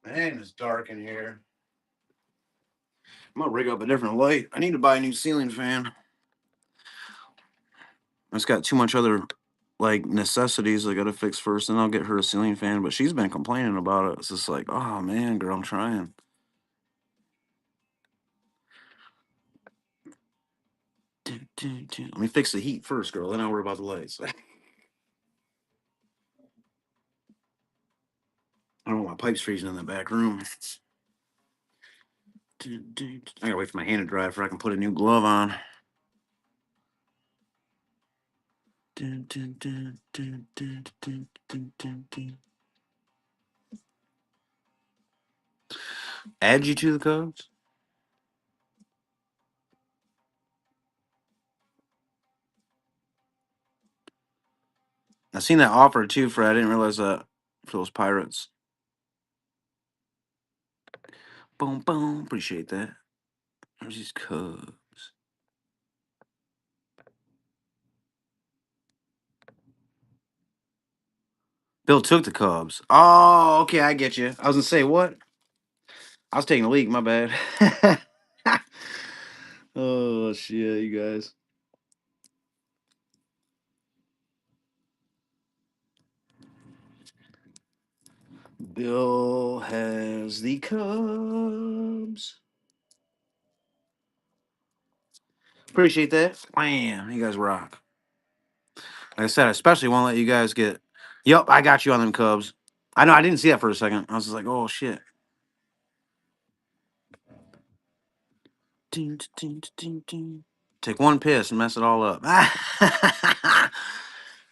S1: Man, it's dark in here. I'm gonna rig up a different light. I need to buy a new ceiling fan. It's got too much other like necessities I gotta fix first, and I'll get her a ceiling fan. But she's been complaining about it. It's just like, oh man, girl, I'm trying. Dun, dun, dun. Let me fix the heat first, girl. Then I'll worry about the lights. I don't want my pipes freezing in the back room. Dun, dun, dun. I gotta wait for my hand to dry before I can put a new glove on. Dun, dun, dun, dun, dun, dun, dun, dun, dun. Add you to the Cubs? I seen that offer too, Fred. I didn't realize that for those Pirates. Boom, boom. Appreciate that. There's these Cubs. Bill took the Cubs. Oh, okay, I get you. I was gonna say what? I was taking a leak. My bad. Oh shit, you guys. Bill has the Cubs. Appreciate that. Man, you guys rock. Like I said, I especially won't let you guys get. Yup, I got you on them Cubs. I know I didn't see that for a second. I was just like, oh shit. Ding, ding, ding, ding. Take one piss and mess it all up.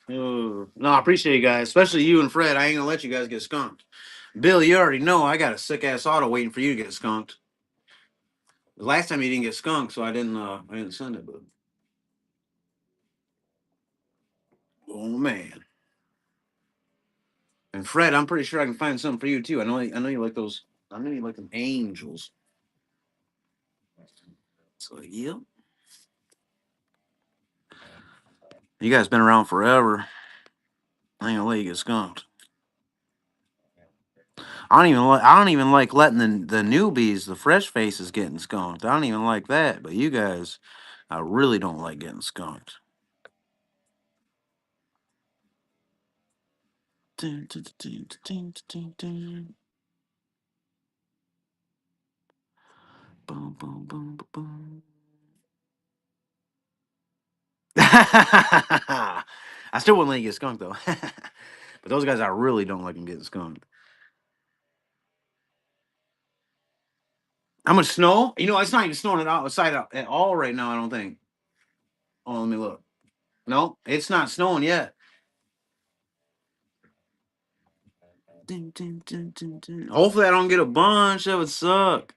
S1: Oh, no, I appreciate you guys, especially you and Fred. I ain't gonna let you guys get skunked. Bill, you already know I got a sick ass auto waiting for you to get skunked. The last time you didn't get skunked, so I didn't send it. But oh man, and Fred, I'm pretty sure I can find something for you too. I know you like those. I know you like them angels. So yep, you guys been around forever. I ain't gonna let you get skunked. I don't even like letting the newbies, the fresh faces, getting skunked. I don't even like that. But you guys, I really don't like getting skunked. Dun, dun, dun, dun, dun, dun. Boom, boom, boom, boom, boom. I still wouldn't let you get skunked though. But those guys, I really don't like them getting skunked. How much snow? You know, it's not even snowing outside at all right now. I don't think. Oh, let me look. No, it's not snowing yet. Dun, dun, dun, dun, dun. Hopefully, I don't get a bunch. That would suck.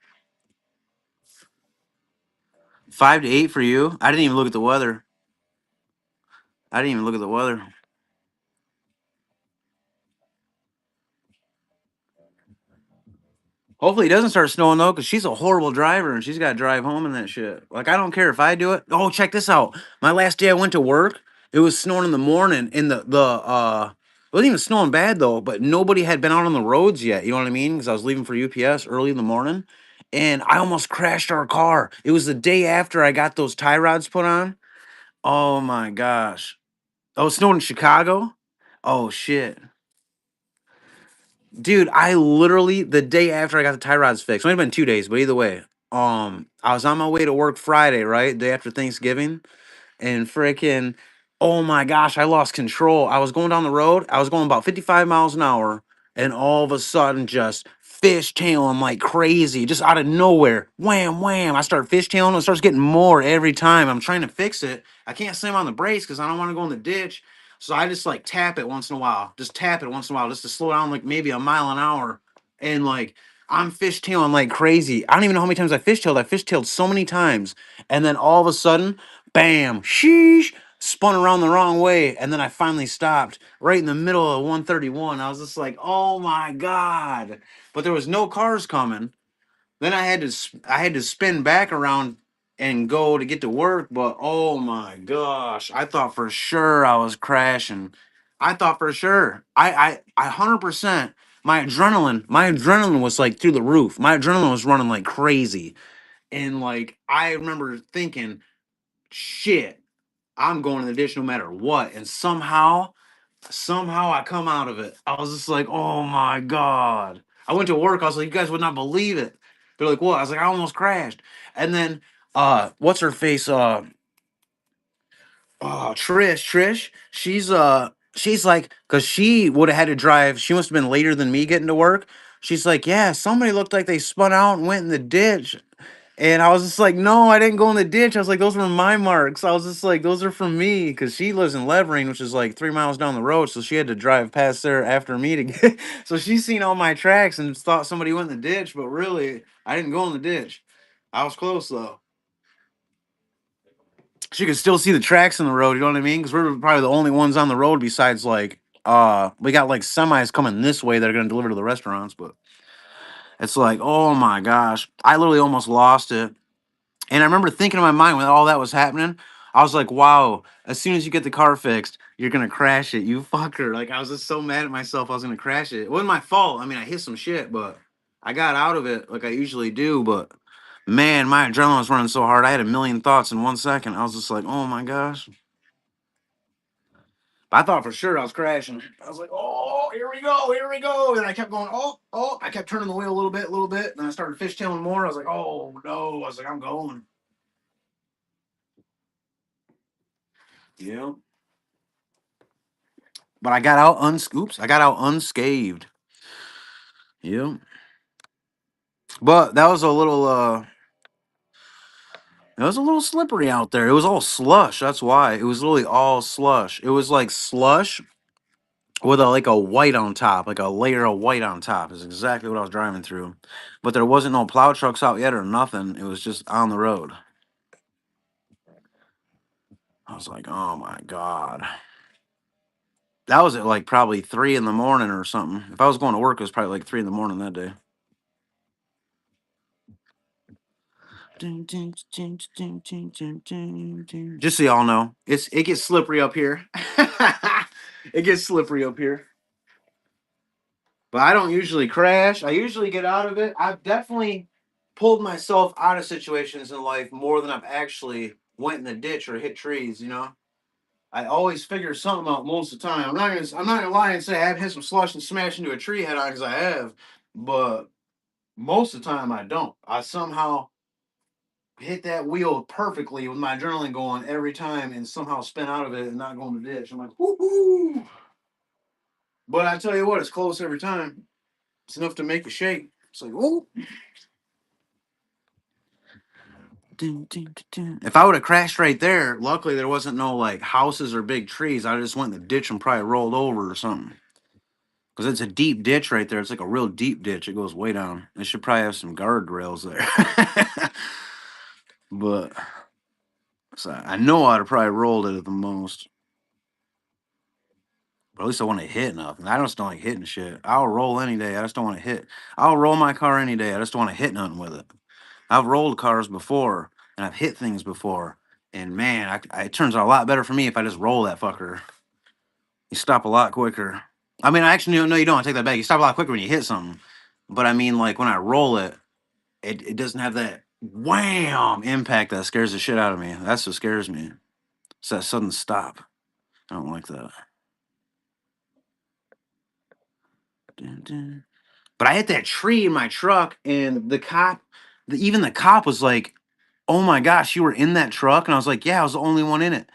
S1: 5 to 8 for you. I didn't even look at the weather. I didn't even look at the weather. Hopefully, it doesn't start snowing though, because she's a horrible driver and she's got to drive home and that shit. Like, I don't care if I do it. Oh, check this out. My last day I went to work, it was snowing in the morning. In it wasn't even snowing bad though, but nobody had been out on the roads yet. You know what I mean? Because I was leaving for UPS early in the morning, and I almost crashed our car. It was the day after I got those tie rods put on. Oh my gosh! Oh, it snowed in Chicago. Oh shit. Dude, I literally the day after I got the tie rods fixed. It might have been 2 days, but either way, I was on my way to work Friday, right? Day after Thanksgiving, and freaking Oh my gosh, I lost control. I was going down the road. I was going about 55 miles an hour, and all of a sudden, just fishtailing like crazy, just out of nowhere. Wham, wham. I start fishtailing, and it starts getting more every time. I'm trying to fix it. I can't slam on the brakes because I don't want to go in the ditch. So I just like tap it once in a while. Just tap it once in a while just to slow down like maybe a mile an hour. And like I'm fishtailing like crazy. I don't even know how many times I fishtailed. I fishtailed so many times. And then all of a sudden, bam, sheesh, spun around the wrong way, and then I finally stopped right in the middle of 131. I was just like, "Oh my god!" But there was no cars coming. Then I had to spin back around and go to get to work. But oh my gosh, I thought for sure I was crashing. I thought for sure. I 100%. My adrenaline was like through the roof. My adrenaline was running like crazy, and like I remember thinking, "Shit." I'm going in the ditch no matter what. And somehow I come out of it. I was just like, oh my God. I went to work. I was like, you guys would not believe it. They're like, what? I was like, I almost crashed. And then what's her face? Trish, she's like, cause she would have had to drive, she must have been later than me getting to work. She's like, yeah, somebody looked like they spun out and went in the ditch. And I was just like, no, I didn't go in the ditch. I was like, those were my marks. I was just like, those are from me. Cause she lives in Levering, which is like 3 miles down the road. So she had to drive past there after me to get so she's seen all my tracks and thought somebody went in the ditch, but really I didn't go in the ditch. I was close though. She could still see the tracks in the road, you know what I mean? Because we're probably the only ones on the road besides like we got like semis coming this way that are gonna deliver to the restaurants, but it's like, oh my gosh. I literally almost lost it. And I remember thinking in my mind when all that was happening, I was like, wow, as soon as you get the car fixed, you're gonna crash it, you fucker. Like I was just so mad at myself I was gonna crash it. It wasn't my fault. I mean I hit some shit, but I got out of it like I usually do, but man, my adrenaline was running so hard. I had a million thoughts in 1 second. I was just like, oh my gosh. I thought for sure I was crashing. I was like, oh, here we go. And I kept going, oh. I kept turning the wheel a little bit. And I started fishtailing more. I was like, oh no. I was like, I'm going. Yeah. But I got out I got out unscathed. Yeah. But that was a little it was a little slippery out there. It was all slush. That's why. It was literally all slush. It was like slush with a like a white on top, like a layer of white on top is exactly what I was driving through. But there wasn't no plow trucks out yet or nothing. It was just on the road. I was like, oh my God. That was at like probably 3 in the morning or something. If I was going to work, it was probably like 3 in the morning that day. Just so y'all know, it gets slippery up here. It gets slippery up here. But I don't usually crash. I usually get out of it. I've definitely pulled myself out of situations in life more than I've actually went in the ditch or hit trees, you know? I always figure something out most of the time. I'm not gonna lie and say I haven't hit some slush and smashed into a tree head on because I have, but most of the time I don't. I somehow hit that wheel perfectly with my adrenaline going every time and somehow spin out of it and not go in the ditch. I'm like, whoo. But I tell you what, it's close every time. It's enough to make you shake. It's like, whoa. If I would have crashed right there, luckily there wasn't no like houses or big trees. I just went in the ditch and probably rolled over or something. Because it's a deep ditch right there. It's like a real deep ditch. It goes way down. They should probably have some guardrails there. But so I know I'd have probably rolled it at the most. But at least I want to hit nothing. I just don't like hitting shit. I'll roll any day. I just don't want to hit. I'll roll my car any day. I just don't want to hit nothing with it. I've rolled cars before and I've hit things before. And man, it turns out a lot better for me if I just roll that fucker. You stop a lot quicker. I mean, I actually no, you don't. I take that back. You stop a lot quicker when you hit something. But I mean, like when I roll it, it doesn't have that wham impact that scares the shit out of me. That's what scares me. It's that sudden stop. I don't like that. Dun, dun. But I hit that tree in my truck, and even the cop was like, "Oh my gosh, you were in that truck?" And I was like, "Yeah, I was the only one in it."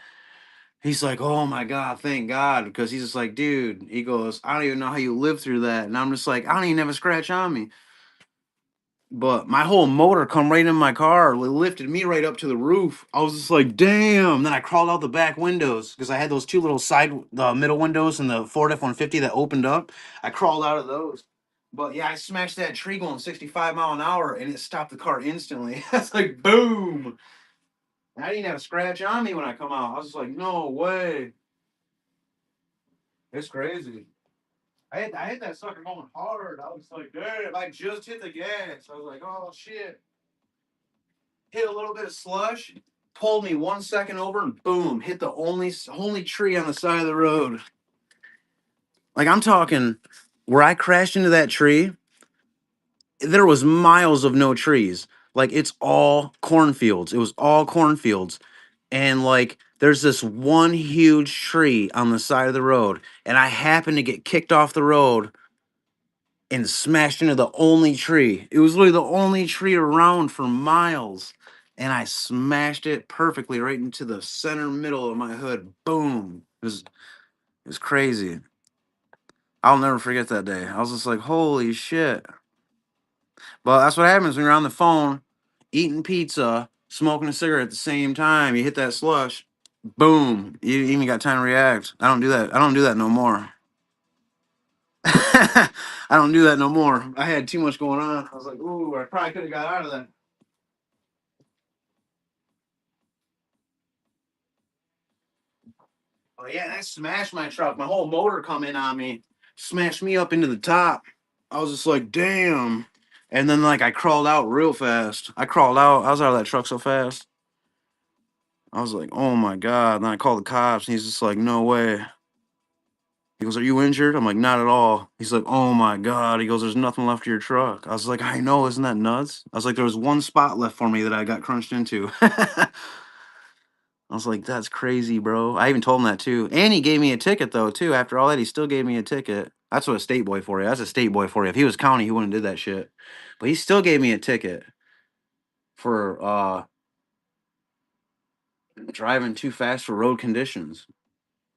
S1: He's like, oh my God, thank God. Because he's just like, dude, he goes, I don't even know how you lived through that. And I'm just like, I don't even have a scratch on me. But my whole motor come right in my car. It lifted me right up to the roof. I was just like, damn. Then I crawled out the back windows because I had those two little the middle windows in the Ford F-150 that opened up. I crawled out of those. But yeah, I smashed that tree going 65 mile an hour and it stopped the car instantly. That's like, boom. And I didn't have a scratch on me when I come out. I was just like, no way. It's crazy. I hit that sucker going hard. I was like, damn, I just hit the gas. I was like, oh shit. Hit a little bit of slush, pulled me 1 second over, and boom, hit the only tree on the side of the road. Like I'm talking, where I crashed into that tree, there was miles of no trees. Like it's all cornfields. It was all cornfields, and like there's this one huge tree on the side of the road, and I happened to get kicked off the road and smashed into the only tree. It was literally the only tree around for miles. And I smashed it perfectly right into the center middle of my hood. Boom. It was crazy. I'll never forget that day. I was just like, holy shit. But that's what happens when you're on the phone, eating pizza, smoking a cigarette at the same time. You hit that slush. Boom. You even got time to react. I don't do that. I don't do that no more. I don't do that no more. I had too much going on. I was like, ooh, I probably could have got out of that. Oh yeah, that smashed my truck. My whole motor come in on me, smashed me up into the top. I was just like, damn. And then like I crawled out real fast. I crawled out. I was out of that truck so fast. I was like, oh my God. And then I called the cops and he's just like, no way. He goes, are you injured? I'm like, not at all. He's like, oh my God. He goes, there's nothing left of your truck. I was like, I know, isn't that nuts? I was like, there was one spot left for me that I got crunched into. I was like, that's crazy, bro. I even told him that too. And he gave me a ticket though, too. After all that, he still gave me a ticket. That's what a state boy for you. That's a state boy for you. If he was county, he wouldn't have did that shit. But he still gave me a ticket for driving too fast for road conditions.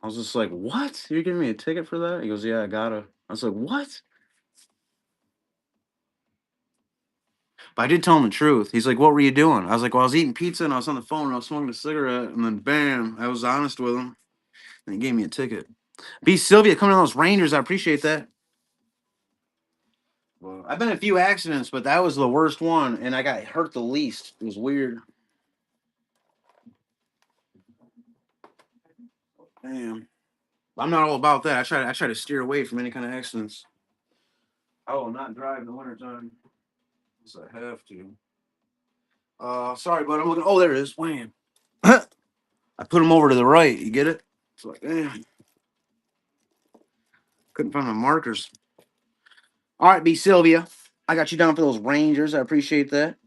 S1: I was just like, what? You're giving me a ticket for that? He goes, yeah, I gotta. I was like, what? But I did tell him the truth. He's like, what were you doing? I was like, well, I was eating pizza and I was on the phone and I was smoking a cigarette. And then bam, I was honest with him. And he gave me a ticket. B. Sylvia coming on those Rangers. I appreciate that. Well, I've been in a few accidents, but that was the worst one, and I got hurt the least. It was weird. Damn. I'm not all about that. I try to steer away from any kind of accidents. I will not drive in the wintertime. Unless I have to. Sorry, but I'm looking. Oh, there it is. Wham. I put him over to the right. You get it? It's like, damn. Couldn't find my markers. All right, B. Sylvia. I got you down for those Rangers. I appreciate that.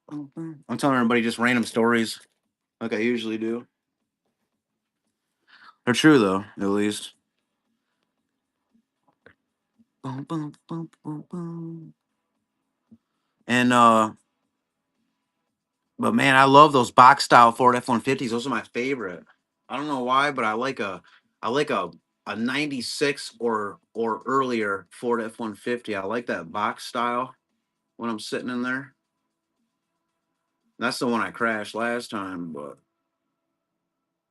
S1: I'm telling everybody just random stories like I usually do. They're true, though, at least. Boom, boom, boom, boom, boom. And but man, I love those box style Ford F-150s. Those are my favorite. I don't know why, but I like a 96 or earlier Ford F-150. I like that box style when I'm sitting in there. That's the one I crashed last time, but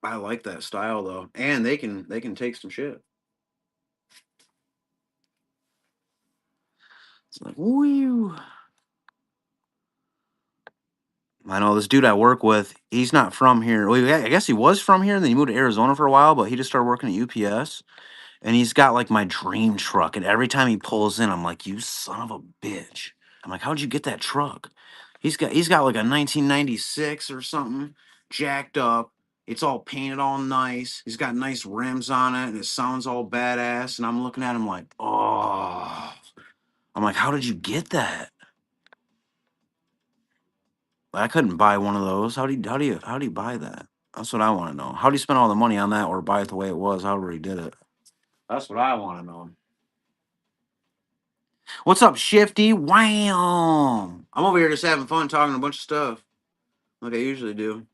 S1: I like that style though. And they can take some shit. It's like, woo. I know this dude I work with, he's not from here. Well, yeah, I guess he was from here, and then he moved to Arizona for a while, but he just started working at UPS. And he's got like my dream truck. And every time he pulls in, I'm like, you son of a bitch. I'm like, how'd you get that truck? He's got like a 1996 or something, jacked up. It's all painted all nice. He's got nice rims on it, and it sounds all badass. And I'm looking at him like, oh. I'm like, how did you get that? I couldn't buy one of those. How do you buy that? That's what I want to know. How do you spend all the money on that or buy it the way it was? However he did it. That's what I want to know. What's up, Shifty? Wham! I'm over here just having fun talking a bunch of stuff like I usually do.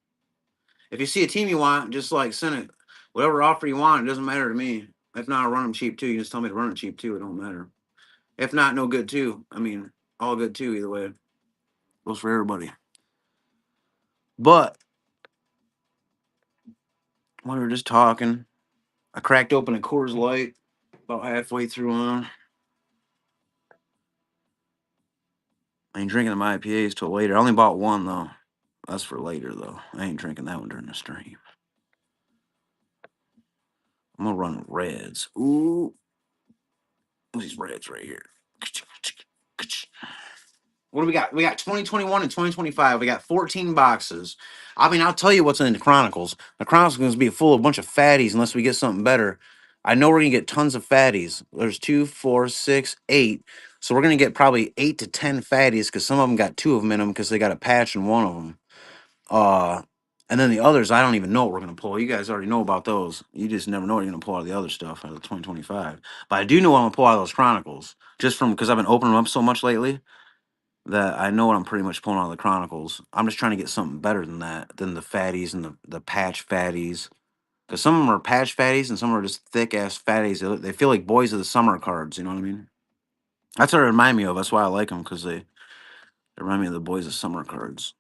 S1: If you see a team you want, just like send it. Whatever offer you want, it doesn't matter to me. If not, I'll run them cheap too. You just tell me to run it cheap too. It don't matter. If not, no good too. I mean, all good too. Either way, goes for everybody. But when we were just talking, I cracked open a Coors Light about halfway through on. I ain't drinking my IPAs till later. I only bought one though. That's for later though. I ain't drinking that one during the stream. I'm gonna run reds. Ooh, these reds right here. What do we got? We got 2021 and 2025. We got 14 boxes. I mean, I'll tell you what's in the Chronicles. The Chronicles is going to be full of a bunch of fatties unless we get something better. I know we're going to get tons of fatties. There's 2, 4, 6, 8. So we're going to get probably 8 to 10 fatties because some of them got 2 of them in them because they got a patch in one of them. And then the others, I don't even know what we're going to pull. You guys already know about those. You just never know what you're going to pull out of the other stuff out of 2025. But I do know what I'm going to pull out of those Chronicles just from because I've been opening them up so much lately that I know what I'm pretty much pulling out of the Chronicles. I'm just trying to get something better than that, than the fatties and the patch fatties. Because some of them are patch fatties and some are just thick ass fatties. They feel like boys of the summer cards. You know what I mean? That's what they remind me of. That's why I like them because they remind me of the boys of summer cards.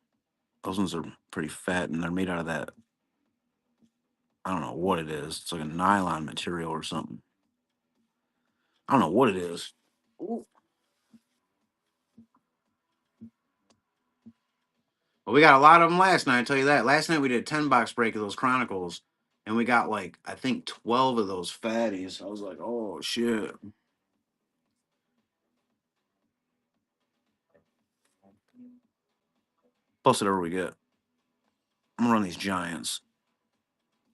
S1: Those ones are pretty fat and they're made out of that. I don't know what it is. It's like a nylon material or something. I don't know what it is. Ooh. But we got a lot of them last night. I tell you that. Last night we did a 10 box break of those Chronicles, and we got like I think 12 of those fatties. I was like, oh shit. Plus whatever we get. I'm gonna run these Giants.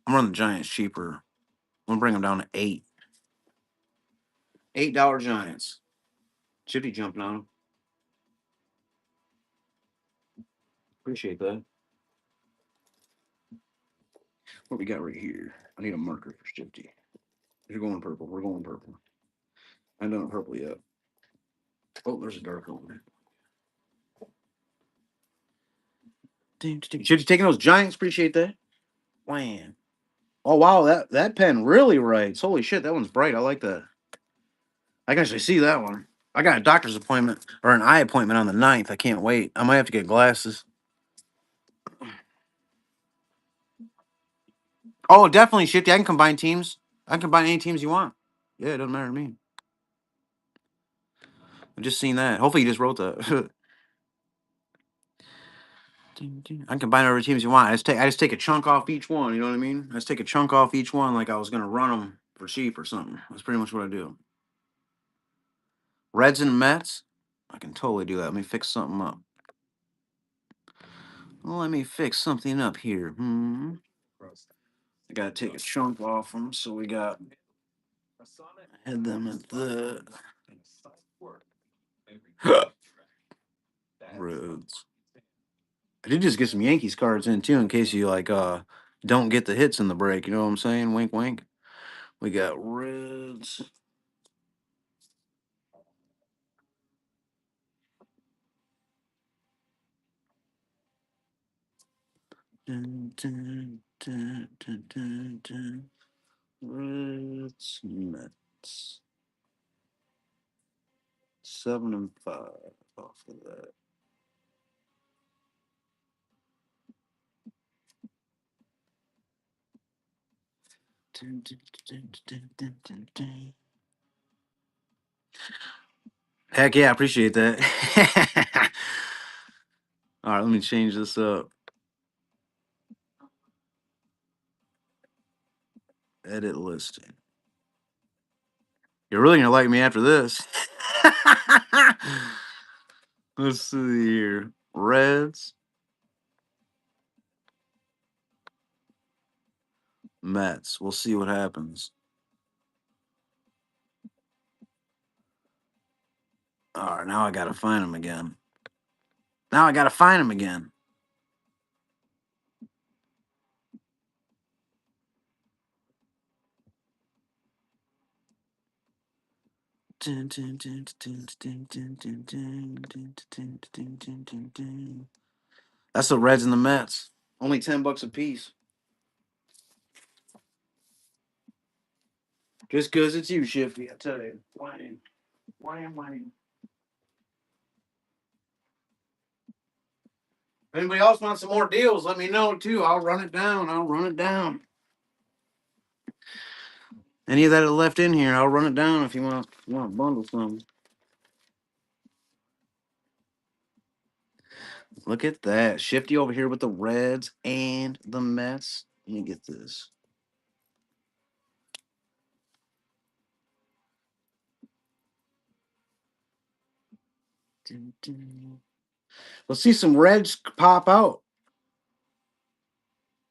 S1: I'm running the Giants cheaper. I'm gonna bring them down to 8. $8 Giants. Should be jumping on them. Appreciate that. What we got right here? I need a marker for Shifty. You're going purple. We're going purple. I haven't done purple yet. Oh, there's a dark one. Shifty taking those Giants. Appreciate that. Wham. Oh wow, that pen really writes. Holy shit, that one's bright. I like that. I can actually see that one. I got a doctor's appointment or an eye appointment on the 9th. I can't wait. I might have to get glasses. Oh, definitely Shifty. I can combine teams. I can combine any teams you want. Yeah, it doesn't matter to me. I just seen that. Hopefully you just wrote that. I can combine whatever teams you want. I just take a chunk off each one. You know what I mean? I just take a chunk off each one like I was gonna run them for cheap or something. That's pretty much what I do. Reds and Mets. I can totally do that. Let me fix something up. Let me fix something up here. I gotta take a chunk off them, so we got had them at the Reds. I did just get some Yankees cards in too, in case you like don't get the hits in the break. You know what I'm saying? Wink, wink. We got Reds. Dun, dun, dun, dun, dun, dun. Reds, Mets. 7 and 5 off of that. Dun, dun, dun, dun, dun, dun, dun. Heck yeah, I appreciate that. All right, let me change this up. Edit listing. You're really gonna like me after this. Let's see here. Reds, Mets. We'll see what happens. All right, now I gotta find them again. Now I gotta find them again. That's the Reds and the Mets. Only $10 a piece. Just because it's you, Shifty, I tell you. Wham. If anybody else wants some more deals, let me know too. I'll run it down. Any of that are left in here, I'll run it down if you want to bundle some. Look at that. Shifty over here with the Reds and the Mets. Let me get this. Let's see some Reds pop out.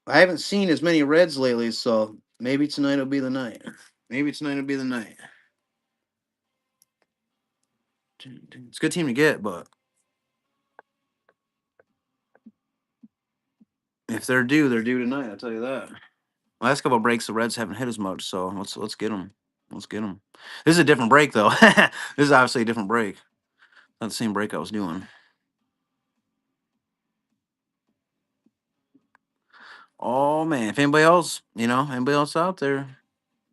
S1: I haven't seen as many Reds lately, so maybe tonight will be the night. It's a good team to get, but if they're due, they're due tonight. I'll tell you that. Last couple of breaks, the Reds haven't hit as much, so let's get them. Let's get them. This is a different break, though. This is obviously a different break. Not the same break I was doing. Oh man, if anybody else, anybody else out there,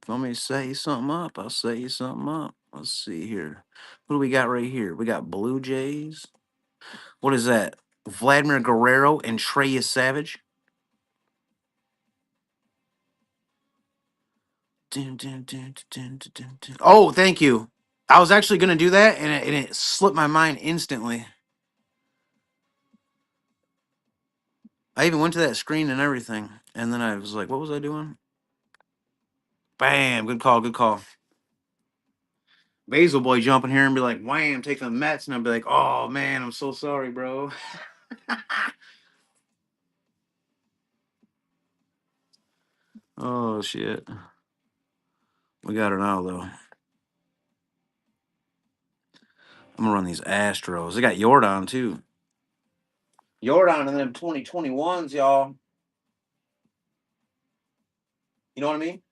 S1: if you want me to set you something up, I'll set you something up. Let's see here. What do we got right here? We got Blue Jays. What is that? Vladimir Guerrero and Trey Savage. Oh, thank you. I was actually gonna do that, and it slipped my mind instantly. I even went to that screen and everything, and then I was like, "What was I doing?" Bam! Good call. Good call. Basil boy jump in here and be like, "Wham!" Take the Mets, and I'll be like, "Oh man, I'm so sorry, bro." Oh shit. We got it now though. I'm gonna run these Astros. They got Jordan too. Jordan and them 2021s, y'all. You know what I mean?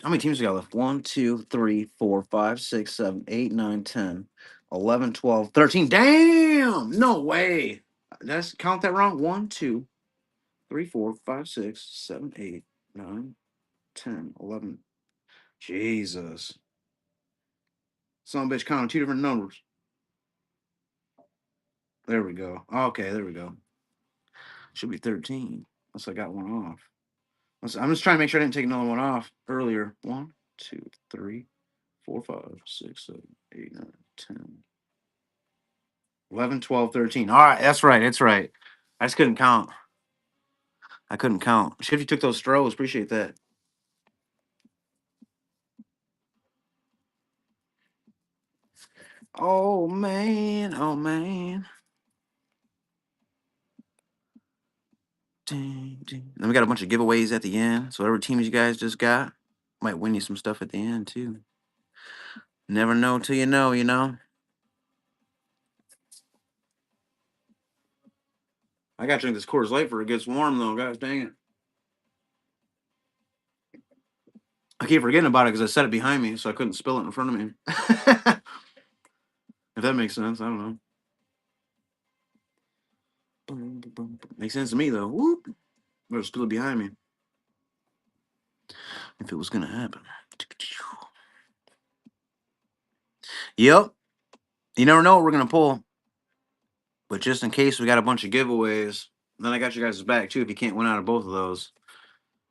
S1: How many teams we got left? 1, 2, 3, 4, 5, 6, 7, 8, 9, 10, 11, 12, 13. Damn! No way. Did I count that wrong? 1, 2, 3, 4, 5, 6, 7, 8, 9, 10, 11. Jesus. Some bitch counting two different numbers. There we go. Okay, there we go. Should be 13. Unless I got one off. I'm just trying to make sure I didn't take another one off earlier. 1, 2, 3, 4, 5, 6, 7, 8, 9, 10, 11, 12, 13. All right, that's right. It's right. I just couldn't count. I couldn't count. Shifty took those throws. Appreciate that. Oh, man. Oh, man. Ding, ding. Then we got a bunch of giveaways at the end. So whatever teams you guys just got might win you some stuff at the end, too. Never know till you know, you know? I got to drink this Coors Light before it gets warm, though. Guys, dang it. I keep forgetting about it because I set it behind me, so I couldn't spill it in front of me. If that makes sense, I don't know. Makes sense to me though. Whoop. Better spill it behind me. If it was gonna happen. Yep. You never know what we're gonna pull. But just in case we got a bunch of giveaways, then I got you guys' back too if you can't win out of both of those.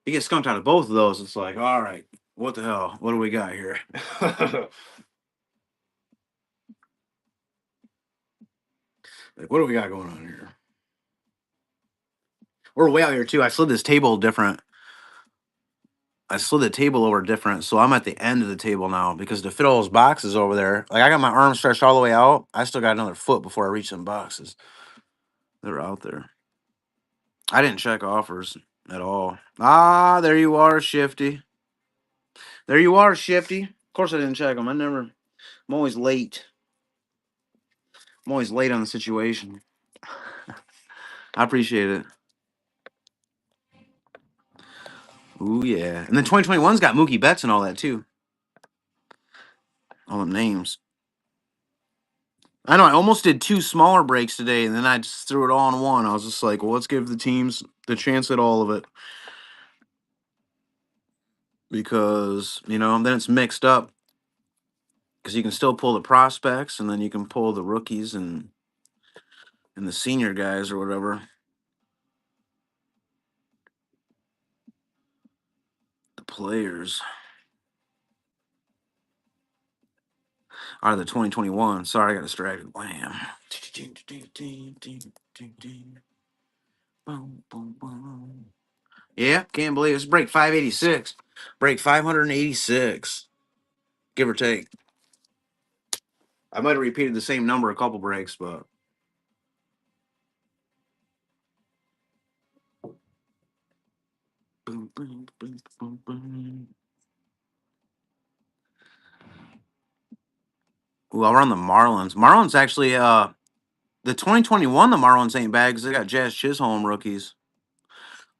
S1: If you get skunked out of both of those, it's like, all right, what the hell? What do we got here? Like, what do we got going on here? We're way out here too. I slid this table different. I slid the table over different, so I'm at the end of the table now because to fit all those boxes over there, like I got my arms stretched all the way out. I still got another foot before I reach some boxes. They're out there. I didn't check offers at all. Ah, there you are, Shifty. There you are, Shifty. Of course I didn't check them. I'm always late. I'm always late on the situation. I appreciate it. Ooh, yeah. And then 2021's got Mookie Betts and all that, too. All them names. I know, I almost did 2 smaller breaks today, and then I just threw it all in one. I was just like, well, let's give the teams the chance at all of it. Because, then it's mixed up. Because you can still pull the prospects, and then you can pull the rookies and the senior guys or whatever. The players. Out of the 2021. Sorry, I got distracted. Wham. Yeah, can't believe it's break 586. Break 586. Give or take. I might have repeated the same number a couple breaks, but boom, boom, boom, boom, boom. Ooh, I'll run the Marlins. Marlins actually, the 2021, the Marlins ain't bad because they got Jazz Chisholm rookies.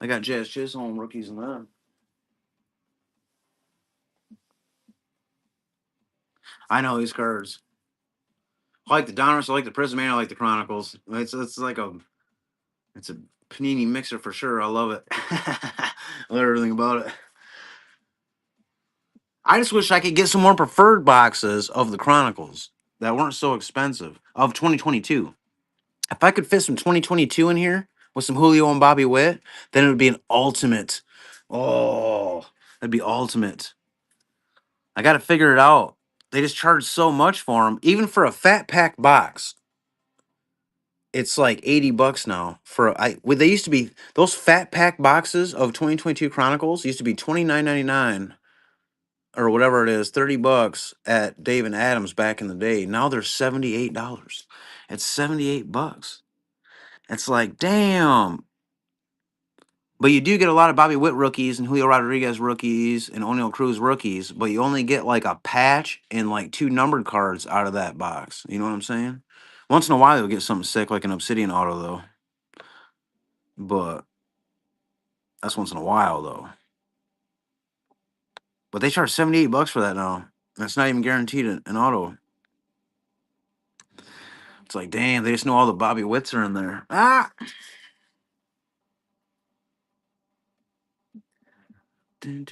S1: They got Jazz Chisholm rookies in them. I know these cards. I like the Donruss, I like the Prism, and I like the Chronicles. It's like it's a panini mixer for sure. I love it. I love everything about it. I just wish I could get some more preferred boxes of the Chronicles that weren't so expensive of 2022. If I could fit some 2022 in here with some Julio and Bobby Witt, then it would be an ultimate. Oh, that'd be ultimate. I got to figure it out. They just charge so much for them, even for a fat pack box. It's like $80 now they used to be those fat pack boxes of 2022 Chronicles used to be $29.99 or whatever it is, $30 at Dave and Adams back in the day. Now they're $78. It's $78. It's like, damn. But you do get a lot of Bobby Witt rookies and Julio Rodriguez rookies and O'Neal Cruz rookies, but you only get like a patch and like 2 numbered cards out of that box. You know what I'm saying? Once in a while you'll get something sick like an Obsidian auto though. But that's once in a while though. But they charge $78 for that now. That's not even guaranteed an auto. It's like, damn, they just know all the Bobby Witts are in there. Ah!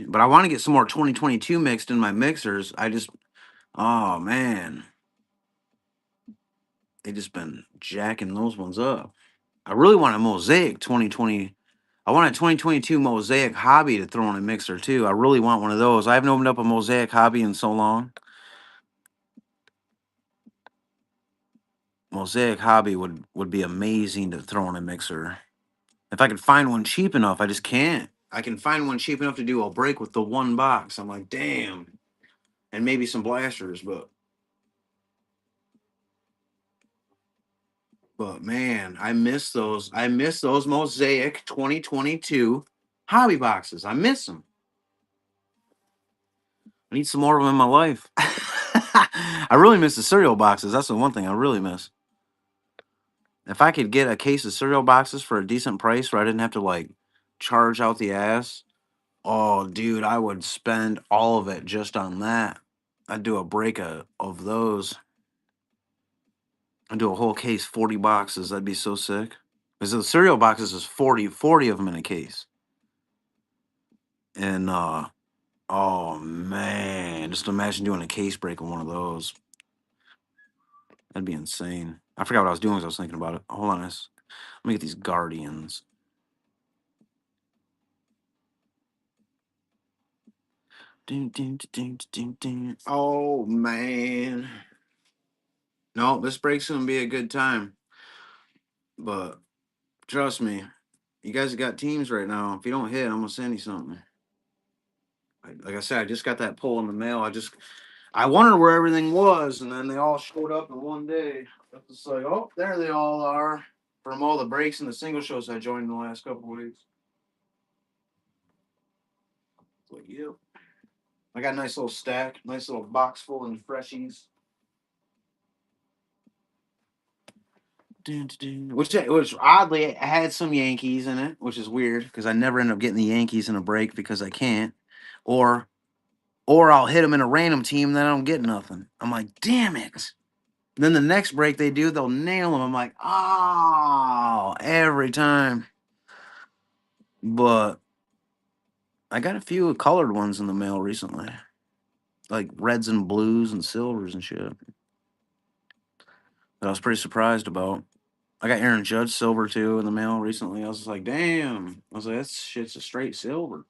S1: But I want to get some more 2022 mixed in my mixers. Oh man, they just been jacking those ones up. I really want a Mosaic 2020. I want a 2022 Mosaic Hobby to throw in a mixer too. I really want one of those. I haven't opened up a Mosaic Hobby in so long. Mosaic Hobby would be amazing to throw in a mixer. If I could find one cheap enough, I just can't. I can find one cheap enough to do a break with the one box. I'm like, damn. And maybe some blasters, but man, I miss those. I miss those Mosaic 2022 hobby boxes. I miss them. I need some more of them in my life. I really miss the cereal boxes. That's the one thing I really miss. If I could get a case of cereal boxes for a decent price where I didn't have to like charge out the ass, oh, dude, I would spend all of it just on that. I'd do a break of those. I'd do a whole case, 40 boxes. That'd be so sick. Because the cereal boxes is 40 of them in a case. And oh man, just imagine doing a case break on one of those. That'd be insane. I forgot what I was doing as I was thinking about it. Hold on, let me get these Guardians. Ding, ding, ding, ding, ding. Oh man. No, this break's gonna be a good time. But trust me, you guys got teams right now. If you don't hit, I'm gonna send you something. Like I said, I just got that pull in the mail. I wondered where everything was, and then they all showed up in one day. It's just like, oh, there they all are from all the breaks and the single shows I joined in the last couple weeks. It's like, yep. I got a nice little stack, nice little box full of freshies. Which oddly it had some Yankees in it, which is weird because I never end up getting the Yankees in a break because I can't, or I'll hit them in a random team, then I don't get nothing. I'm like, damn it. Then the next break they do, they'll nail them. I'm like, oh, every time. But I got a few colored ones in the mail recently, like reds and blues and silvers and shit. That I was pretty surprised about. I got Aaron Judge silver too in the mail recently. I was just like, damn. I was like, that shit's a straight silver.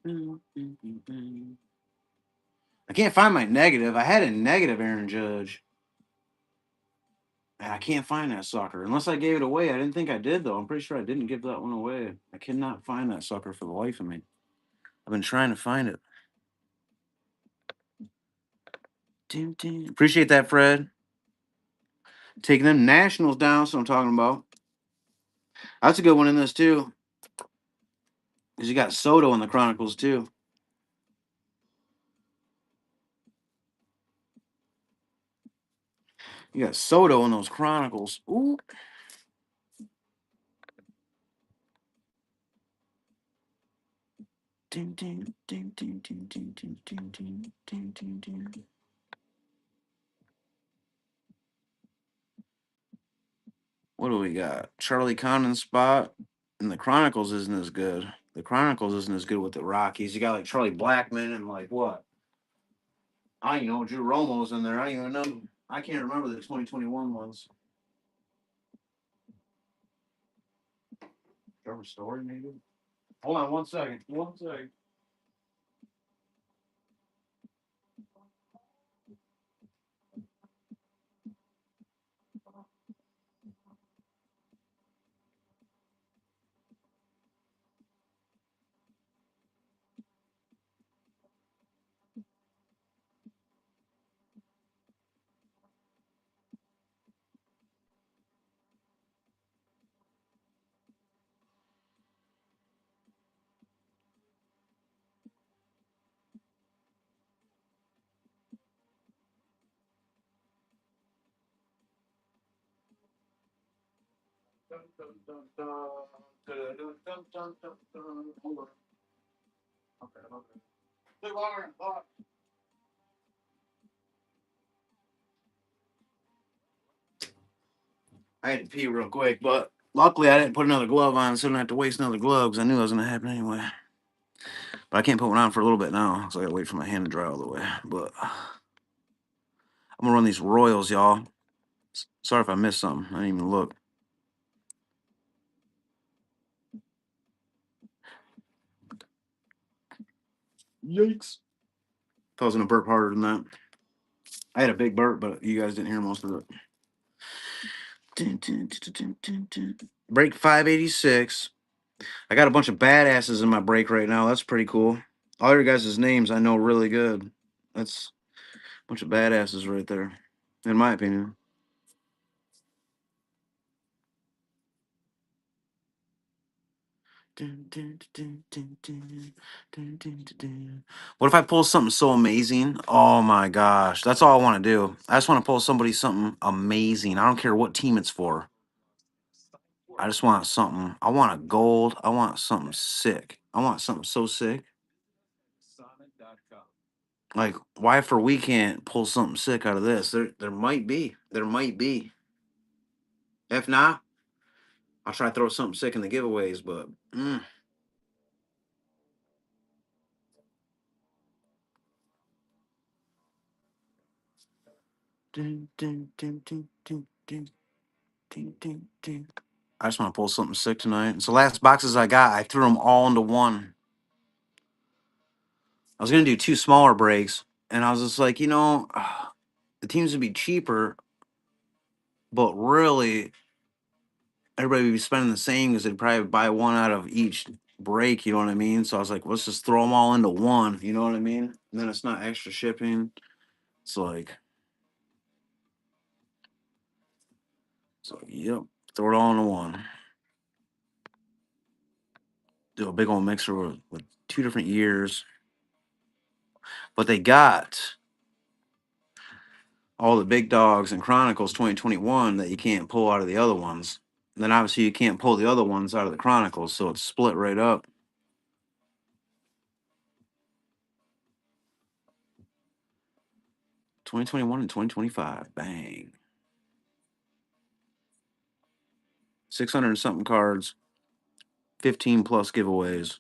S1: I can't find my negative. I had a negative Aaron Judge. And I can't find that sucker. Unless I gave it away. I didn't think I did, though. I'm pretty sure I didn't give that one away. I cannot find that sucker for the life of me. I've been trying to find it. Appreciate that, Fred. Taking them Nationals down, so I'm talking about. That's a good one in this, too. Because you got Soto in the Chronicles, too. You got Soto in those Chronicles. Ooh. What do we got? Charlie Condon spot. And the Chronicles isn't as good. The Chronicles isn't as good with the Rockies. You got like Charlie Blackmon and like what? I don't know. Drew Romo's in there. I don't even know. I can't remember the 2021 ones. Trevor Story, maybe? Hold on 1 second. 1 second. Hold on. Okay, okay. Took longer than I thought. I had to pee real quick, but luckily I didn't put another glove on, so I didn't have to waste another glove because I knew it was going to happen anyway. But I can't put one on for a little bit now, so I got to wait for my hand to dry all the way. But I'm going to run these Royals, y'all. Sorry if I missed something. I didn't even look. Yikes. Thought I was going to burp harder than that. I had a big burp, but you guys didn't hear most of it. Break 586. I got a bunch of badasses in my break right now. That's pretty cool. All your guys' names I know really good. That's a bunch of badasses right there, in my opinion. What if I pull something so amazing? Oh my gosh. That's all I want to do. I just want to pull somebody something amazing. I don't care what team it's for. I just want something. I want a gold. I want something sick. I want something so sick. Like, why for we can't pull something sick out of this? There might be. There might be. If not, I'll try to throw something sick in the giveaways, but I just want to pull something sick tonight. It's the last boxes I got. I threw them all into one. I was gonna do two smaller breaks, and I was just like, the teams would be cheaper, but really, everybody would be spending the same because they'd probably buy one out of each break. You know what I mean? So I was like, let's just throw them all into one. You know what I mean? And then it's not extra shipping. It's like, yep, throw it all into one. Do a big old mixer with two different years. But they got all the big dogs in Chronicles 2021 that you can't pull out of the other ones. And then obviously you can't pull the other ones out of the Chronicles, so it's split right up. 2021 and 2025. Bang. 600 and something cards, 15 plus giveaways.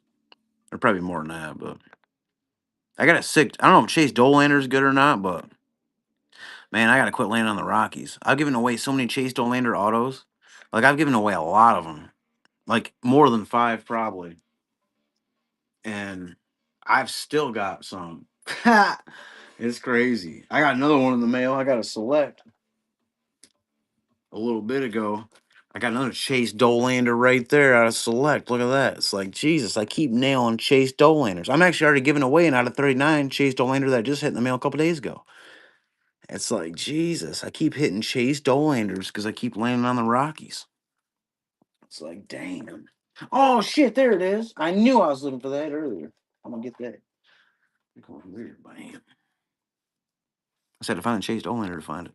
S1: Or probably more than that, but I got a sick. I don't know if Chase Dolander's good or not, but man, I got to quit landing on the Rockies. I've given away so many Chase Dolander autos. Like, I've given away a lot of them. Like, more than 5, probably. And I've still got some. It's crazy. I got another one in the mail. I got to select a little bit ago. I got another Chase Dolander right there out of select. Look at that. It's like, Jesus, I keep nailing Chase Dolanders. I'm actually already giving away an out of 39 Chase Dolander that just hit in the mail a couple days ago. It's like, Jesus, I keep hitting Chase Dolanders because I keep landing on the Rockies. It's like, damn. Oh, shit, there it is. I knew I was looking for that earlier. I'm going to get that. I'm going weird, bam. I just had to find Chase Dolander to find it.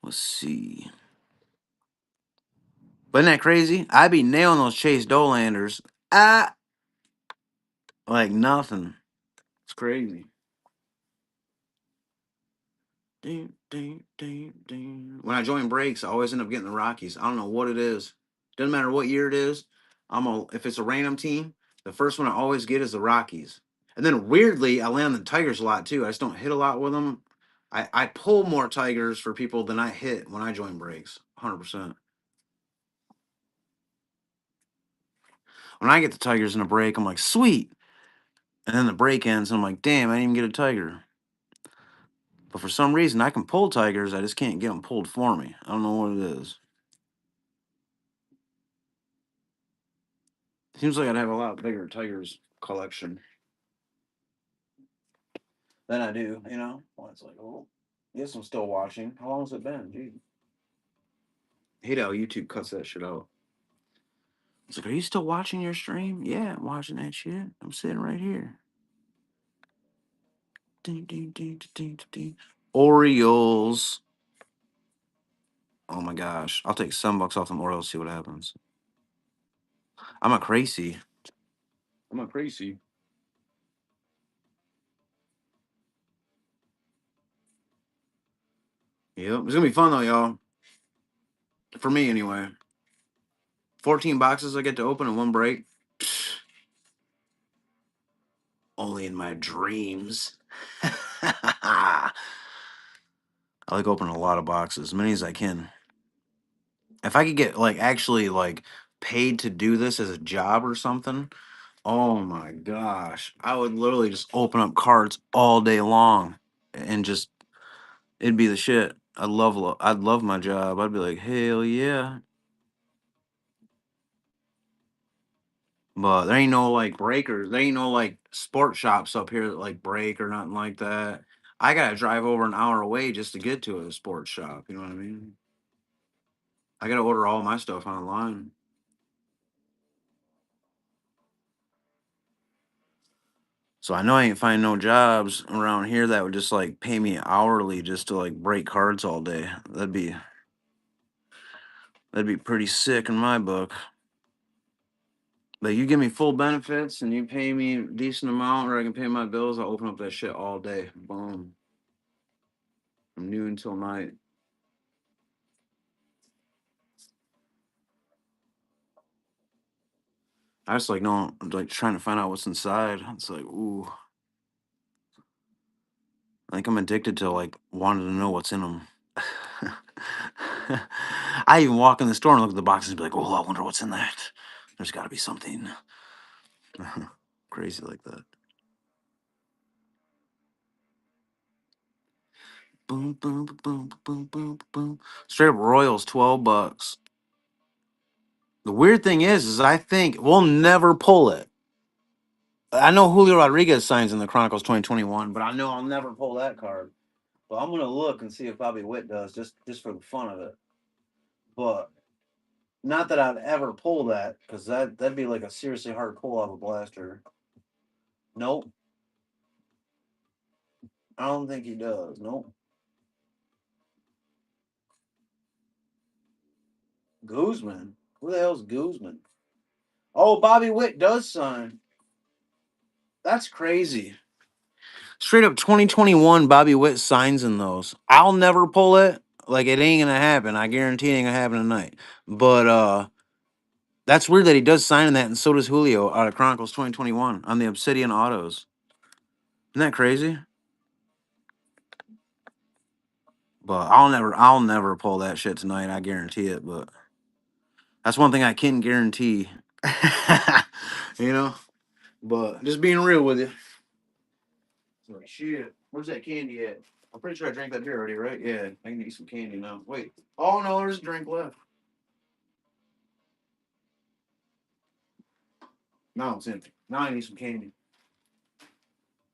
S1: Let's see. But isn't that crazy? I be nailing those Chase Dolanders. Like nothing. It's crazy. When I join breaks, I always end up getting the Rockies. I don't know what it is. Doesn't matter what year it is. If it's a random team, the first one I always get is the Rockies. And then weirdly, I land on the Tigers a lot too. I just don't hit a lot with them. I pull more Tigers for people than I hit when I join breaks. 100%. When I get the Tigers in a break, I'm like, sweet. And then the break ends, and I'm like, damn, I didn't even get a Tiger. But for some reason, I can pull Tigers. I just can't get them pulled for me. I don't know what it is. Seems like I'd have a lot bigger Tigers collection than I do, you know? Well, it's like, oh, yes, I'm still watching. How long has it been? Gee. I hate how YouTube cuts that shit out. It's like, are you still watching your stream? Yeah, I'm watching that shit. I'm sitting right here. Ding, ding, ding, ding, ding, ding. Orioles. Oh my gosh. I'll take $7 off them Orioles, see what happens. I'm a crazy. I'm a crazy. Yep. It's gonna be fun though, y'all. For me anyway. 14 boxes I get to open in one break. Only in my dreams. I like opening a lot of boxes, as many as I can. If I could get like actually like paid to do this as a job or something, oh my gosh, I would literally just open up cards all day long and just it'd be the shit. I'd love my job. I'd be like, hell yeah. But there ain't no like breakers. There ain't no like sport shops up here that like break or nothing like that. I gotta drive over an hour away just to get to a sports shop. You know what I mean? I gotta order all my stuff online. So I know I ain't find no jobs around here that would just like pay me hourly just to like break cards all day. That'd be pretty sick in my book. But you give me full benefits and you pay me a decent amount or I can pay my bills, I'll open up that shit all day. Boom. From noon until night. I just like no like trying to find out what's inside. It's like, ooh. I think I'm addicted to like wanting to know what's in them. I even walk in the store and look at the boxes and be like, oh, I wonder what's in that. There's got to be something crazy like that. Boom, boom, boom, boom, boom, boom. Straight up Royals, $12. The weird thing is I think we'll never pull it. I know Julio Rodriguez signs in the Chronicles 2021, but I know I'll never pull that card. But I'm gonna look and see if Bobby Witt does, just for the fun of it. But not that I'd ever pull that, because that'd be like a seriously hard pull off a blaster. Nope, I don't think he does. Nope. Guzman. Who the hell's Guzman? Oh, Bobby Witt does sign. That's crazy. Straight up 2021, Bobby Witt signs in those. I'll never pull it. Like it ain't gonna happen. I guarantee it ain't gonna happen tonight. But that's weird that he does sign in that, and so does Julio out of Chronicles 2021 on the Obsidian Autos. Isn't that crazy? But I'll never pull that shit tonight. I guarantee it. But that's one thing I can guarantee. you know. But just being real with you. Like, shit, where's that candy at? I'm pretty sure I drank that beer already, right? Yeah, I can eat some candy now. Wait. Oh no, there's a drink left. No, it's empty. Now I need some candy.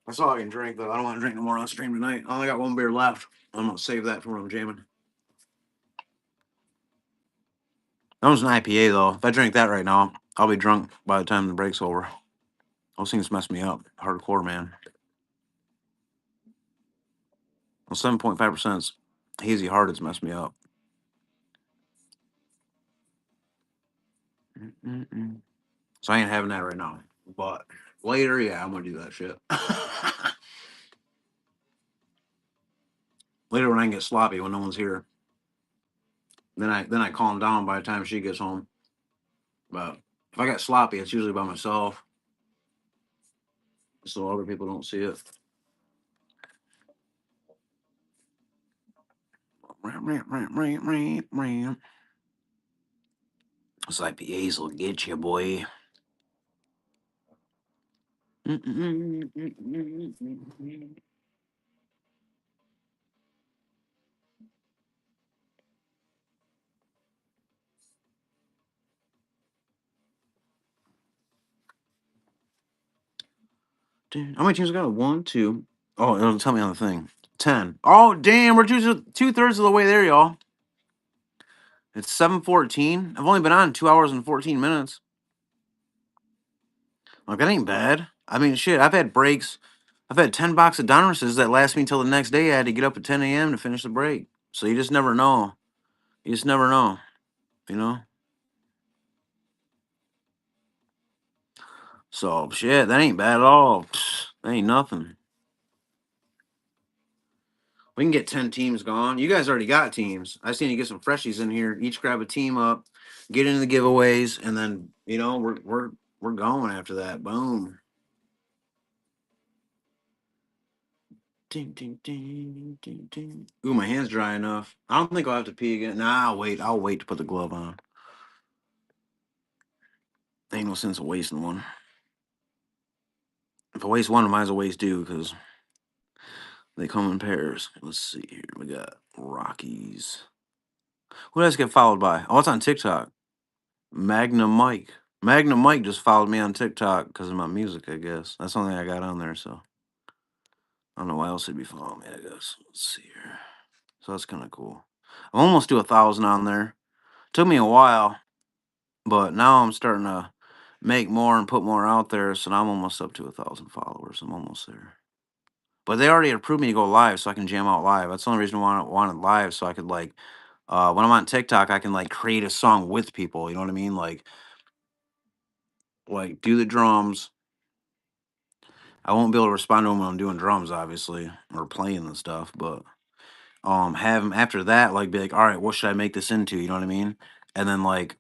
S1: That's all I can drink though. I don't want to drink no more on stream tonight. I only got one beer left. I'm gonna save that for when I'm jamming. That was an IPA though. If I drink that right now, I'll be drunk by the time the break's over. Those things mess me up. Hardcore, man. Well, 7.5% hazy hard has messed me up. Mm-mm-mm. So I ain't having that right now. But later, yeah, I'm gonna do that shit. Later when I can get sloppy when no one's here. Then I calm down by the time she gets home. But if I get sloppy, it's usually by myself, so other people don't see it. Those IPAs will get you, boy. Dude, how many teams we got? One, two. Oh, it'll tell me on the thing. 10. Oh, damn, we're two-thirds of the way there, y'all. It's 7:14. I've only been on 2 hours and 14 minutes. Like, that ain't bad. I mean, shit, I've had breaks. I've had 10 boxes of Donrusses that last me until the next day. I had to get up at 10 a.m. to finish the break. So you just never know. You just never know, you know? So, shit, that ain't bad at all. That ain't nothing. We can get 10 teams gone. You guys already got teams. I just need to get some freshies in here. Each grab a team up, get into the giveaways, and then, we're going after that. Boom. Ding, ding, ding, ding, ding. Ooh, my hand's dry enough. I don't think I'll have to pee again. Nah, I'll wait. I'll wait to put the glove on. Ain't no sense of wasting one. If I waste one, I might as well waste two because they come in pairs. Let's see here. We got Rockies. Who does get followed by? Oh, it's on TikTok. Magna Mike. Magna Mike just followed me on TikTok because of my music, I guess. That's the only thing I got on there, so I don't know why else he'd be following me, I guess. Let's see here. So that's kind of cool. I'm almost to 1,000 on there. Took me a while, but now I'm starting to make more and put more out there, so now I'm almost up to 1,000 followers. I'm almost there. But they already approved me to go live, so I can jam out live. That's the only reason I wanted live, so I could like, when I'm on TikTok, I can like create a song with people. You know what I mean? Like do the drums. I won't be able to respond to them when I'm doing drums, obviously, or playing and stuff. But have them after that, like be like, all right, what should I make this into? You know what I mean? And then like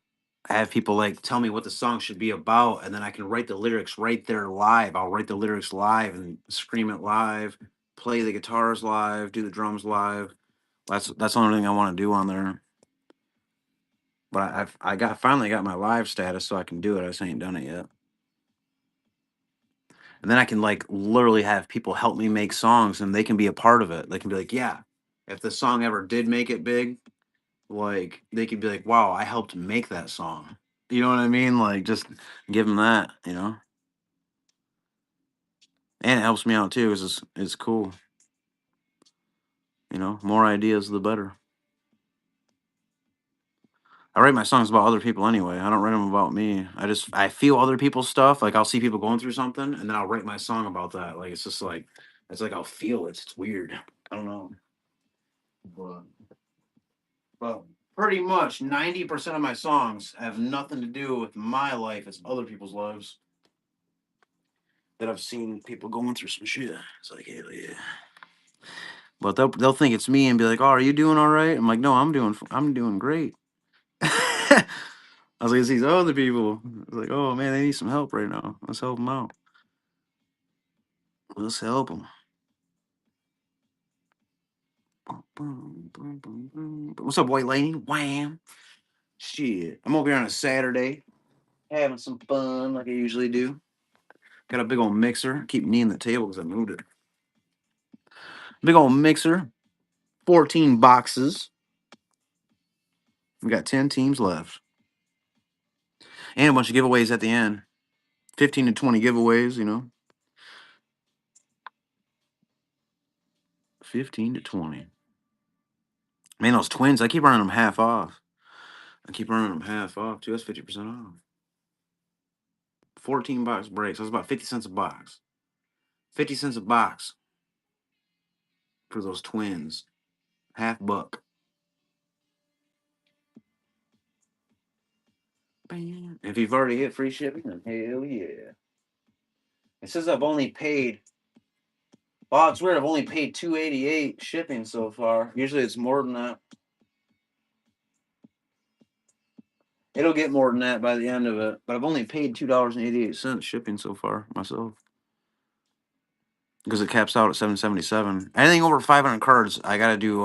S1: have people like tell me what the song should be about, and then I can write the lyrics right there live. I'll write the lyrics live and scream it live, play the guitars live, do the drums live. That's the only thing I want to do on there. But I finally got my live status, so I can do it. I just ain't done it yet. And then I can like literally have people help me make songs, and they can be a part of it. They can be like, yeah, if the song ever did make it big, like they could be like, wow, I helped make that song. You know what I mean? Like just give them that. And it helps me out too. It's cool. More ideas the better. I write my songs about other people anyway. I don't write them about me. I feel other people's stuff. Like I'll see people going through something, and then I'll write my song about that. Like it's just like it's like I'll feel it. It's weird. I don't know. But Pretty much 90% of my songs have nothing to do with my life. It's other people's lives that I've seen people going through some shit. It's like, hell yeah. But they'll think it's me and be like, "Oh, are you doing all right?" I'm like, "No, I'm doing great." I was like, "It's these other people." I was like, "Oh man, they need some help right now. Let's help them out. Let's help them." What's up, white lady? Wham! Shit, I'm over here on a Saturday having some fun like I usually do. Got a big old mixer. Keep kneeing the table because I moved it. Big old mixer. 14 boxes. We got 10 teams left. And a bunch of giveaways at the end. 15 to 20 giveaways, 15 to 20. Man, those twins, I keep running them half off. Too. That's 50% off. 14 box breaks. That's about 50 cents a box. 50 cents a box for those twins. Half buck. Bam. If you've already hit free shipping, then hell yeah. It says I've only paid. Wow, it's weird. I've only paid $2.88 shipping so far. Usually it's more than that. It'll get more than that by the end of it, but I've only paid $2.88 shipping so far myself because it caps out at $7.77. Anything over 500 cards, I gotta do.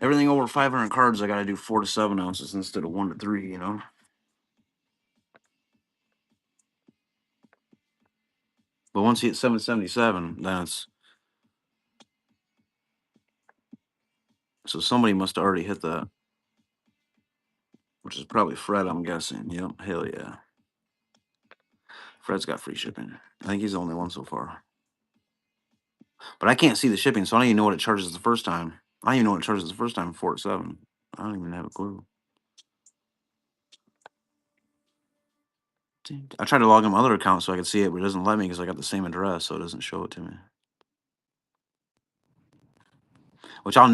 S1: Everything over 500 cards, I gotta do 4 to 7 ounces instead of 1 to 3. But once you hit 777, then it's so somebody must have already hit that, which is probably Fred, I'm guessing. Yep, hell yeah. Fred's got free shipping. I think he's the only one so far. But I can't see the shipping, so I don't even know what it charges the first time. I don't even know what it charges the first time, 4 to 7. I don't even have a clue. I tried to log in my other account so I could see it, but it doesn't let me because I got the same address, so it doesn't show it to me. Which I'll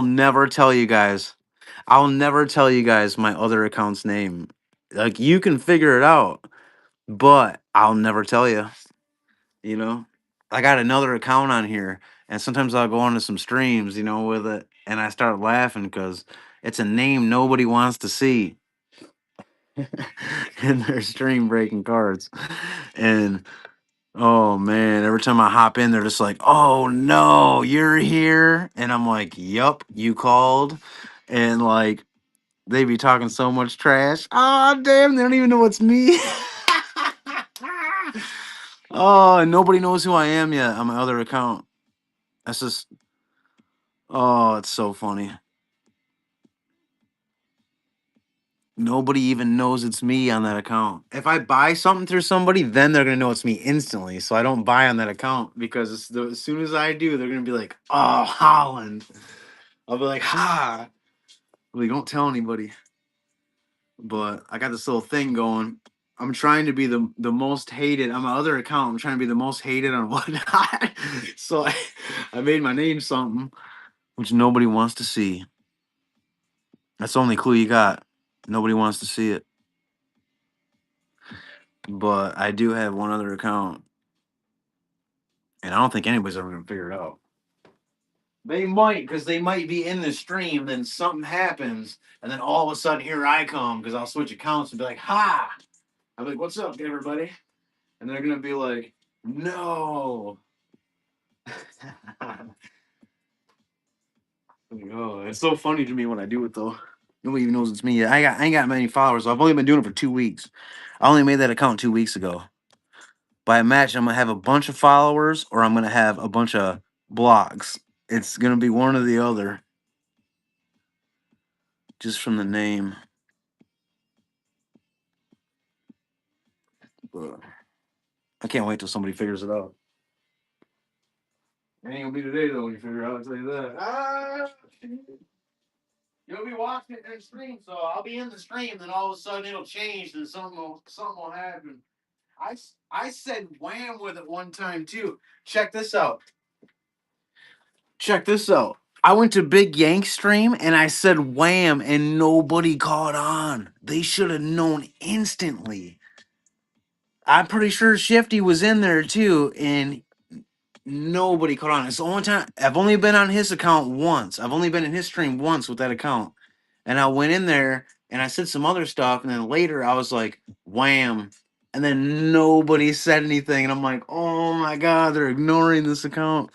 S1: never tell you guys. I'll never tell you guys my other account's name. Like you can figure it out, but I'll never tell you. You know, I got another account on here, and sometimes I'll go onto some streams, with it, and I start laughing because it's a name nobody wants to see in their stream breaking cards, and oh man, every time I hop in, they're just like, "Oh no, you're here," and I'm like, "Yup, you called," and like they be talking so much trash. Oh damn, they don't even know it's me. Oh, and nobody knows who I am yet on my other account. That's just, oh, it's so funny. Nobody even knows it's me on that account. If I buy something through somebody, then they're gonna know it's me instantly. So I don't buy on that account because as soon as I do, they're gonna be like, "Oh, Holland." I'll be like, "Ha!" Like, don't tell anybody. But I got this little thing going. I'm trying to be the most hated on my other account. I'm trying to be the most hated on whatnot. So I made my name something which nobody wants to see. That's the only clue you got. Nobody wants to see it. But I do have one other account, and I don't think anybody's ever gonna figure it out. They might, because they might be in the stream, then something happens, and then all of a sudden here I come, because I'll switch accounts and be like, "Ha!" I'm like, "What's up, everybody?" And they're gonna be like, "No." Oh, it's so funny to me when I do it though. Nobody even knows it's me yet. I ain't got many followers. So I've only been doing it for 2 weeks. I only made that account 2 weeks ago. By a match, I'm gonna have a bunch of followers or I'm gonna have a bunch of blogs. It's gonna be one or the other, just from the name. But I can't wait till somebody figures it out. It ain't gonna be today though when you figure it out. I'll tell you that. You'll be watching it in stream, so I'll be in the stream, then all of a sudden it'll change, and something will happen. I said wham with it one time too. Check this out. Check this out. I went to Big Yank stream and I said wham and nobody caught on. They should have known instantly. I'm pretty sure Shifty was in there too, and nobody caught on. It's the only time I've only been on his account once. I've only been in his stream once with that account. And I went in there and I said some other stuff, and then later I was like, wham. And then nobody said anything. And I'm like, oh my god, they're ignoring this account.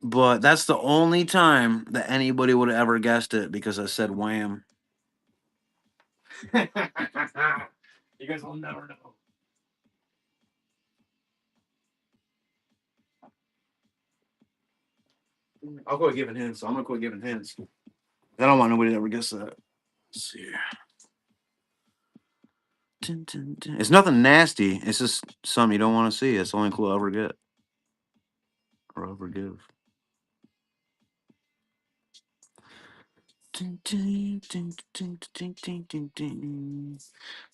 S1: But that's the only time that anybody would have ever guessed it because I said wham. You guys will never know. I'll quit giving hints. I'm gonna quit giving hints. I don't want nobody to ever guess that. Let's see. It's nothing nasty. It's just something you don't want to see. It's the only clue I'll ever get or ever give.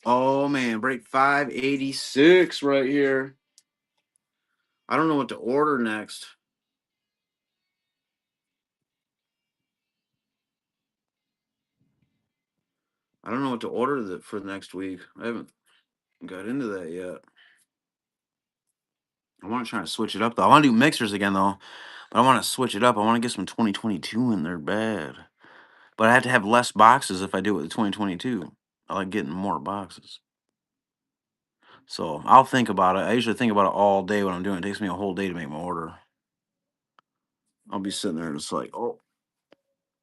S1: Oh man, break 586 right here. I don't know what to order next. I don't know what to order for next week. I haven't got into that yet. I want to try to switch it up though. I want to do mixers again though, but I want to switch it up. I want to get some 2022 in there bad. But I have to have less boxes if I do it with 2022. I like getting more boxes. So I'll think about it. I usually think about it all day when I'm doing it. It takes me a whole day to make my order. I'll be sitting there just like, oh,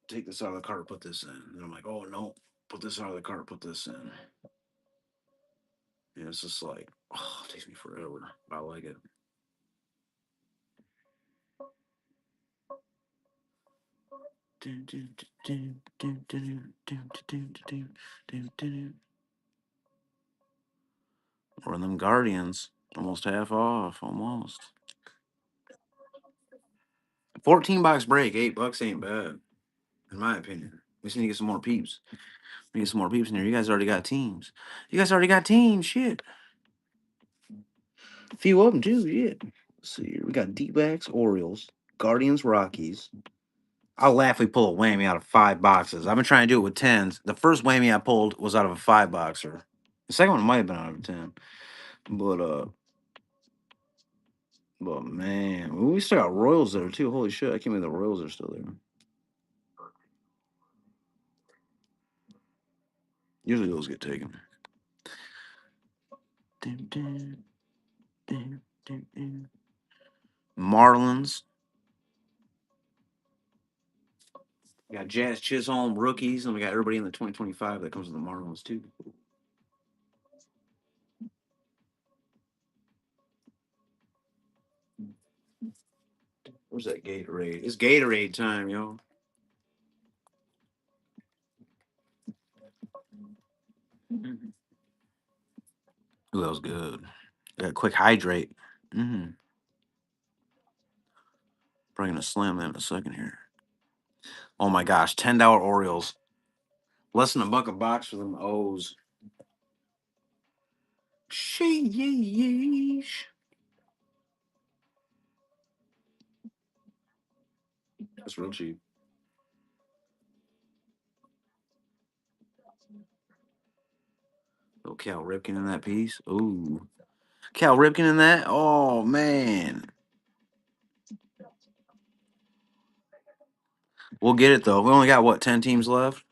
S1: take this out of the cart, put this in. And I'm like, oh no, put this out of the cart, put this in. Yeah, it's just like, oh, it takes me forever. I like it. Or them Guardians, almost half off, almost. 14 box break, $8 ain't bad, in my opinion. We just need to get some more peeps. We need some more peeps in here. You guys already got teams. You guys already got teams. Shit. A few of them too. Yeah. Let's see here. We got D-backs, Orioles, Guardians, Rockies. I'll laugh if we pull a whammy out of 5 boxes. I've been trying to do it with tens. The first whammy I pulled was out of a 5 boxer. The second one might have been out of a 10. But man, we still got Royals there too. Holy shit, I can't believe the Royals are still there. Usually those get taken. Marlins. We got Jazz Chisholm rookies, and we got everybody in the 2025 that comes with the Marlins too. Where's that Gatorade? It's Gatorade time, yo. Ooh, that was good. Got quick hydrate. Mm-hmm. Probably gonna slam that in a second here. Oh my gosh, $10 Orioles. Less than $1 a box for them O's. Sheesh. That's real cheap. Oh, Cal Ripken in that piece. Ooh. Cal Ripken in that? Oh man. We'll get it though. We only got what, 10 teams left?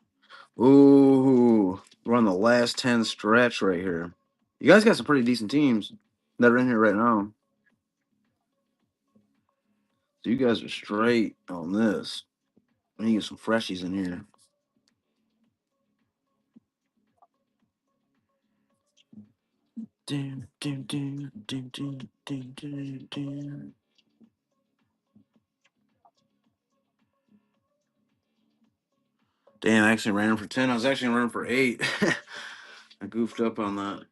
S1: Ooh. We're on the last 10 stretch right here. You guys got some pretty decent teams that are in here right now. So you guys are straight on this. We need to get some freshies in here. Damn, damn, damn, damn, damn, damn, damn, damn. Damn, I actually ran for 10. I was actually running for 8. I goofed up on that.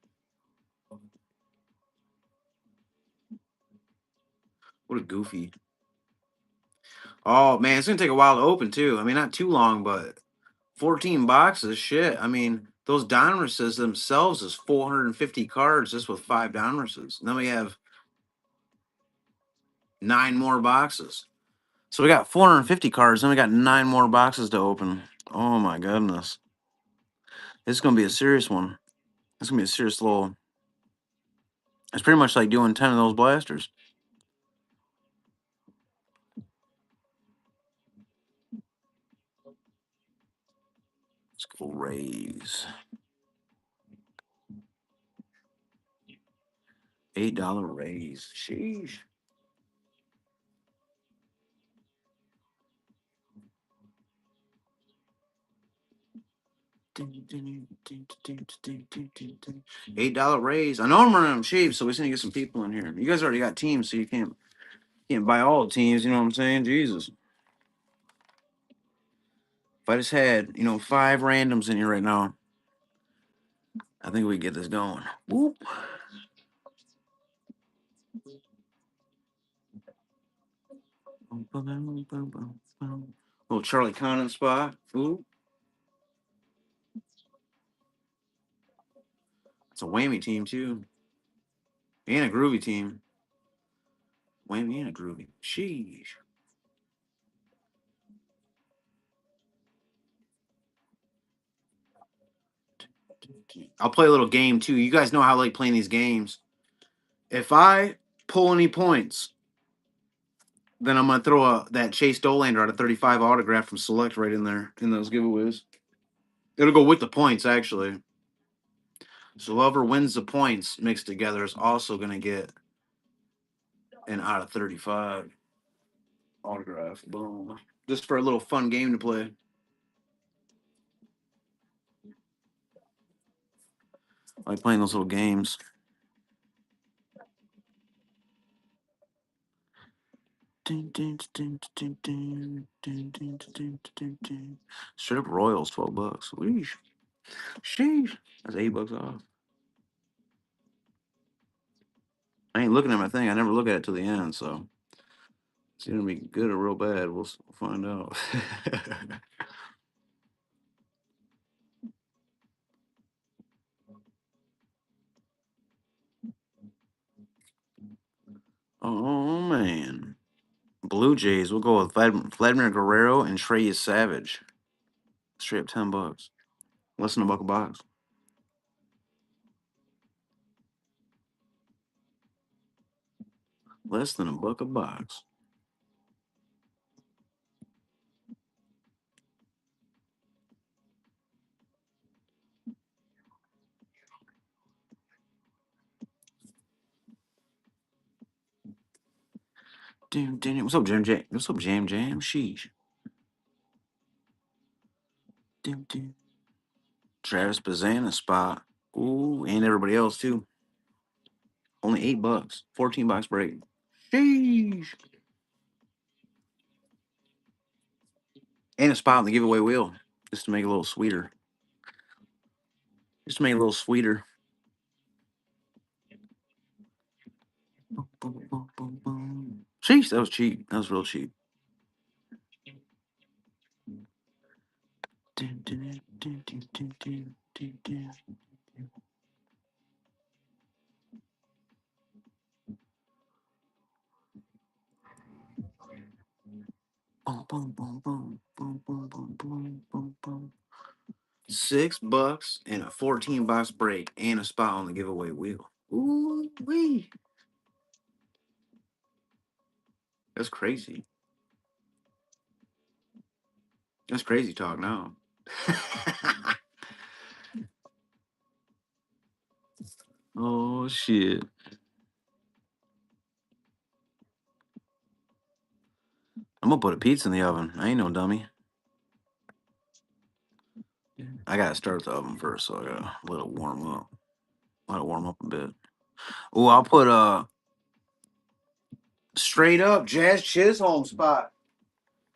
S1: What a goofy. Oh man, it's gonna take a while to open too. I mean, not too long, but 14 boxes, shit. I mean, those Donrusses themselves is 450 cards just with 5 Donrusses. And then we have 9 more boxes. So we got 450 cards, and we got 9 more boxes to open. Oh my goodness. This is gonna be a serious one. It's gonna be a serious little. It's pretty much like doing 10 of those blasters. Let's go raise. $8 raise. Sheesh. $8 raise. I know I'm running cheap, so we just need to get some people in here. You guys already got teams, so you can't buy all the teams. You know what I'm saying? Jesus. If I just had 5 randoms in here right now, I think we get this going. Whoop. Little Charlie Connon spot. Ooh. It's a whammy team too, and a groovy team. Whammy and a groovy. Sheesh. I'll play a little game too. You guys know how I like playing these games. If I pull any points, then I'm gonna throw that Chase Dolander out of 35 autograph from Select right in there in those giveaways. It'll go with the points actually. So whoever wins the points mixed together is also gonna get an out of 35 autograph. Boom. Just for a little fun game to play. I like playing those little games. Straight up Royals, $12. Weesh. Sheesh. That's $8 off. I ain't looking at my thing. I never look at it till the end, so it's gonna be good or real bad. We'll find out. Oh man. Blue Jays. We'll go with Vladimir Guerrero and Trey Savage. Straight up $10. Less than $1 a box. Less than $1 a box. Damn. What's up, Jam Jam? What's up, Jam Jam? Sheesh. Damn. Travis Bazana spot. Ooh, and everybody else too. Only $8. 14 box break. Sheesh. And a spot on the giveaway wheel. Just to make it a little sweeter. Just to make it a little sweeter. Sheesh, that was cheap. That was real cheap. $6 and a 14 box break and a spot on the giveaway wheel. Ooh wee. That's crazy. That's crazy talk now. Oh shit. I'm gonna put a pizza in the oven. I ain't no dummy. I gotta start the oven first, so I gotta let it warm up. Let it warm up a bit. Oh, I'll put a straight up Jazz Chisholm spot.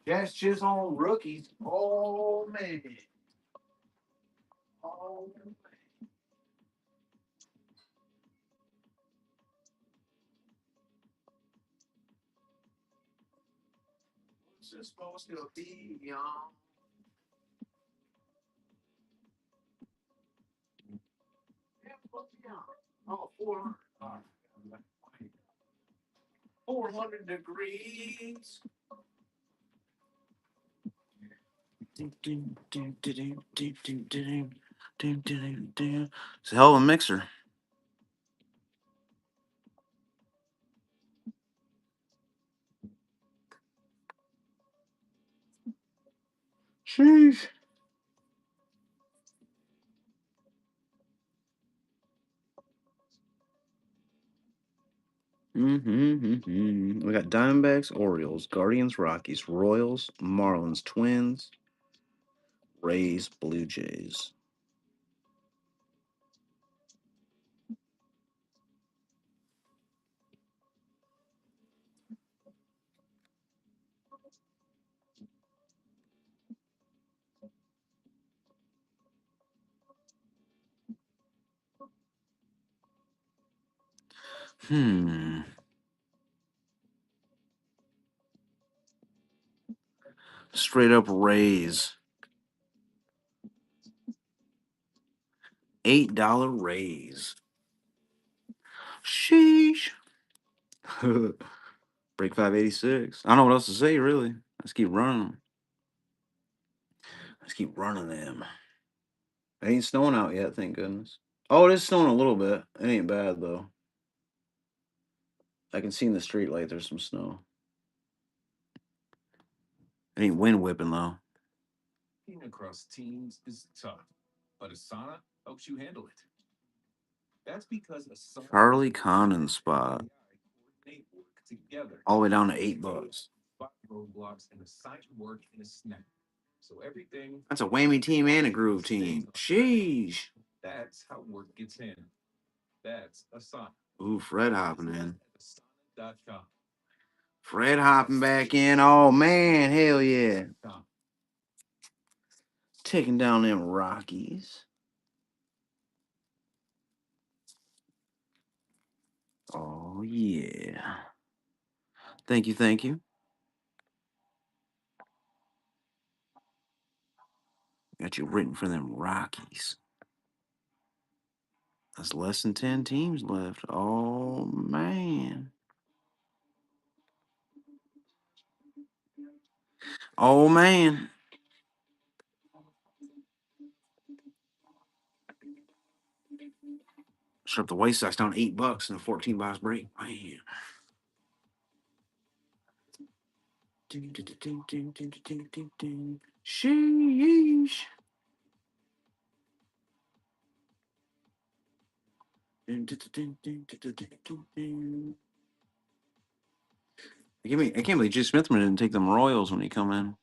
S1: Jazz Chisholm rookies. Oh man. Oh man. What's this supposed to be, y'all? Oh, 400. 400 degrees. It's a hell of a mixer. Sheesh. We got Diamondbacks, Orioles, Guardians, Rockies, Royals, Marlins, Twins, Rays, Blue Jays. Straight up Rays. $8 Rays. Sheesh. Break 586. I don't know what else to say, really. Let's keep running them. Let's keep running them. It ain't snowing out yet, thank goodness. Oh, it is snowing a little bit. It ain't bad, though. I can see in the street light there's some snow. It ain't wind whipping, though. Across teams is tough, but Asana helps you handle it. That's because Charlie Condon spot. All the way down to $8. That's a whammy team and a groove team. Sheesh. That's how work gets handled. That's Asana. Ooh, Fred hopping in. Fred hopping back in. Oh man, hell yeah. Taking down them Rockies. Oh yeah. Thank you, thank you. Got you written for them Rockies. That's less than 10 teams left. Oh man. Oh man. Shut up the White Sox down $8 in a 14 box break. Man. Sheesh. I can't believe J. Smithman didn't take them Royals when he come in.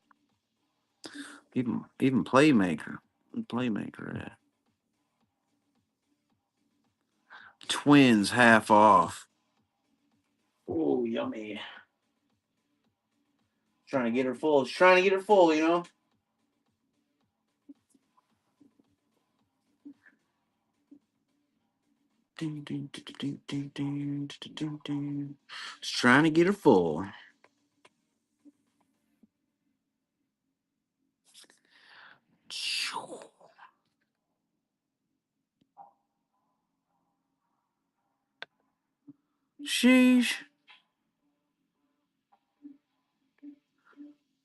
S1: Even playmaker. Yeah. Twins half off. Oh, yummy. Trying to get her full. She's trying to get her full, you know? Just trying to get her full. Sheesh.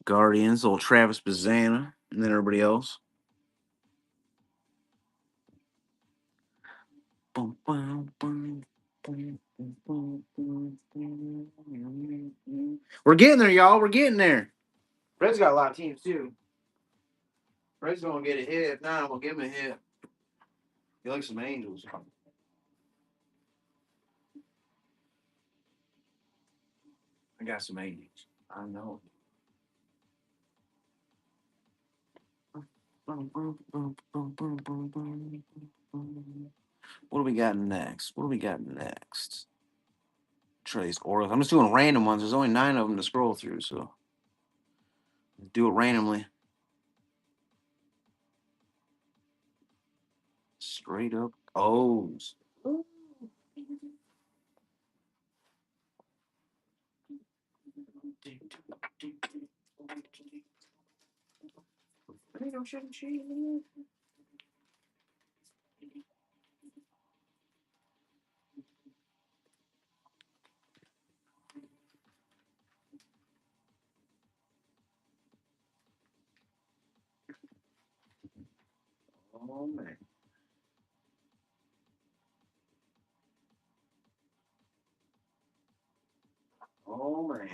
S1: Guardians, old Travis Bazana, and then everybody else. We're getting there, y'all. We're getting there. Red's got a lot of teams, too. Red's going to get a hit. If not, I'm going to give him a hit. He likes some Angels. I got some Angels. I know. What do we got next? Try these Orioles. I'm just doing random ones. There's only 9 of them to scroll through, so do it randomly. Straight up O's. Oh man. Oh man.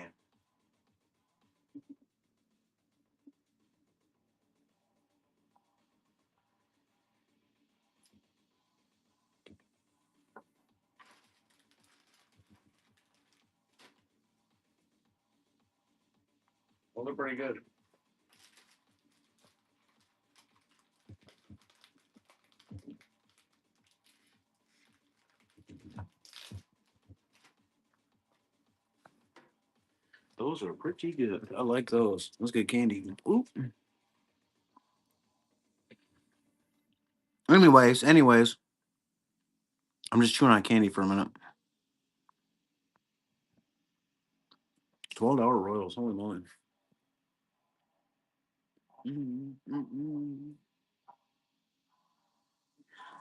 S1: Well, they're pretty good. Those are pretty good. I like those. That's good candy. Ooh. Anyways, I'm just chewing on candy for a minute. $12 Royals. Holy moly. Mm.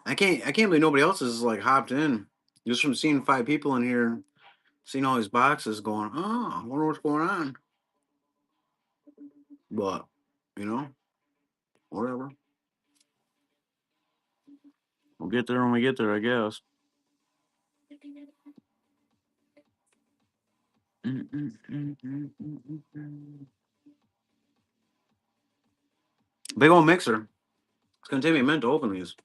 S1: I can't believe nobody else is like hopped in. Just from seeing 5 people in here, seeing all these boxes going, oh, I wonder what's going on. But, you know, whatever. We'll get there when we get there, I guess. Big old mixer. It's gonna take me a minute to open these.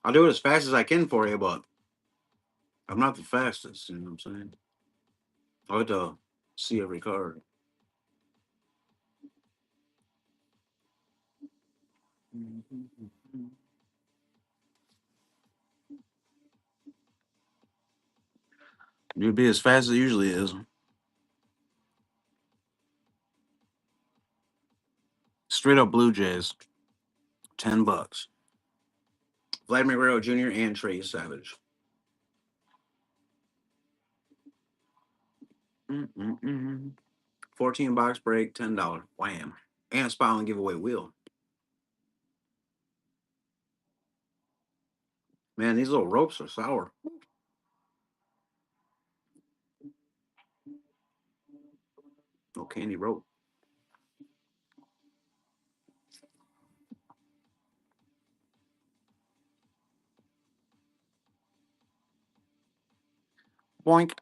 S1: I'll do it as fast as I can for you, but I'm not the fastest, you know what I'm saying? I like to see every card. You'd be as fast as it usually is. Straight up Blue Jays. $10. Vladimir Guerrero Jr. and Trey Savage. Mm-mm-mm. 14 box break, $10. Wham. And a spot on giveaway wheel. Man, these little ropes are sour. No candy rope. Boink.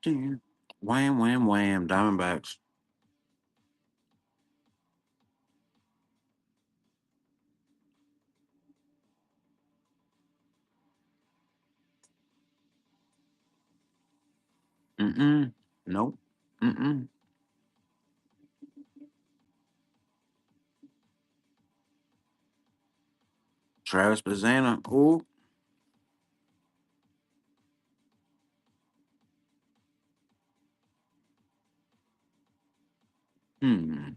S1: Wham, wham, wham. Diamondbacks. Mm-mm. Nope. Mm-mm. Travis Bazana. Ooh. Hmm.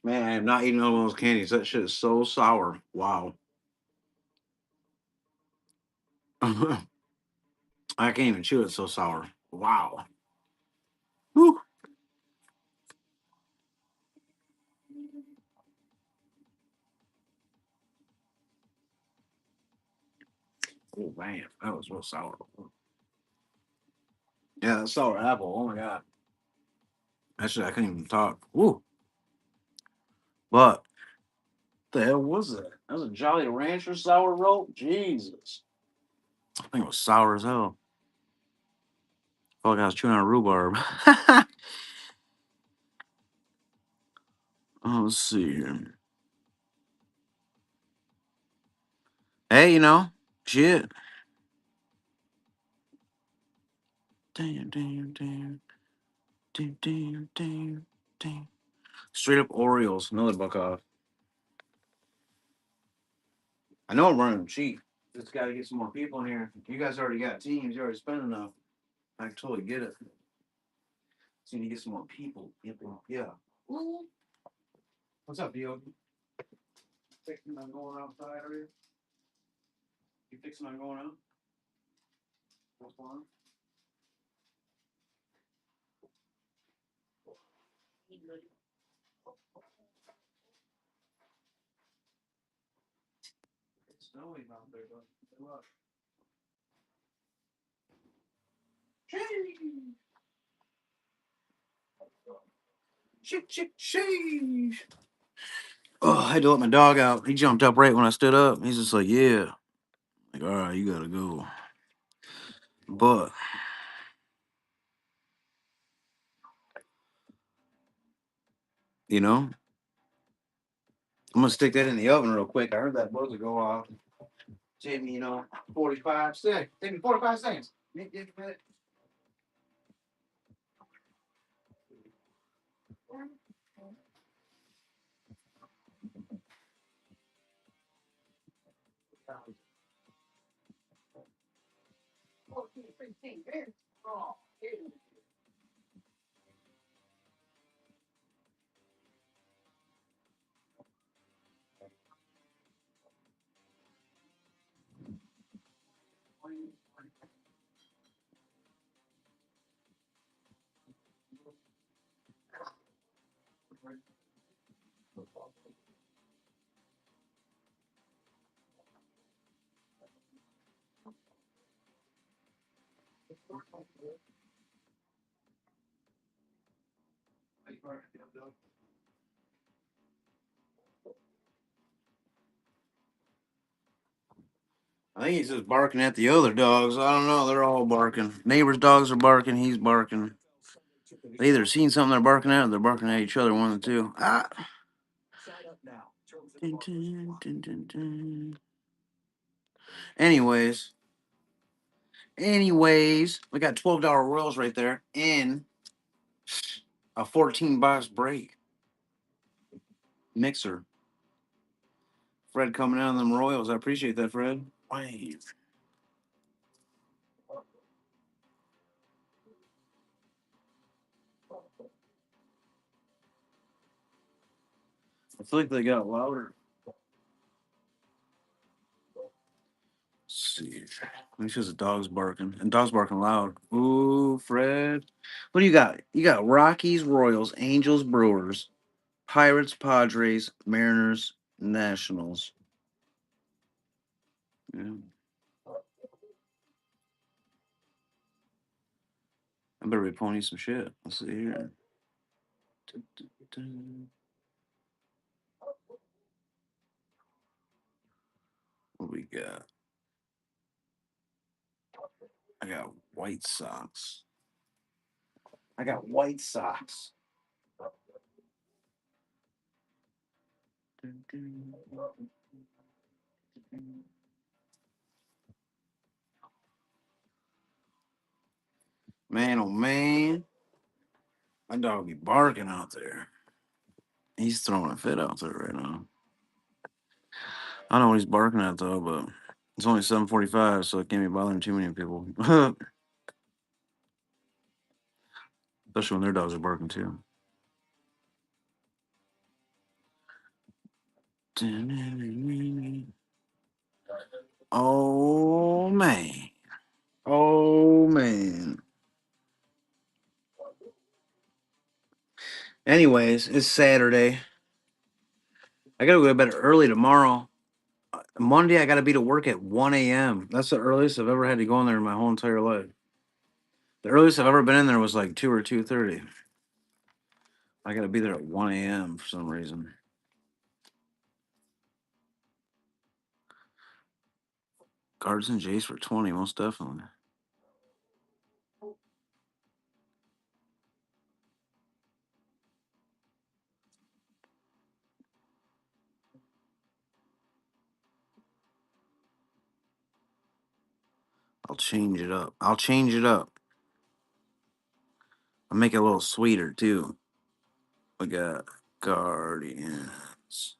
S1: Man, I am not eating all those candies. That shit is so sour. Wow. I can't even chew it. It's so sour. Wow. Whew. Oh man, that was real sour. Yeah, that's sour apple. Oh my god. Actually, I couldn't even talk. Woo. But the hell was that? That was a Jolly Rancher sour rope? Jesus. I think it was sour as hell. Felt like I was chewing on rhubarb. Let's see here. Hey, shit. Damn, damn, damn. Damn, damn, damn, damn. Straight up Orioles. Another buck off. I know I'm running cheap. Just got to get some more people in here. You guys already got teams. You already spent enough. I can totally get it. So you need to get some more people. Yeah. What's up, Dio? Fixing on going outside, are you? You fixing on going out? What's going on? It's snowing out there, bud. Sheesh. Oh, I had to let my dog out. He jumped up right when I stood up. He's just like, yeah. Like, all right, you gotta go. But you know, I'm gonna stick that in the oven real quick. I heard that buzzer go off. Take me, 45 seconds. Take me 45 seconds. I think he's just barking at the other dogs. I don't know. They're all barking. Neighbors' dogs are barking. He's barking. They either seen something they're barking at, or they're barking at each other. One of the two. Ah. Dun, dun, dun, dun, dun. Anyways, we got $12 rolls right there in a 14 box break mixer. Fred coming out on them Royals. I appreciate that, Fred. Wave. I feel like they got louder. Let's see. It's just the dog's barking. And dog's barking loud. Ooh, Fred. What do you got? You got Rockies, Royals, Angels, Brewers, Pirates, Padres, Mariners, Nationals. Yeah. I better be ponying some shit. Let's see here. Dun, dun, dun. What we got? I got White Sox. I got White Sox. Dun, dun, dun. Man, oh man. My dog be barking out there. He's throwing a fit out there right now. I don't know what he's barking at though, but it's only 7:45, so it can't be bothering too many people. Especially when their dogs are barking too. Oh man. Oh man. Anyways, it's Saturday. I gotta go to bed early tomorrow. Monday, I gotta be to work at 1 a.m. That's the earliest I've ever had to go in there in my whole entire life. The earliest I've ever been in there was like 2 or 2:30. I gotta be there at 1 a.m. for some reason. Cards and Jace for 20, most definitely. I'll change it up. I'll change it up. I'll make it a little sweeter too. We got Guardians.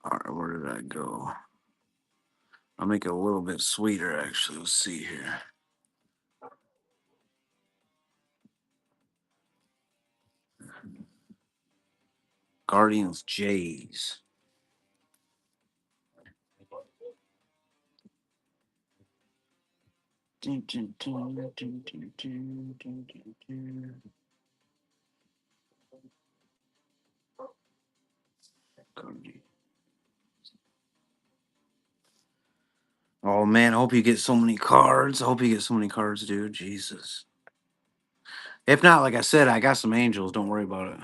S1: All right, where did I go? I'll make it a little bit sweeter, actually. Let's see here. Guardians Jays. Dun, dun, dun, dun, dun, dun, dun, dun, dun. Guardians. Oh man, I hope you get so many cards. I hope you get so many cards, dude. Jesus. If not, like I said, I got some angels. Don't worry about it.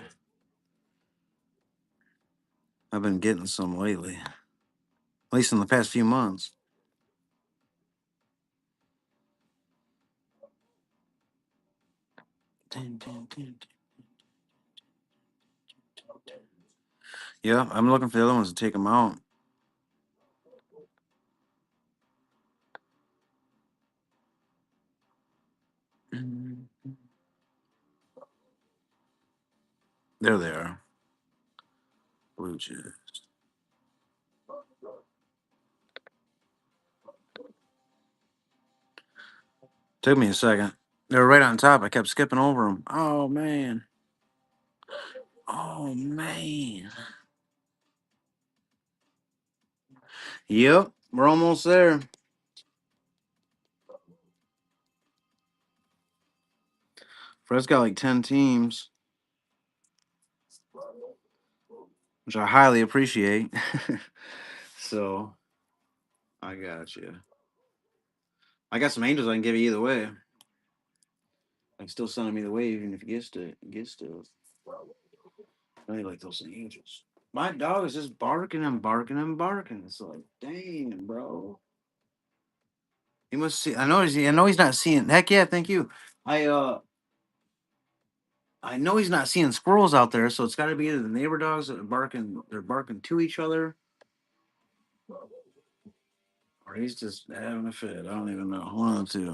S1: I've been getting some lately, at least in the past few months. Dun, dun, dun, dun, dun. Yeah, I'm looking for the other ones to take them out. Mm, there they are. Blue Jays. Took me a second. They were right on top. I kept skipping over them. Oh man. Oh man. Yep, we're almost there. Fred's got like 10 teams, which I highly appreciate. So I got you. I got some angels I can give you either way. I can still send them either way, even if he gets to. I really like those angels. My dog is just barking and barking and barking. It's like, damn, bro. He must see. I know he's not seeing. Heck yeah, thank you. I uh. I know he's not seeing squirrels out there, so it's got to be either the neighbor dogs that are barking. They're barking to each other, or he's just having a fit. I don't even know. One of the two.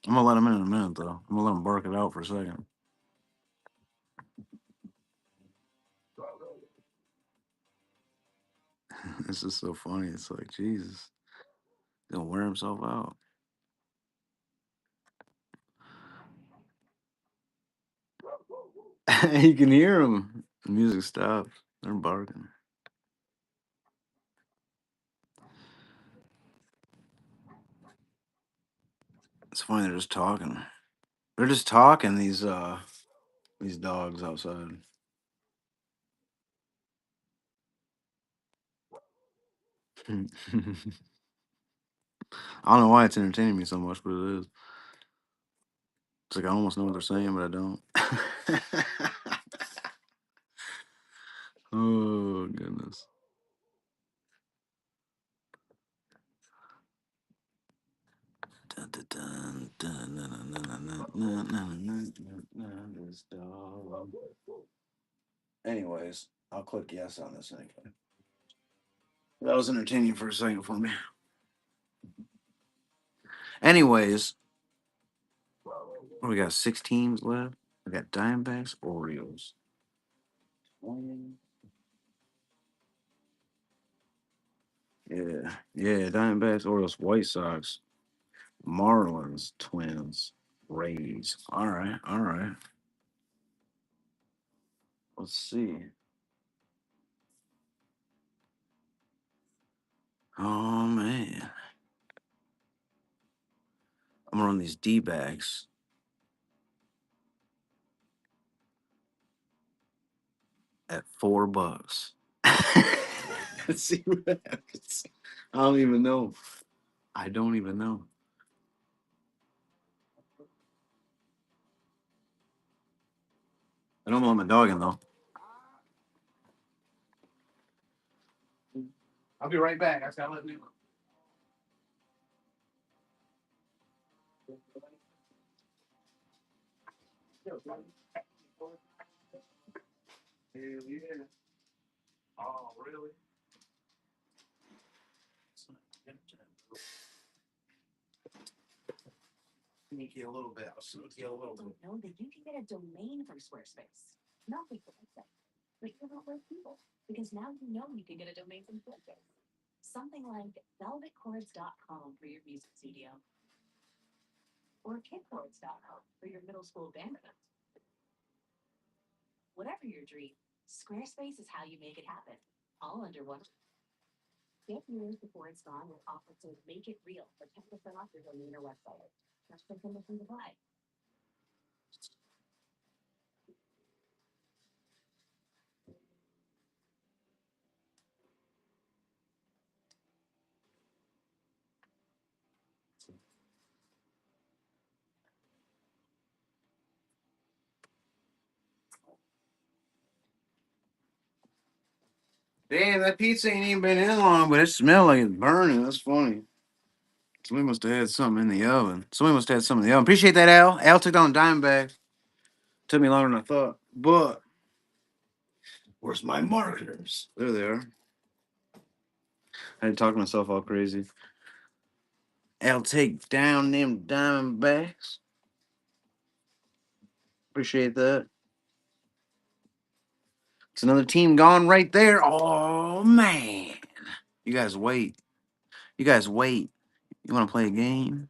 S1: I'm gonna let him in a minute, though. I'm gonna let him bark it out for a second. It's just so funny. It's like Jesus, he's gonna wear himself out. You can hear him. The music stops. They're barking. It's funny. They're just talking. They're just talking. These dogs outside. I don't know why it's entertaining me so much, but it is. It's like I almost know what they're saying, but I don't. Oh goodness. Dun, dun, dun, dun, dun, dun, dun, dun, dun, dun, dun, dun, this dog. Anyways, I'll click yes on this anyway. That was entertaining for a second for me. Anyways, we got 6 teams left. We got Diamondbacks, Orioles. Yeah, yeah, Diamondbacks, Orioles, White Sox, Marlins, Twins, Rays. All right, all right. Let's see. Oh man, I'm gonna run these D backs at $4. Let's see what happens. I don't even know. I don't even know. I don't want my dog in though. I'll be right back. I just gotta let you. Hell yeah. Oh, really? Sneaky a little bit. I'll sneaky a little bit. Know that you can get a domain from Squarespace. Not like the website, but you're not like people because now you know you can get a domain from Squarespace. Damn, that pizza ain't even been in long, but it smelled like it's burning. That's funny. Somebody must have had something in the oven. Somebody must have had something in the oven. Appreciate that, Al. Al took down dime bag. Took me longer than I thought. But where's my markers? There they are. I had to talk myself all crazy. Al take down them diamond bags. Appreciate that. It's another team gone right there. Oh man. You guys wait. You guys wait. You want to play a game?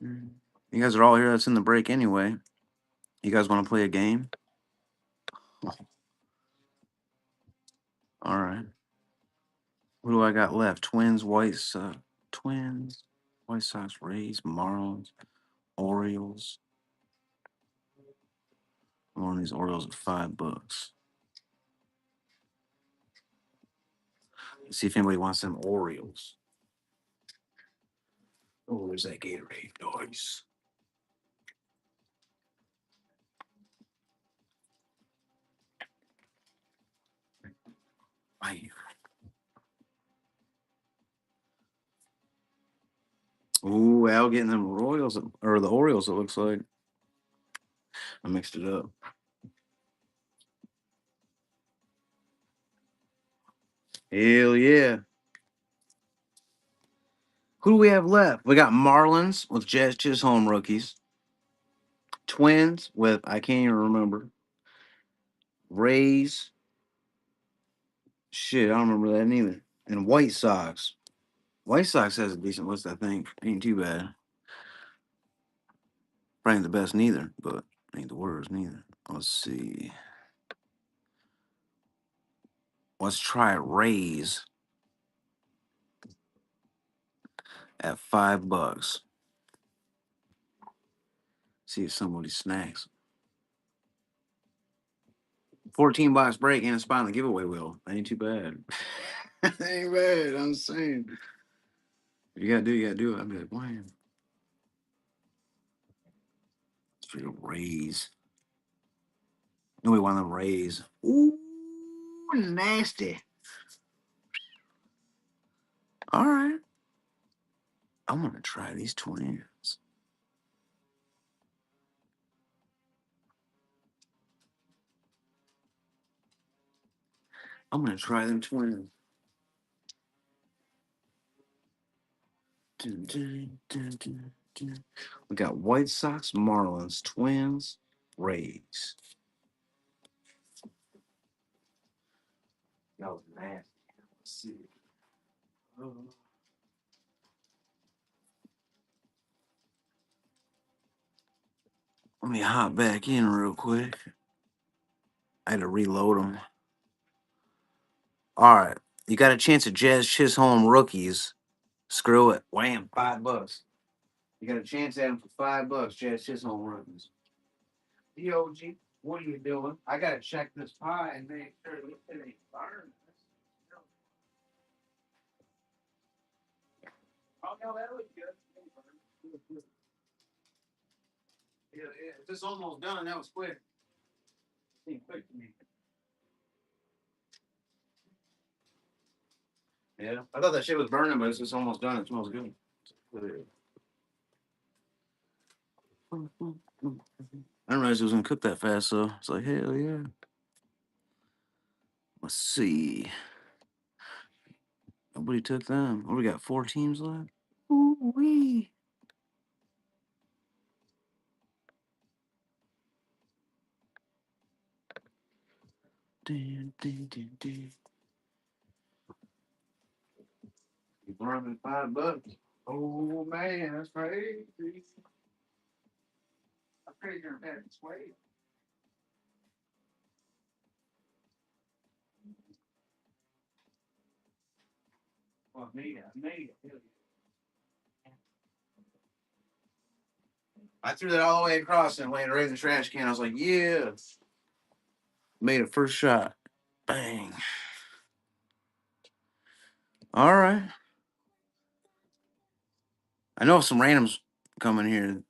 S1: You guys are all here. That's in the break anyway. You guys want to play a game? All right. What do I got left? Twins, White Sox, Twins, White Sox, Rays, Marlins, Orioles. One of these Orioles at $5. Let's see if anybody wants them Orioles. Oh, there's that Gatorade. Nice. Bam. Ooh, Al getting them Royals or the Orioles. It looks like I mixed it up. Hell yeah. Who do we have left? We got Marlins with Jazz Chisholm rookies. Twins with I can't even remember. Rays. Shit, I don't remember that neither. And White Sox. White Sox has a decent list, I think. Ain't too bad. Probably ain't the best neither, but ain't the worst neither. Let's see. Let's try Rays at $5. See if somebody snacks. 14 box break and a spot on the giveaway wheel. That ain't too bad. That ain't bad. I'm saying. If you gotta do, you gotta do it. I'd be like, wow. It's for the Rays. Nobody want them Rays. Ooh, nasty. All right. I'm gonna try these Twins. I'm gonna try them Twins. Dun, dun, dun, dun, dun. We got White Sox, Marlins, Twins, Rays. That was nasty. Let's see. Let me hop back in real quick. I had to reload them. All right. You got a chance at Jazz Chisholm rookies. Screw it. Wham, $5. You got a chance at them for $5, Jazz Chisholm rookies. DOG, what are you doing? I gotta check this pie and make sure it ain't burned. Oh no, that looks good. Yeah, yeah. This almost done. That was quick. Seemed quick to me. Yeah, I thought that shit was burning, but it's just almost done. It smells good. I didn't realize it was gonna cook that fast, so it's like hell yeah. Let's see. Nobody took them. What we got? 4 teams left. Ooh wee. Dun, dun, dun, dun. Running $5. Oh man, that's crazy. I'm crazy that way. Well, made it. I threw that all the way across and landed right in the trash can. I was like, yeah. Made it first shot. Bang. All right. I know some randoms coming here.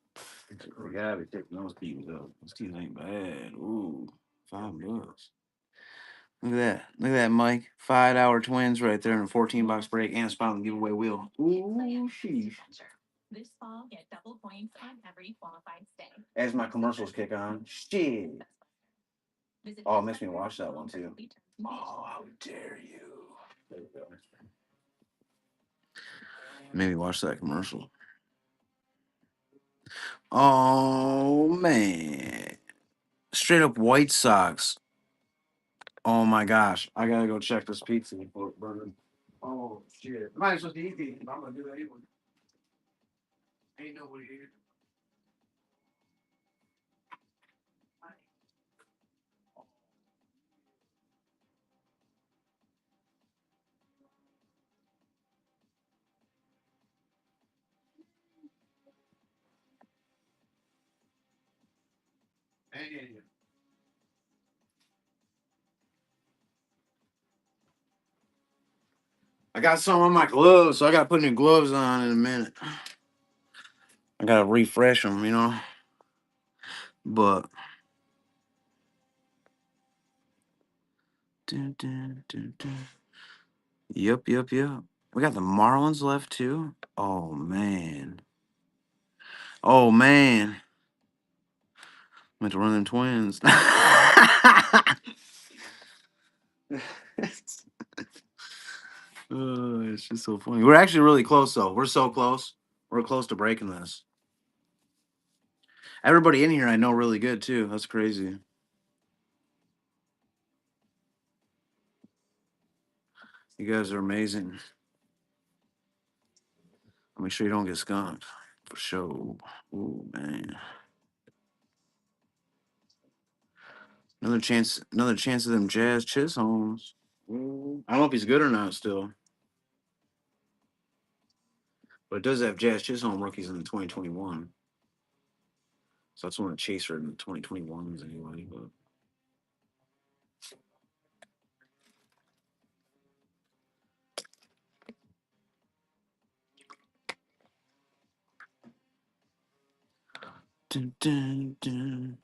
S1: We gotta be taking those teams up. Those teams ain't bad. Ooh, $5. Look at that. Look at that, Mike. 5-hour twins right there in a 14-box break and a spot on the giveaway wheel. Ooh, sheesh. This fall, get double points on every qualified stay. As my commercials kick on. Shit. Oh, it makes me watch that one too. Oh, how dare you. There we go. Maybe watch that commercial. Oh, man. Straight up White Sox. Oh, my gosh. I got to go check this pizza before it burns. Oh, shit. Might as well eat these. I'm going to do that anyway. Ain't nobody here. Hey. I got some on my gloves, so I got to put new gloves on in a minute. I got to refresh them, you know. But. Dun, dun, dun, dun. Yep. We got the Marlins left too. Oh man. Oh man. Meant to run them twins. It's just so funny. We're actually really close though. We're so close. We're close to breaking this. Everybody in here I know really good too. That's crazy. You guys are amazing. Make sure you don't get skunked. For sure. Oh man. Another chance of them Jazz Chisholms. I don't know if he's good or not still. But it does have Jazz Chisholm rookies in the 2021. So that's one of the chaser in the 2021s anyway. But dun, dun, dun.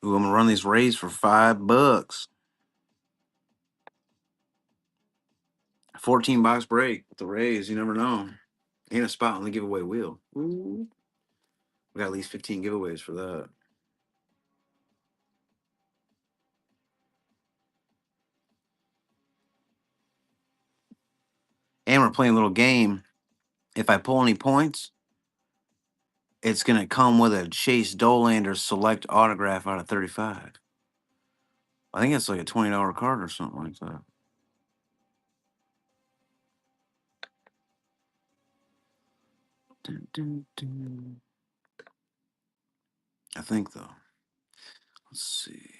S1: Ooh, I'm gonna run these Rays for $5. 14-box break with the Rays. You never know. And a spot on the giveaway wheel. Ooh. We got at least 15 giveaways for that. And we're playing a little game. If I pull any points, it's gonna come with a Chase Dolander select autograph out of 35. I think it's like a $20 card or something like that. Dun, dun, dun. I think though. Let's see.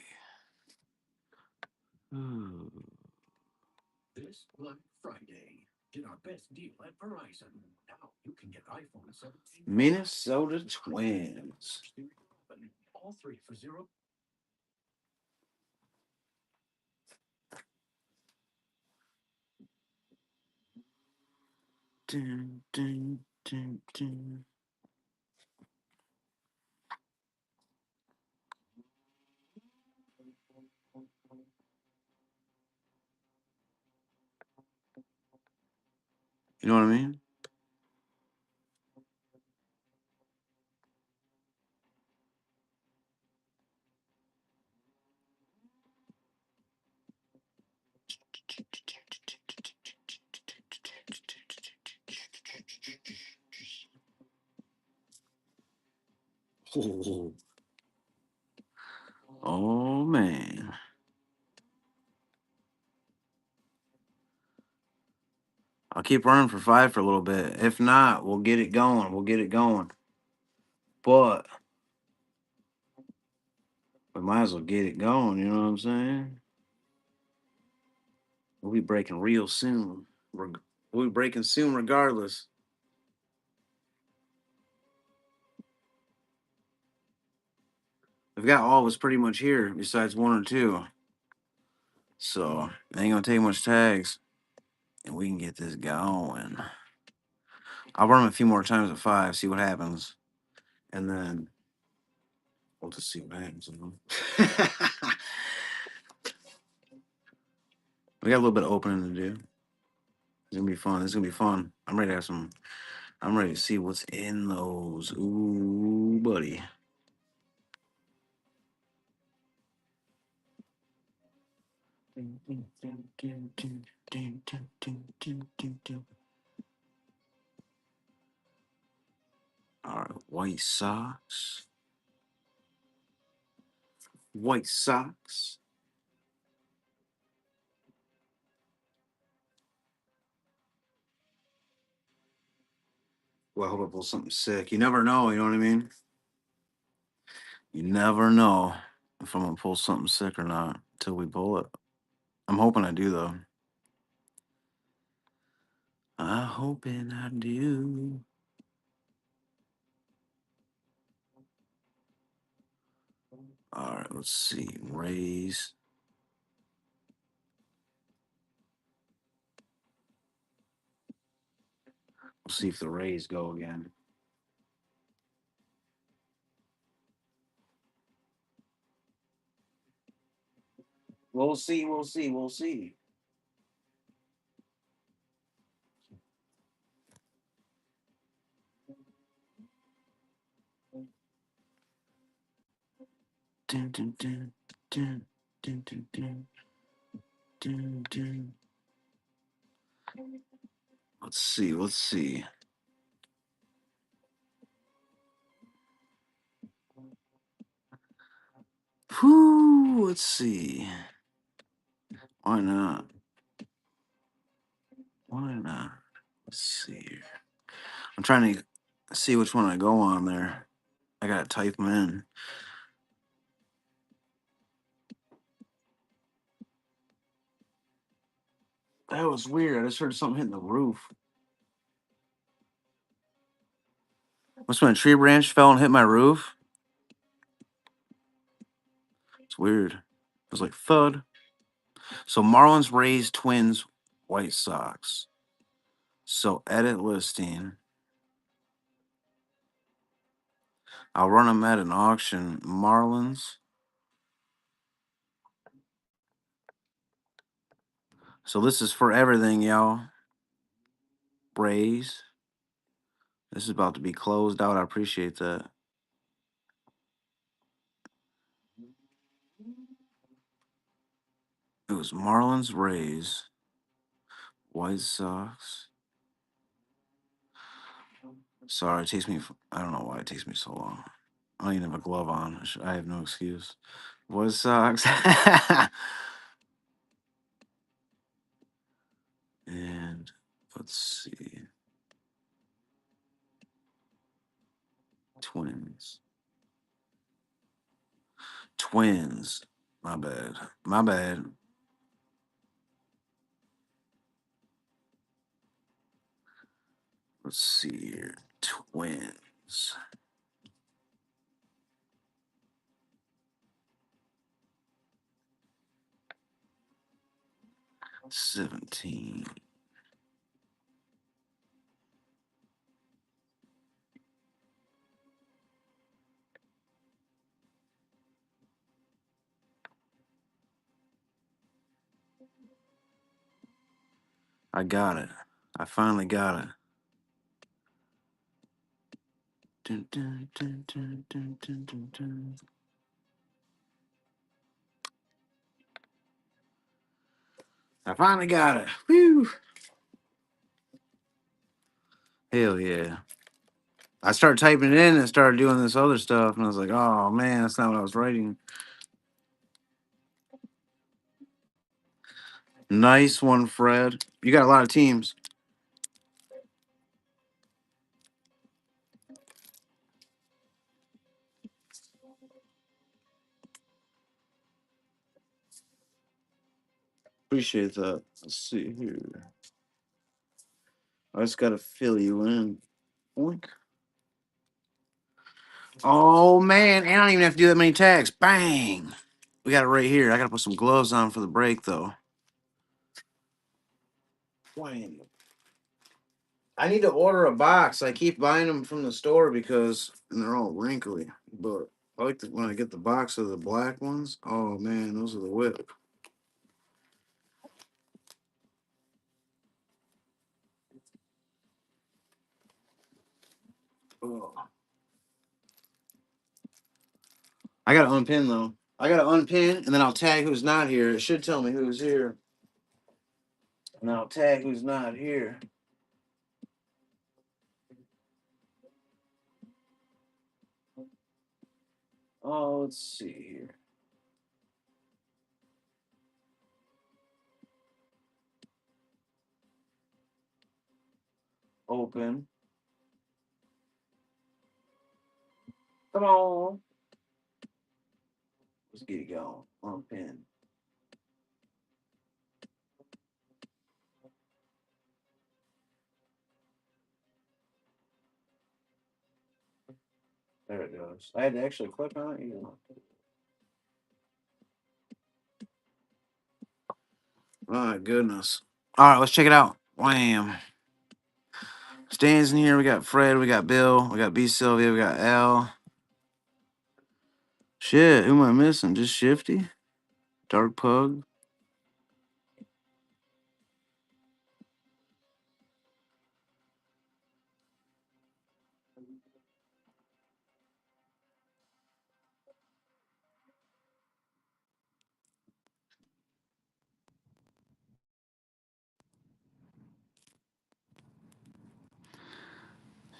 S1: Ooh. This Black Friday, get our best deal at Verizon. Now you can get iPhone 17. Minnesota Twins. All three for zero. Dun, dun, dun, dun. You know what I mean? Oh, oh man. keep running for 5 for a little bit. If not, we'll get it going. We'll get it going. But we might as well get it going. You know what I'm saying? We'll be breaking real soon. We'll be breaking soon, regardless. We've got all of us pretty much here, besides 1 or 2. So it ain't gonna take much tags, and we can get this going. I'll run them a few more times at 5, see what happens, and then we'll just see what happens. We got a little bit of opening to do. It's gonna be fun. It's gonna be fun. I'm ready to have some. I'm ready to see what's in those. Ooh, buddy. All right, White Sox. White Sox. Well, I hope I pull something sick. You never know. You know what I mean? You never know if I'm gonna pull something sick or not until we pull it. I'm hoping I do though. I'm hoping I do. All right, let's see. Rays. We'll see if the Rays go again. We'll see. We'll see. We'll see. Dun, dun, dun, dun, dun, dun, dun, dun, dun. Let's see. Let's see. Whew, let's see. Why not? Why not? Let's see. I'm trying to see which one I go on there. I gotta type them in. That was weird. I just heard something hitting the roof. Must have been a tree branch fell and hit my roof. It's weird. It was like thud. So Marlins, Rays, Twins, White Sox. So edit listing. I'll run them at an auction. Marlins. So this is for everything, y'all. Rays. This is about to be closed out. I appreciate that. It was Marlins, Rays, White Sox. Sorry, it takes me. I don't know why it takes me so long. I don't even have a glove on. I have no excuse. White Sox. And let's see. Twins. Twins. My bad. My bad. Let's see here. Twins. $17. I got it. I finally got it. Dun, dun, dun, dun, dun, dun, dun, dun. I finally got it. Whew. Hell yeah. I started typing it in and started doing this other stuff, and I was like, oh man, that's not what I was writing. Nice one, Fred. You got a lot of teams. Appreciate that. Let's see here. I just gotta fill you in. Oink. Oh man, and I don't even have to do that many tags. Bang! We got it right here. I gotta put some gloves on for the break though. Bang. I need to order a box. I keep buying them from the store because and they're all wrinkly. But I like when I get the box of the black ones. Oh man, those are the whip. Oh. I gotta unpin though. I gotta unpin and then I'll tag who's not here. It should tell me who's here. And I'll tag who's not here. Oh, let's see here. Open. Come on. Let's get it going. Unpin. There it goes. I had to actually click on it. My goodness. All right, let's check it out. Wham. Stands in here. We got Fred. We got Bill. We got B. Sylvia. We got Al. Shit, who am I missing? Just Shifty? Dark Pug?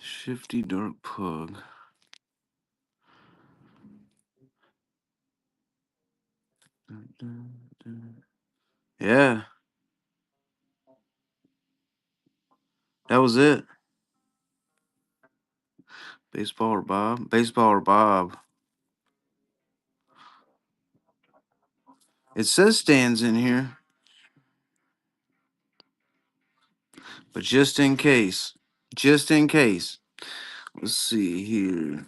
S1: Shifty Dark Pug. Yeah, that was it. Baseball or Bob? Baseball or Bob? It says stands in here, but just in case. Just in case. Let's see here.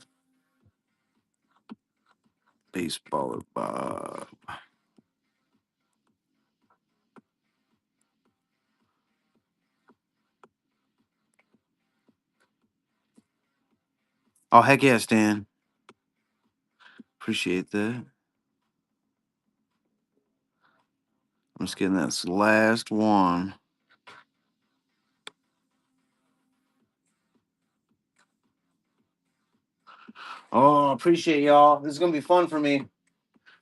S1: Baseball or Bob. Oh, heck yeah, Stan. Appreciate that. I'm just getting that last one. Oh, appreciate y'all. This is going to be fun for me.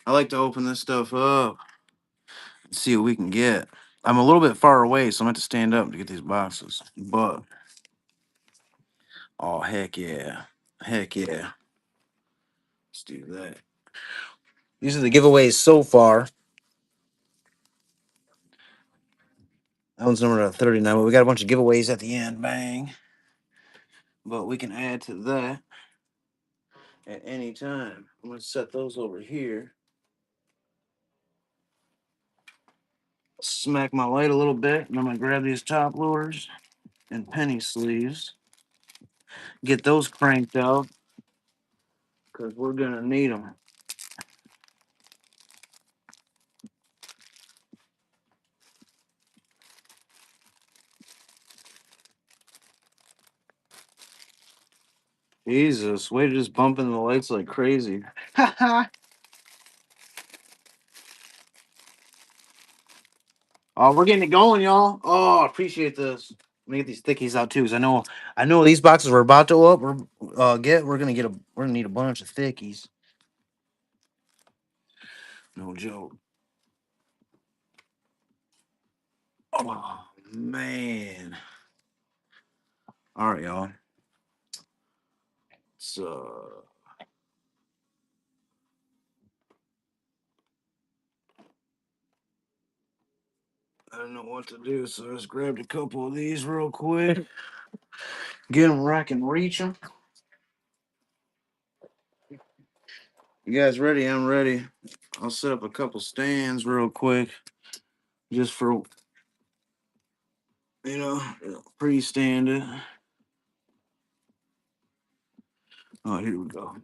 S1: I like to open this stuff up and see what we can get. I'm a little bit far away, so I'm going to have to stand up to get these boxes. But, oh, heck yeah. Heck yeah. Let's do that. These are the giveaways so far. That one's number 39, but we got a bunch of giveaways at the end. Bang. But we can add to that at any time. I'm going to set those over here. Smack my light a little bit, and I'm going to grab these top loaders and penny sleeves. Get those cranked out because we're going to need them. Jesus, way to just bump into the lights like crazy. Oh, we're getting it going, y'all. Oh, I appreciate this. Let me get these thickies out too, because I know these boxes we're about to get. We're gonna need a bunch of thickies. No joke. Oh man. All right, y'all. So I don't know what to do, so I just grabbed a couple of these real quick. Get them where I can reach them. You guys ready? I'm ready. I'll set up a couple stands real quick. just for pre-standard. Oh, here we go.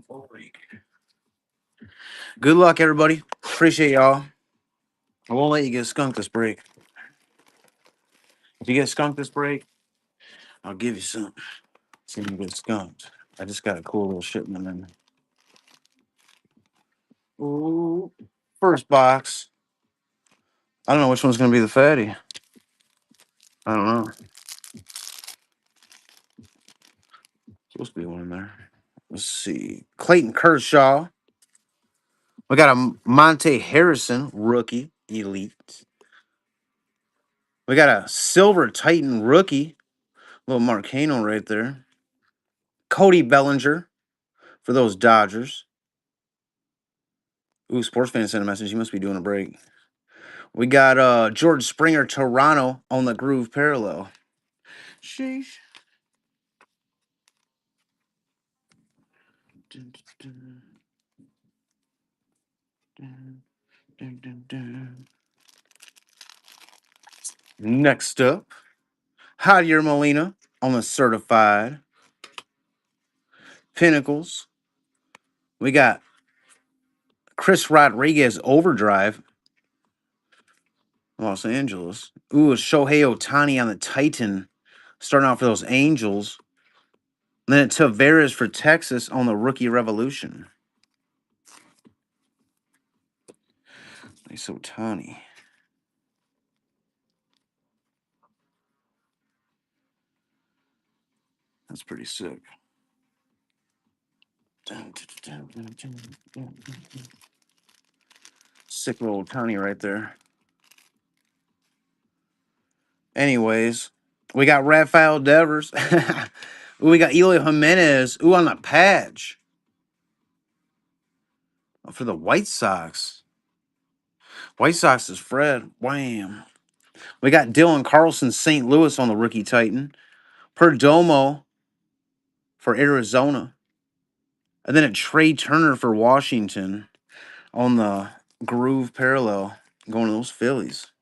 S1: Good luck, everybody. Appreciate y'all. I won't let you get skunked this break. If you get skunked this break, I'll give you some. See if you get skunked. I just got a cool little shipment in. Ooh. First box. I don't know which one's gonna be the fatty. I don't know. Supposed to be one in there. Let's see. Clayton Kershaw. We got a Monte Harrison rookie elite. We got a Silver Titan rookie. Little Marcano right there. Cody Bellinger for those Dodgers. Ooh, sports fan sent a message. He must be doing a break. We got George Springer Toronto on the groove parallel. Sheesh. Dun, dun, dun, dun, dun, dun. Next up, Javier Molina on the certified. Pinnacles. We got Chris Rodriguez Overdrive, Los Angeles. Ooh, Shohei Ohtani on the Titan, starting out for those Angels. Then it's Tavares for Texas on the Rookie Revolution. Nice Ohtani. That's pretty sick. Sick little Ohtani right there. Anyways, we got Rafael Devers. Ooh, we got Eloy Jimenez. Ooh, on the patch for the White Sox. White Sox is Fred. Wham. We got Dylan Carlson St. Louis on the rookie Titan. Perdomo for Arizona. And then a Trey Turner for Washington on the groove parallel. Going to those Phillies.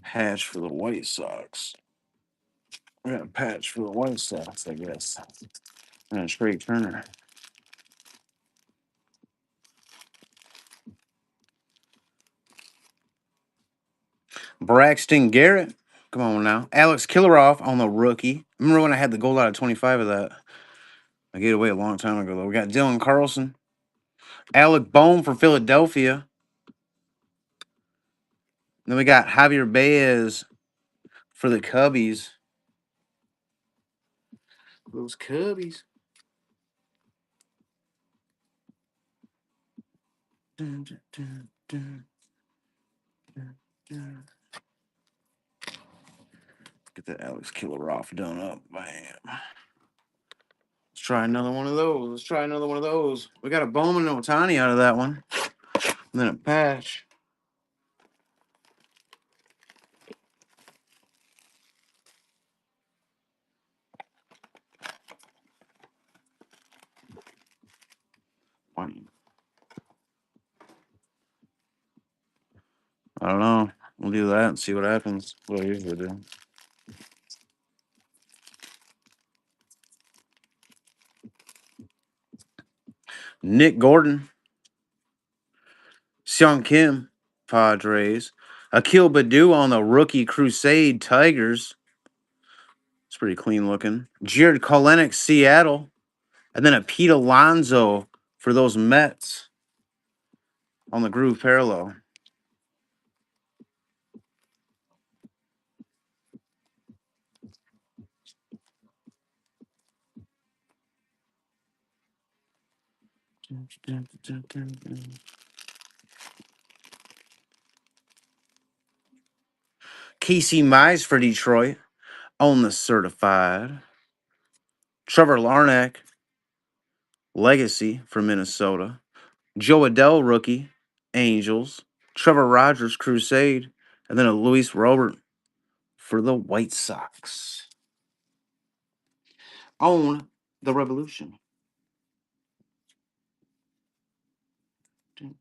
S1: Patch for the White Sox. We got a patch for the White Sox, I guess. And a Trey Turner. Braxton Garrett. Come on now. Alex Killaroff on the rookie. Remember when I had the gold out of 25 of that? I gave it away a long time ago, though. We got Dylan Carlson. Alec Bohm for Philadelphia. Then we got Javier Baez for the Cubbies. Those Cubbies. Dun, dun, dun, dun, dun, dun. Get that Alex Killaroff done up. Bam. Let's try another one of those. We got a Bowman and Otani out of that one. And then a patch. Bam. I don't know. We'll do that and see what happens. What I usually do. Nick Gordon. Seung Kim, Padres. Akil Badu on the rookie Crusade Tigers. It's pretty clean looking. Jared Kelenic, Seattle. And then a Pete Alonso for those Mets on the groove parallel. Casey Mize for Detroit on the certified. Trevor Larnach, Legacy for Minnesota. Joe Adell, rookie, Angels. Trevor Rogers, Crusade. And then a Luis Robert for the White Sox. On the Revolution.
S2: Oh,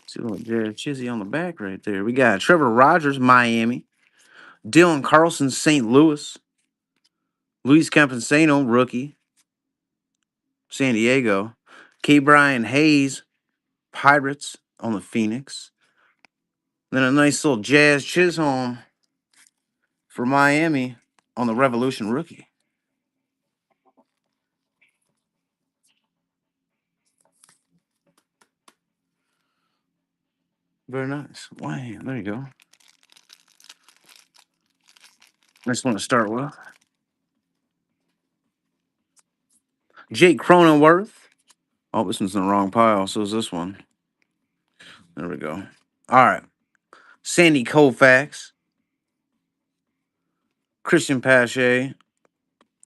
S2: see a little Jared Chizzy on the back right there. We got Trevor Rogers, Miami. Dylan Carlson, St. Louis. Luis Campesino, rookie, San Diego. K. Brian Hayes, Pirates on the Phoenix. Then a nice little Jazz Chisholm for Miami on the Revolution rookie. Very nice. Wow, there you go. Nice one to start with. Jake Cronenworth. Oh, this one's in the wrong pile. So is this one. There we go. All right. Sandy Koufax. Christian Pache.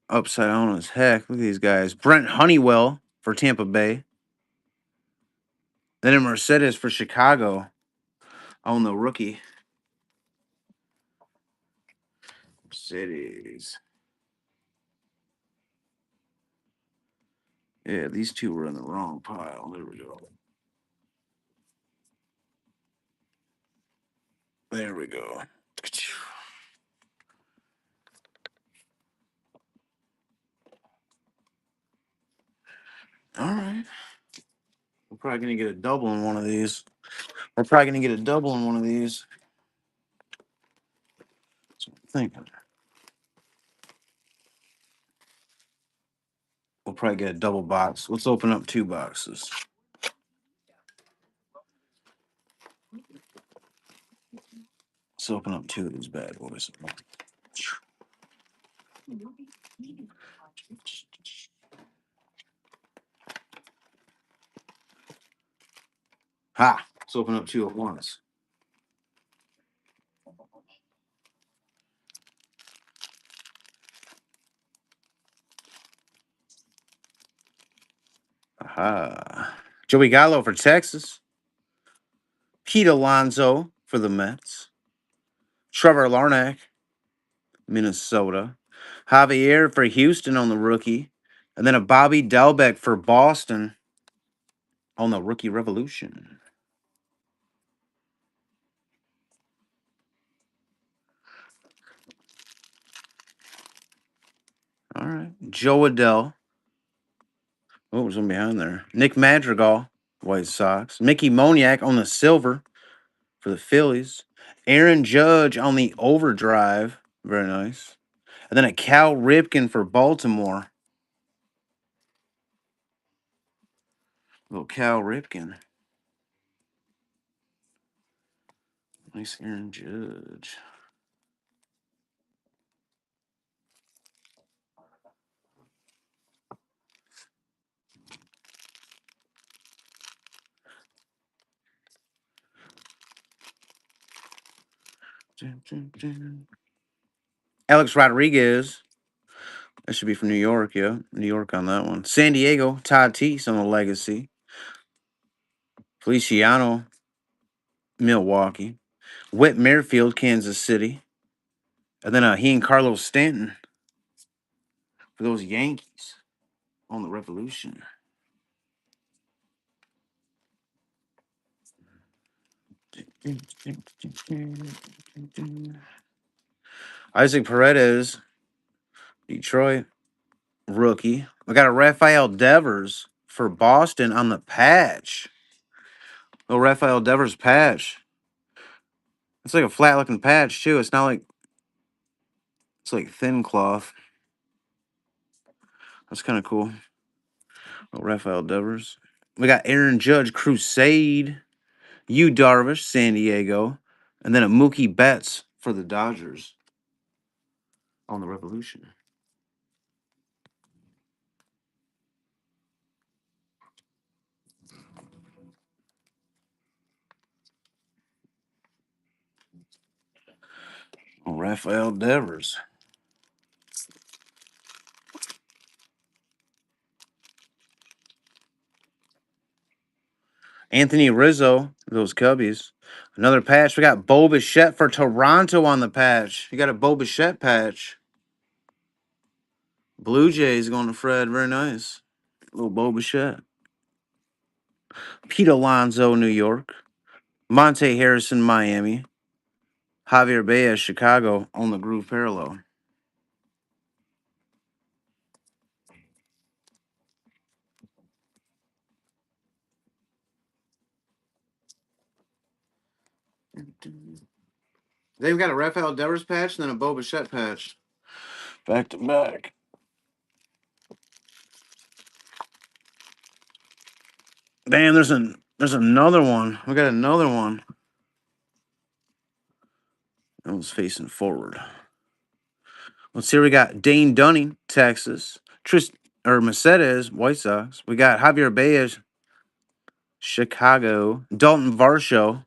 S2: Upside down as heck. Look at these guys. Brent Honeywell for Tampa Bay. Then a Mercedes for Chicago. On the rookie. Mercedes. Yeah, these two were in the wrong pile. There we go. There we go. All right. We're probably going to get a double in one of these. We're probably going to get a double in one of these. That's what I'm thinking. We'll probably get a double box. Let's open up 2 boxes. Let's open up 2 of these bad boys. Ha! Let's open up 2 at once. Aha. Joey Gallo for Texas. Pete Alonso for the Mets. Trevor Larnach, Minnesota. Javier for Houston on the rookie. And then a Bobby Dalbec for Boston on the rookie revolution. All right. Joe Adell. What was one behind there? Nick Madrigal, White Sox. Mickey Moniak on the silver for the Phillies. Aaron Judge on the overdrive. Very nice. And then a Cal Ripken for Baltimore. Little Cal Ripken. Nice Aaron Judge. Alex Rodriguez. That should be from New York, yeah. New York on that one. San Diego, Tatis on the legacy. Feliciano, Milwaukee. Whit Merrifield, Kansas City. And then he and Carlos Stanton for those Yankees on the Revolution. Isaac Paredes, Detroit, rookie. We got a Rafael Devers for Boston on the patch. Oh, Rafael Devers patch. It's like a flat looking patch too. It's not like it's like thin cloth. That's kind of cool. Oh, Rafael Devers. We got Aaron Judge Crusade. Yu Darvish, San Diego. And then a Mookie Betts for the Dodgers on the Revolution. Oh, Rafael Devers. Anthony Rizzo, those Cubbies. Another patch. We got Bo Bichette for Toronto on the patch. You got a Bo Bichette patch. Blue Jays going to Fred. Very nice. Little Bo Bichette. Pete Alonso, New York. Monte Harrison, Miami. Javier Baez, Chicago on the groove parallel. They've got a Rafael Devers patch and then a Bo Bichette patch. Back to back. Damn, there's another one. We got another one. That was facing forward. Let's see. We got Dane Dunning, Texas. Mercedes, White Sox. We got Javier Baez, Chicago. Dalton Varsho.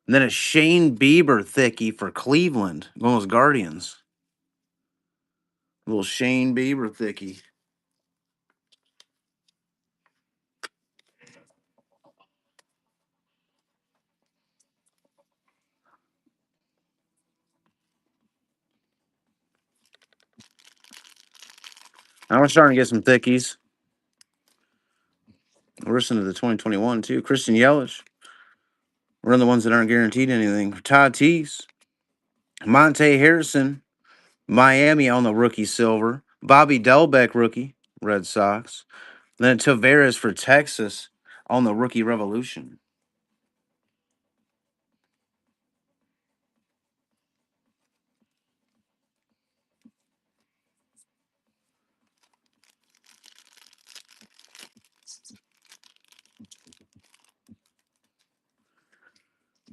S2: And then a Shane Bieber thickie for Cleveland. One of those Guardians. A little Shane Bieber thickie. Now we're starting to get some thickies. We're listening to the 2021 too. Christian Yelich. We're in the ones that aren't guaranteed anything. Tatis. Monte Harrison. Miami on the rookie silver. Bobby Delbeck rookie. Red Sox. Then Tavares for Texas on the rookie revolution.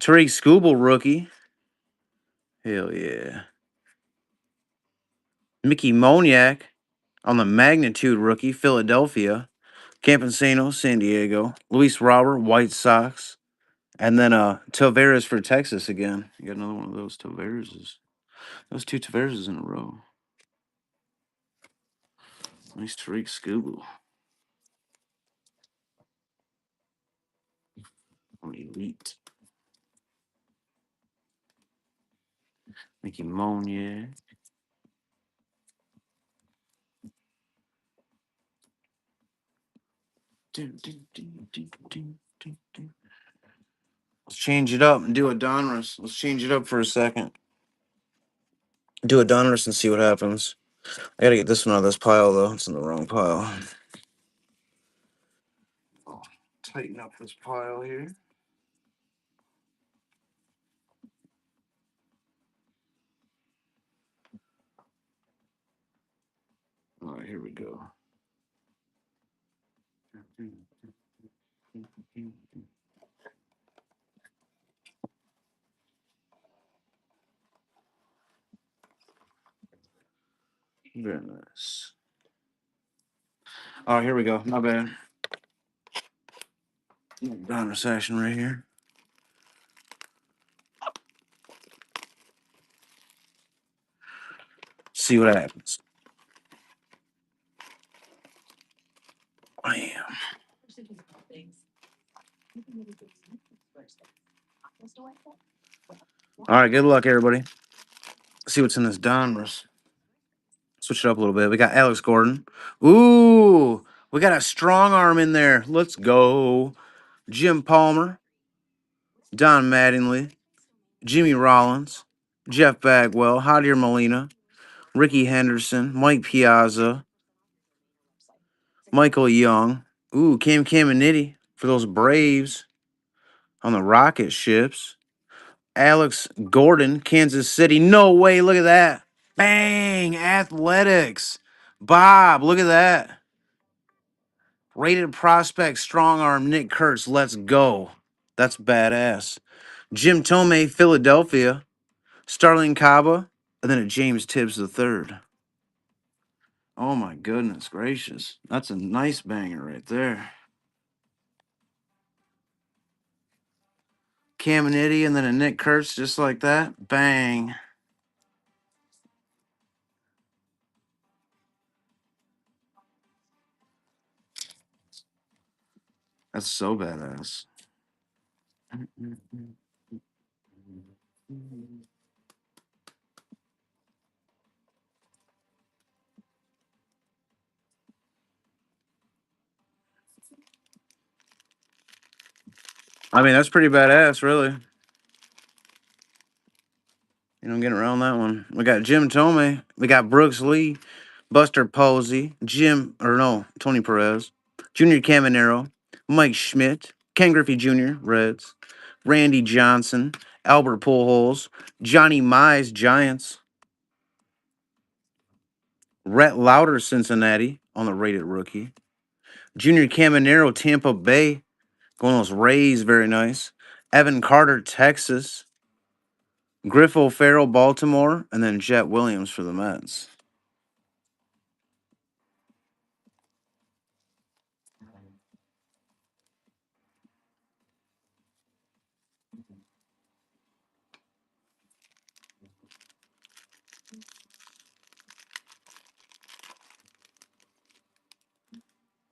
S2: Tariq Skubal rookie. Hell yeah. Mickey Moniak on the magnitude rookie. Philadelphia. Campesino, San Diego. Luis Robert, White Sox. And then Tavares for Texas again. You got another one of those Tavareses. Those two Tavareses in a row. Nice Tariq Skubal. On Elite. Mickey Moniak. Let's change it up and do a Donruss. Let's change it up for a second. Do a Donruss and see what happens. I gotta get this one out of this pile though. It's in the wrong pile. I'll tighten up this pile here. All right, here we go. Very nice. Oh, here we go. My bad. Donruss action right here. See what happens. I am. All right, good luck, everybody. See what's in this Donruss. Switch it up a little bit. We got Alex Gordon. Ooh, we got a strong arm in there. Let's go. Jim Palmer, Don Mattingly, Jimmy Rollins, Jeff Bagwell, Javier Molina, Ricky Henderson, Mike Piazza, Michael Young. Ooh, Cam Caminiti for those Braves on the rocket ships. Alex Gordon, Kansas City. No way. Look at that. Bang. Athletics. Bob, look at that. Rated prospect, strong arm, Nick Kurtz. Let's go. That's badass. Jim Tomei, Philadelphia. Starling Caba. And then a James Tibbs III. Oh my goodness gracious. That's a nice banger right there. Caminiti and then a Nick Kurtz just like that. Bang. That's so badass. I mean, that's pretty badass, really. You don't get around that one. We got Jim Tomei. We got Brooks Lee, Buster Posey, Tony Perez, Junior Caminero, Mike Schmidt, Ken Griffey Jr., Reds, Randy Johnson, Albert Pujols, Johnny Mize, Giants, Rhett Lauder, Cincinnati, on the rated rookie, Junior Caminero, Tampa Bay, going those Rays, very nice, Evan Carter, Texas, Griff O'Farrell, Baltimore, and then Jet Williams for the Mets.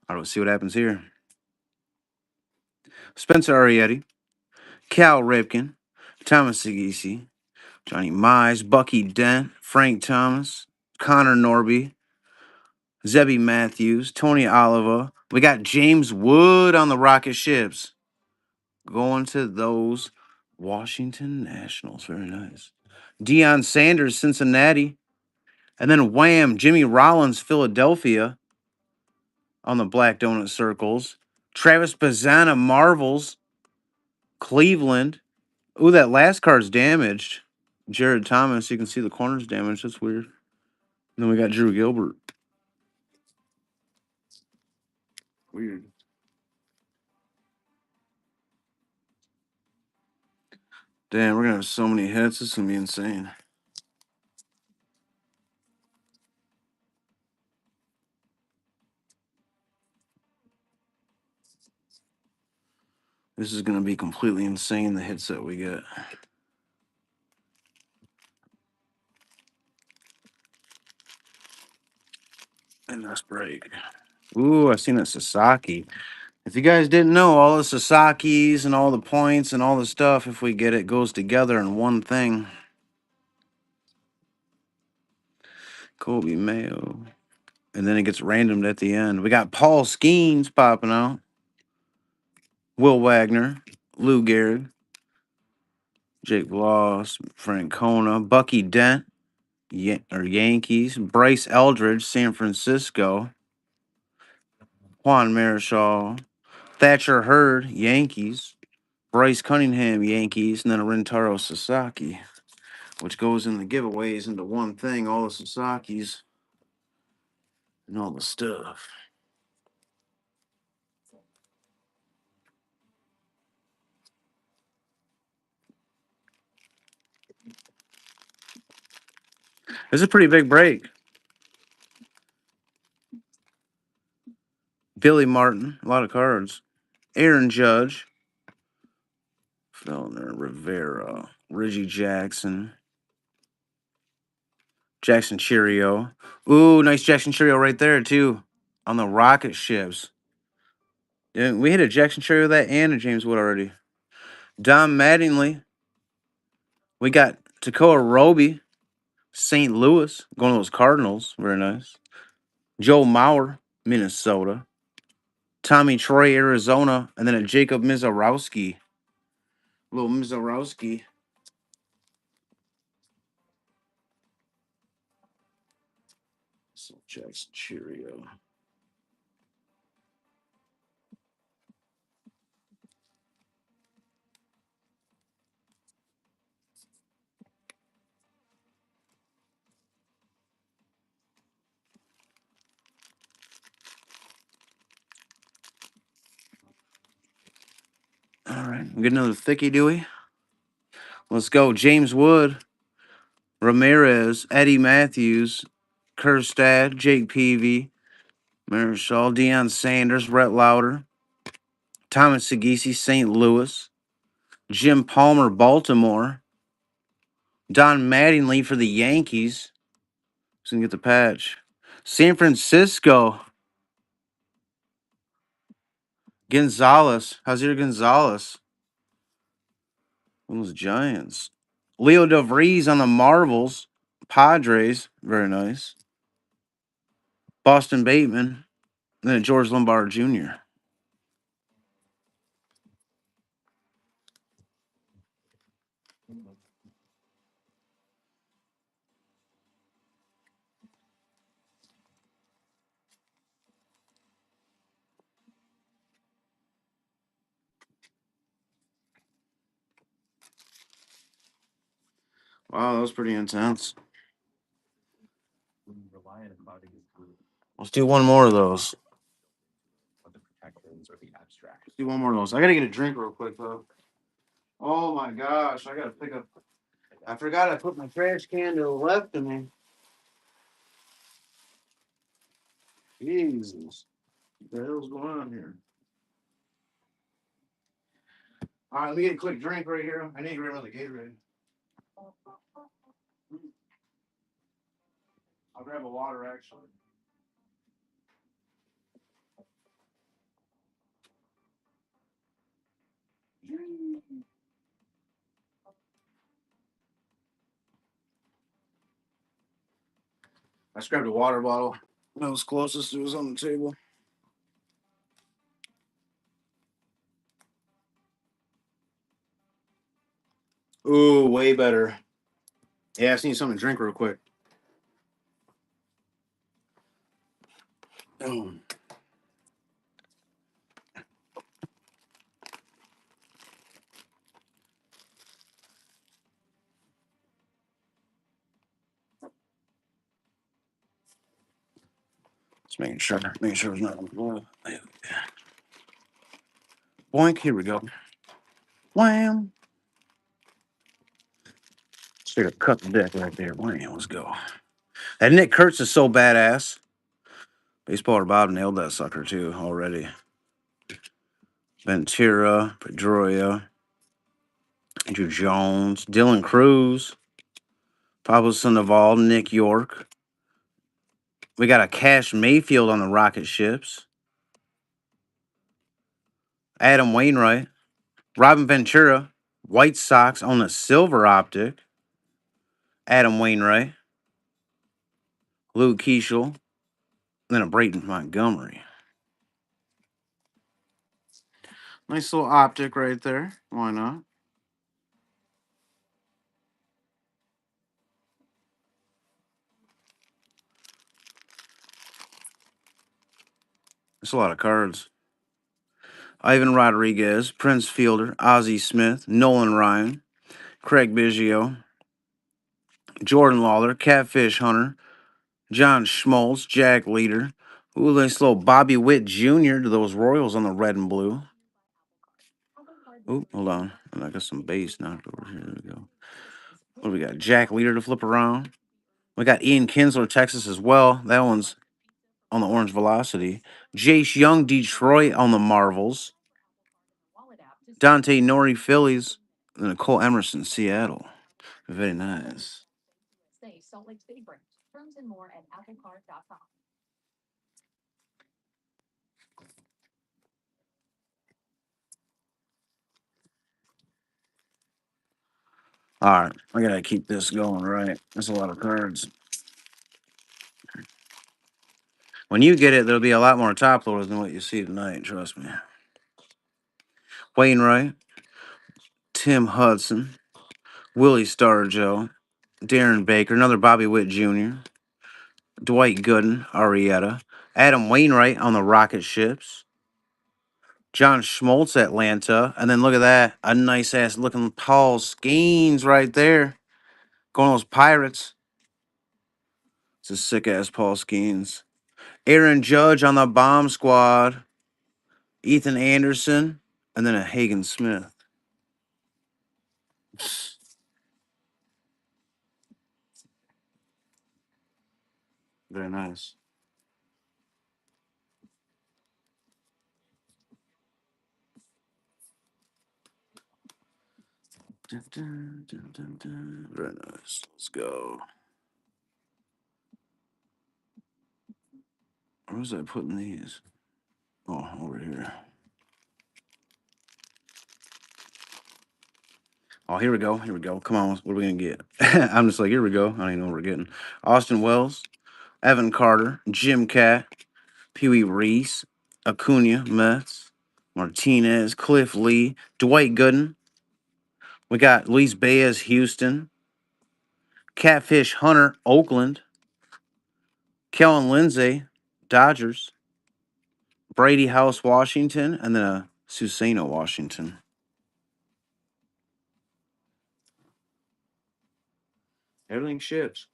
S2: All right, let's see what happens here. Spencer Arrieta, Cal Ripken, Thomas Segisi, Johnny Mize, Bucky Dent, Frank Thomas, Connor Norby, Zebby Matthews, Tony Oliva. We got James Wood on the rocket ships going to those Washington Nationals. Very nice. Deion Sanders, Cincinnati. And then wham, Jimmy Rollins, Philadelphia on the black donut circles. Travis Bazzana, Marvels, Cleveland. Ooh, that last card's damaged. Jared Thomas, you can see the corner's damaged. That's weird. And then we got Drew Gilbert. Weird. Damn, we're gonna have so many hits. This is gonna be insane. This is gonna be completely insane. The hits that we get. And that's break. Ooh, I seen that Sasaki. If you guys didn't know, all the Sasakis and all the points and all the stuff, if we get it, goes together in one thing. Kobe Mayo. And then it gets randomed at the end. We got Paul Skeens popping out. Will Wagner. Lou Gehrig. Jake Bloss. Frank Kona. Bucky Dent. Yankees. Bryce Eldridge. San Francisco. Juan Marichal. Thatcher Hurd. Yankees. Bryce Cunningham. Yankees. And then a Rintaro Sasaki, which goes in the giveaways into one thing, all the Sasakis and all the stuff. It's a pretty big break. Billy Martin, a lot of cards. Aaron Judge, Fellner, Rivera, Reggie Jackson, Jackson Cheerio. Ooh, nice Jackson Cheerio right there, too, on the rocket ships. Yeah, we hit a Jackson Cheerio that and a James Wood already. Don Mattingly. We got Takoa Roby, St. Louis, going to those Cardinals. Very nice. Joe Mauer, Minnesota. Tommy Troy, Arizona. And then a Jacob Mizorowski. Little Mizorowski. So Jackson Cheerio. All right. We get another thickie, do we? Let's go. James Wood, Ramirez, Eddie Matthews, Kerstad, Jake Peavy, Marichal, Deion Sanders, Rhett Lauder, Thomas Segisi, St. Louis, Jim Palmer, Baltimore, Don Mattingly for the Yankees. Who's going to get the patch? San Francisco, Gonzalez, Javier Gonzalez. Those Giants. Leo DeVries on the Marvels. Padres. Very nice. Boston Bateman. And then George Lombard Jr. Wow, that was pretty intense. Let's do one more of those. Let's do one more of those. I gotta get a drink real quick though. Oh my gosh, I gotta pick up. I forgot I put my trash can to the left of me. Jesus. What the hell's going on here? All right, let me get a quick drink right here. I need to grab another Gatorade. I'll grab a water actually. I just grabbed a water bottle. That was closest. It was on the table. Ooh, way better. Yeah, I just need something to drink real quick. Oh, just making sure. Making sure it's not on the floor. Boink, here we go. Wham. Straight up cut the deck right there. Wham, let's go. That Nick Kurtz is so badass. Baseballer Bob nailed that sucker too already. Ventura, Pedroia, Andrew Jones, Dylan Cruz, Pablo Sandoval, Nick York. We got a Cash Mayfield on the rocket ships. Adam Wainwright, Robin Ventura, White Sox on the silver optic. Adam Wainwright, Luke Keeschel, then a Brayton Montgomery. Nice little optic right there. Why not? That's a lot of cards. Ivan Rodriguez, Prince Fielder, Ozzie Smith, Nolan Ryan, Craig Biggio, Jordan Lawler, Catfish Hunter, John Schmaltz, Jack Leader. Ooh, nice little Bobby Witt Jr. to those Royals on the red and blue. Ooh, hold on. I got some base knocked over here. There we go. What do we got? Jack Leader to flip around. We got Ian Kinsler, Texas as well. That one's on the orange velocity. Jace Young, Detroit on the Marvels. Dante Nori, Phillies. And Nicole Emerson, Seattle. Very nice. All right, I gotta keep this going right. That's a lot of cards. When you get it, there'll be a lot more top loaders than what you see tonight. Trust me. Wainwright, Tim Hudson, Willie Stargell, Darren Baker, another Bobby Witt Jr., Dwight Gooden, Arrieta, Adam Wainwright on the rocket ships, John Schmaltz, Atlanta, and then look at that, a nice ass looking Paul Skeens right there, going those Pirates. It's a sick ass Paul Skeens. Aaron Judge on the bomb squad, Ethan Anderson, and then a Hagen Smith. Very nice. Dun, dun, dun, dun, dun. Very nice. Let's go. Where was I putting these? Oh, over here. Oh, here we go. Here we go. Come on. What are we going to get? I'm just like, here we go. I don't even know what we're getting. Austin Wells, Evan Carter, Jim Cat, Pee Wee Reese, Acuna, Mets, Martinez, Cliff Lee, Dwight Gooden. We got Luis Baez, Houston, Catfish Hunter, Oakland, Kellen Lindsay, Dodgers, Brady House, Washington, and then a Susano, Washington. Everything ships.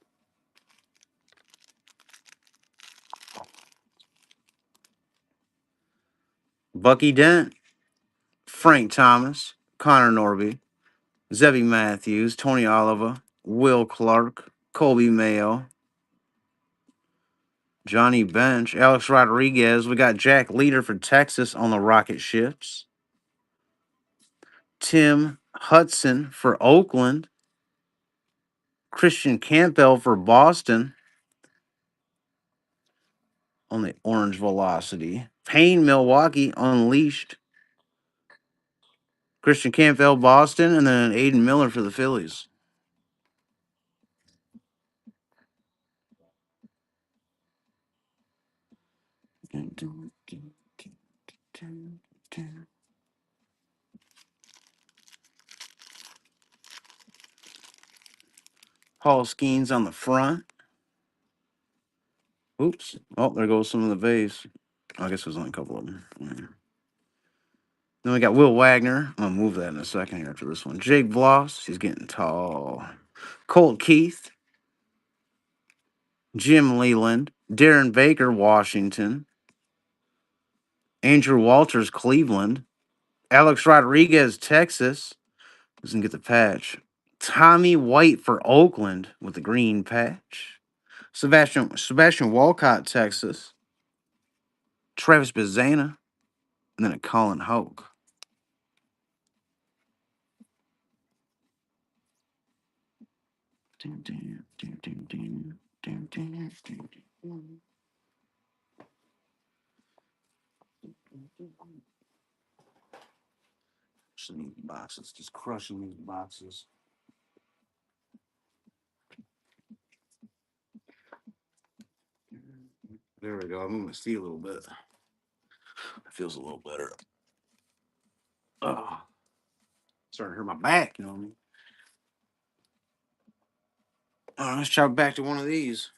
S2: Bucky Dent, Frank Thomas, Connor Norby, Zebby Matthews, Tony Oliva, Will Clark, Colby Mayo, Johnny Bench, Alex Rodriguez. We got Jack Leader for Texas on the rocket ships. Tim Hudson for Oakland. Christian Campbell for Boston on the orange velocity. Payne, Milwaukee, Unleashed. Christian Campbell, Boston, and then Aiden Miller for the Phillies. Paul Skeens on the front. Oops. Oh, there goes some of the vase. I guess there's only a couple of them. Then we got Will Wagner. I'll move that in a second here after this one. Jake Bloss. He's getting tall. Colt Keith. Jim Leland. Darren Baker, Washington. Andrew Walters, Cleveland. Alex Rodriguez, Texas. Doesn't get the patch. Tommy White for Oakland with the green patch. Sebastian Walcott, Texas. Travis Bazana. And then a Colin Hoke. These boxes, just crushing these boxes. There we go. I'm moving my seat a little bit. It feels a little better. Oh, starting to hurt my back, you know what I mean? All right, let's chop back to one of these.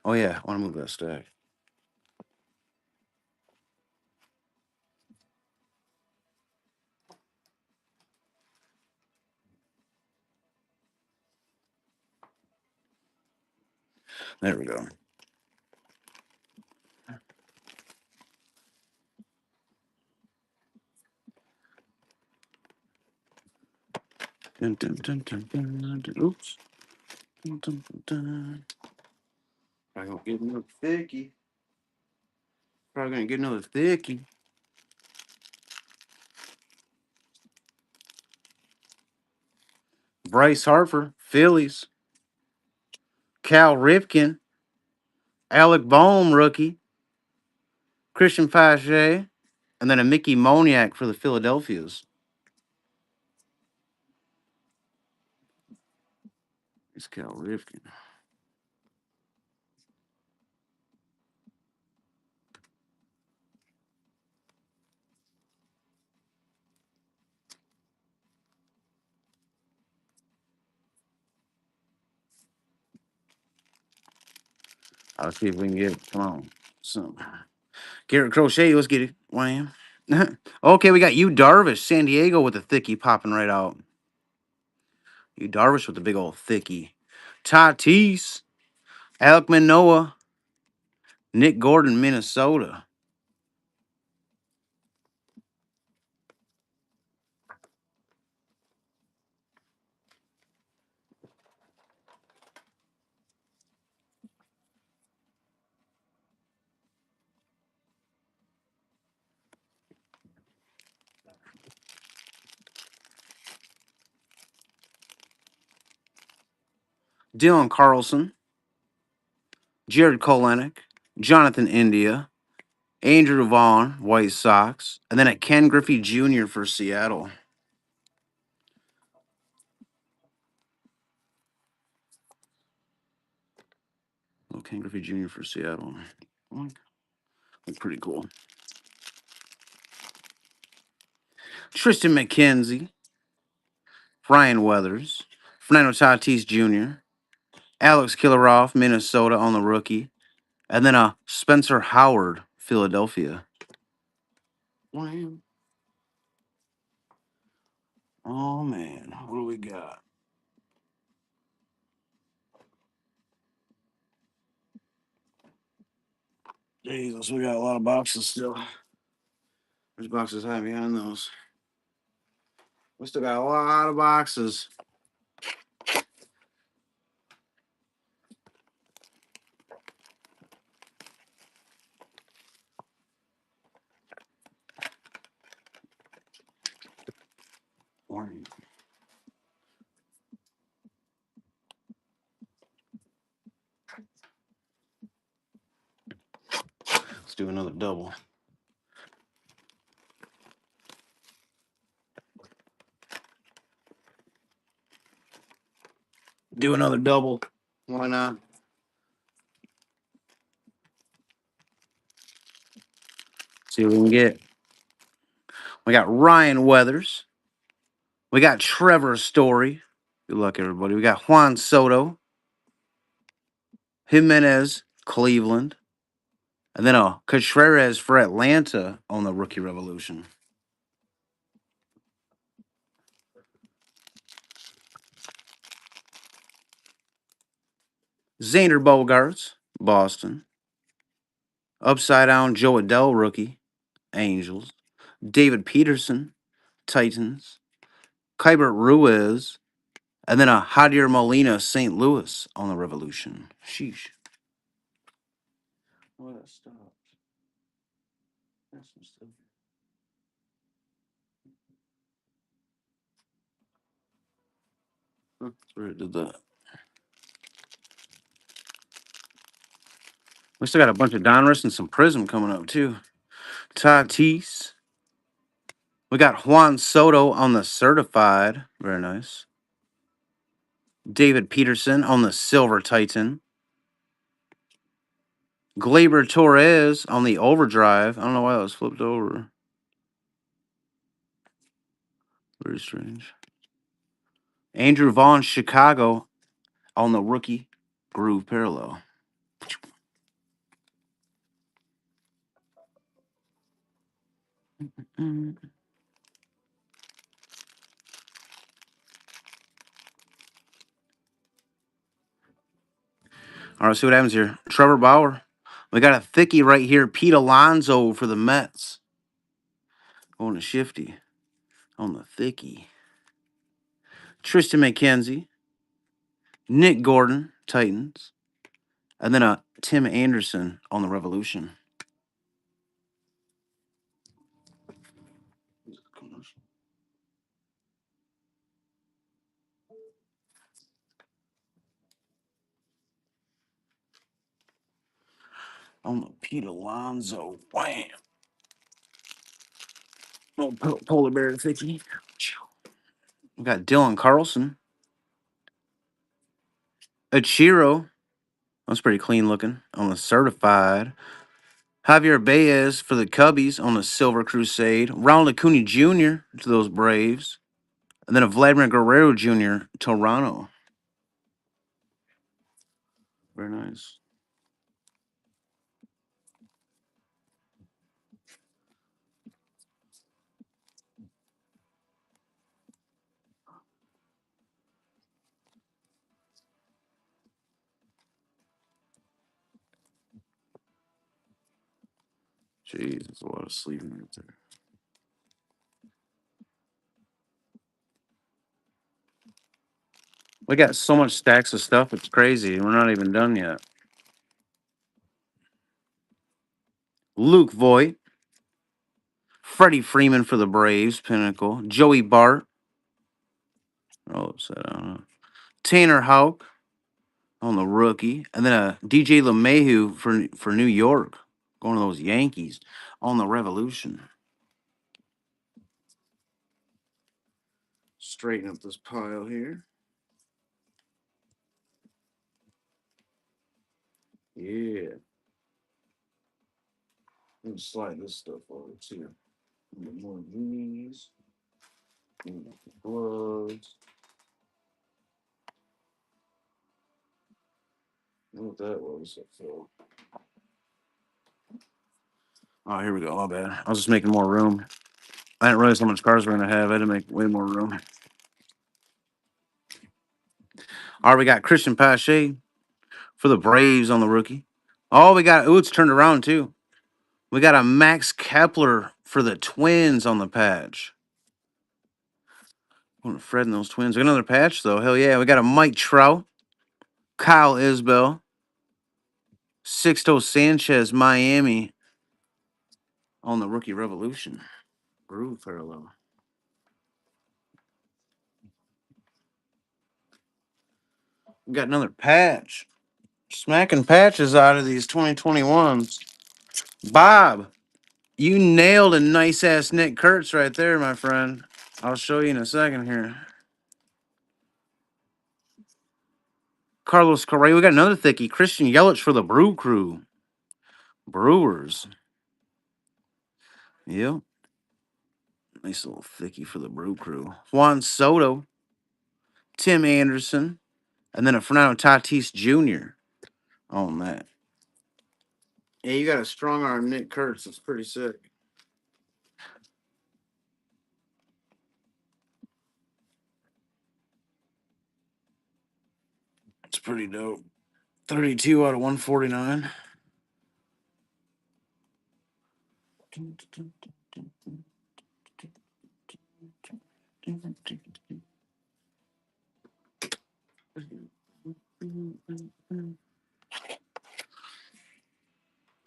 S2: Oh yeah, I want to move that stack. There we go. Oops. Probably gonna get another thickie. Probably gonna get another thickie. Bryce Harper, Phillies. Cal Ripken, Alec Bohm, rookie. Christian Pache, and then a Mickey Moniak for the Philadelphias. It's Cal Ripken. I'll see if we can get it. Come on. Some Garrett Crochet, let's get it. Wham. Okay, we got you Darvish, San Diego with the thickie popping right out. You Darvish with the big old thickie. Tatis, Alec Manoah, Nick Gordon, Minnesota. Dylan Carlson, Jared Kolenick, Jonathan India, Andrew Vaughn, White Sox, and then a Ken Griffey Jr. for Seattle. Oh, Ken Griffey Jr. for Seattle. That's pretty cool. Tristan McKenzie, Ryan Weathers, Fernando Tatis Jr., Alex Killaroff, Minnesota on the rookie, and then a Spencer Howard, Philadelphia. Oh man, what do we got? Jesus, we got a lot of boxes still. There's boxes high behind those. We still got a lot of boxes. Let's do another double. Do another double. Why not? See what we can get. We got Ryan Weathers. We got Trevor Story. Good luck, everybody. We got Juan Soto, Jimenez, Cleveland, and then a Contreras for Atlanta on the Rookie Revolution. Xander Bogaerts, Boston. Upside down Joe Adell rookie, Angels. David Peterson, Titans. Kybert Ruiz, and then a Javier Molina, St. Louis on the Revolution. Sheesh. What a stop. That's some stuff. That's where it did that. We still got a bunch of Donruss and some Prism coming up too. Tatis. We got Juan Soto on the certified. Very nice. David Peterson on the Silver Titan. Gleyber Torres on the overdrive. I don't know why that was flipped over. Very strange. Andrew Vaughn, Chicago on the rookie groove parallel. Mm. All right, see what happens here. Trevor Bauer. We got a thickie right here. Pete Alonso for the Mets. Going to Shifty on the thickie. Tristan McKenzie. Nick Gordon, Titans. And then a Tim Anderson on the Revolution. On the Pete Alonso. Wham. Oh, polar bear thickie. We got Dylan Carlson. Ichiro. That's pretty clean looking on the certified. Javier Baez for the Cubbies on the Silver Crusade. Ronald Acuna Jr. to those Braves. And then a Vladimir Guerrero Jr. Toronto. Very nice. Jeez, that's a lot of sleeping right there. We got so much stacks of stuff. It's crazy. We're not even done yet. Luke Voigt. Freddie Freeman for the Braves. Pinnacle. Joey Bart. Oh, upside down. Tanner Houck. on the rookie, and then a DJ LeMahieu for New York, going to those Yankees on the Revolution. Straighten up this pile here. Yeah. Let me slide this stuff over too. More of these. Gloves. What that was. Oh, here we go. My bad. I was just making more room. I didn't realize how much cards we're gonna have. I had to make way more room. All right, we got Christian Pache for the Braves on the rookie. Oh, we got it's turned around too. We got a Max Kepler for the Twins on the patch. I'm Fred and those Twins. We got another patch though. Hell yeah. We got a Mike Trout, Kyle Isbell, Sixto Sanchez, Miami on the rookie Revolution. Groove parallel. We got another patch. Smacking patches out of these 2021s. Bob, you nailed a nice ass Nick Kurtz right there, my friend. I'll show you in a second here. Carlos Correa. We got another thickie. Christian Yelich for the Brew Crew. Brewers. Yep. Nice little thickie for the Brew Crew. Juan Soto. Tim Anderson. And then a Fernando Tatis Jr. on that. Yeah, you got a strong arm Nick Kurtz. That's pretty sick. It's pretty dope. 32 out of 149.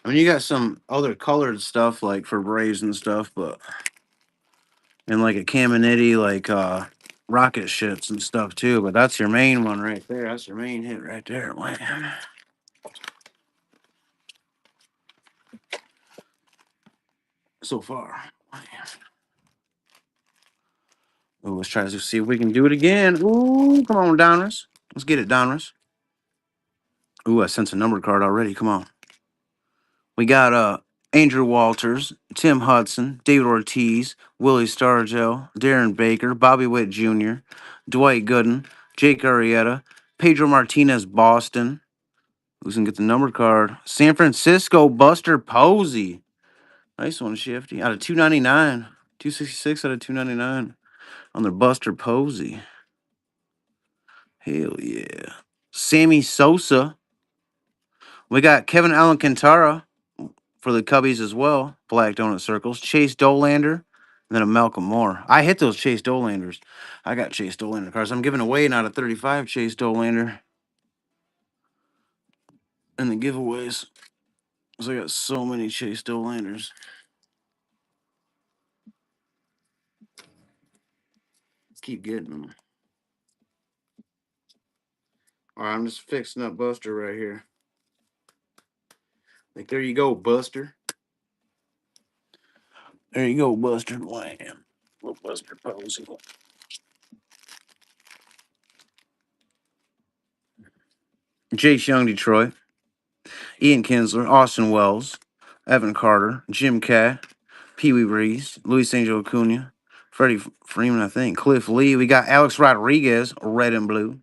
S2: I mean, you got some other colored stuff like for Braves and stuff, but and like a Caminiti, like rocket ships and stuff too. But that's your main one right there. That's your main hit right there. Wham. So far. Wham. Ooh, let's try to see if we can do it again. Ooh, come on, Donruss. Let's get it, Donruss. Ooh, I sense a numbered card already. Come on. We got Andrew Walters, Tim Hudson, David Ortiz, Willie Stargell, Darren Baker, Bobby Witt Jr., Dwight Gooden, Jake Arrieta, Pedro Martinez, Boston. Who's gonna get the numbered card? San Francisco, Buster Posey. Nice one, Shifty. Out of 299. 266 out of 299 on their Buster Posey. Hell yeah. Sammy Sosa. We got Kevin Alcantara for the Cubbies as well. Black Donut Circles. Chase Dolander. And then a Malcolm Moore. I hit those Chase Dolanders. I got Chase Dolander cards. I'm giving away an out of 35 Chase Dolander in the giveaways. So I got so many Chase Dolanders. Keep getting them. All right, I'm just fixing up Buster right here. Like, there you go, Buster. There you go, Buster. Wham. Little Buster Posey. Jace Young, Detroit. Ian Kinsler, Austin Wells, Evan Carter, Jim Cat, Pee Wee Reese, Luis Angel Acuna, Freddie Freeman, I think, Cliff Lee. We got Alex Rodriguez, red and blue.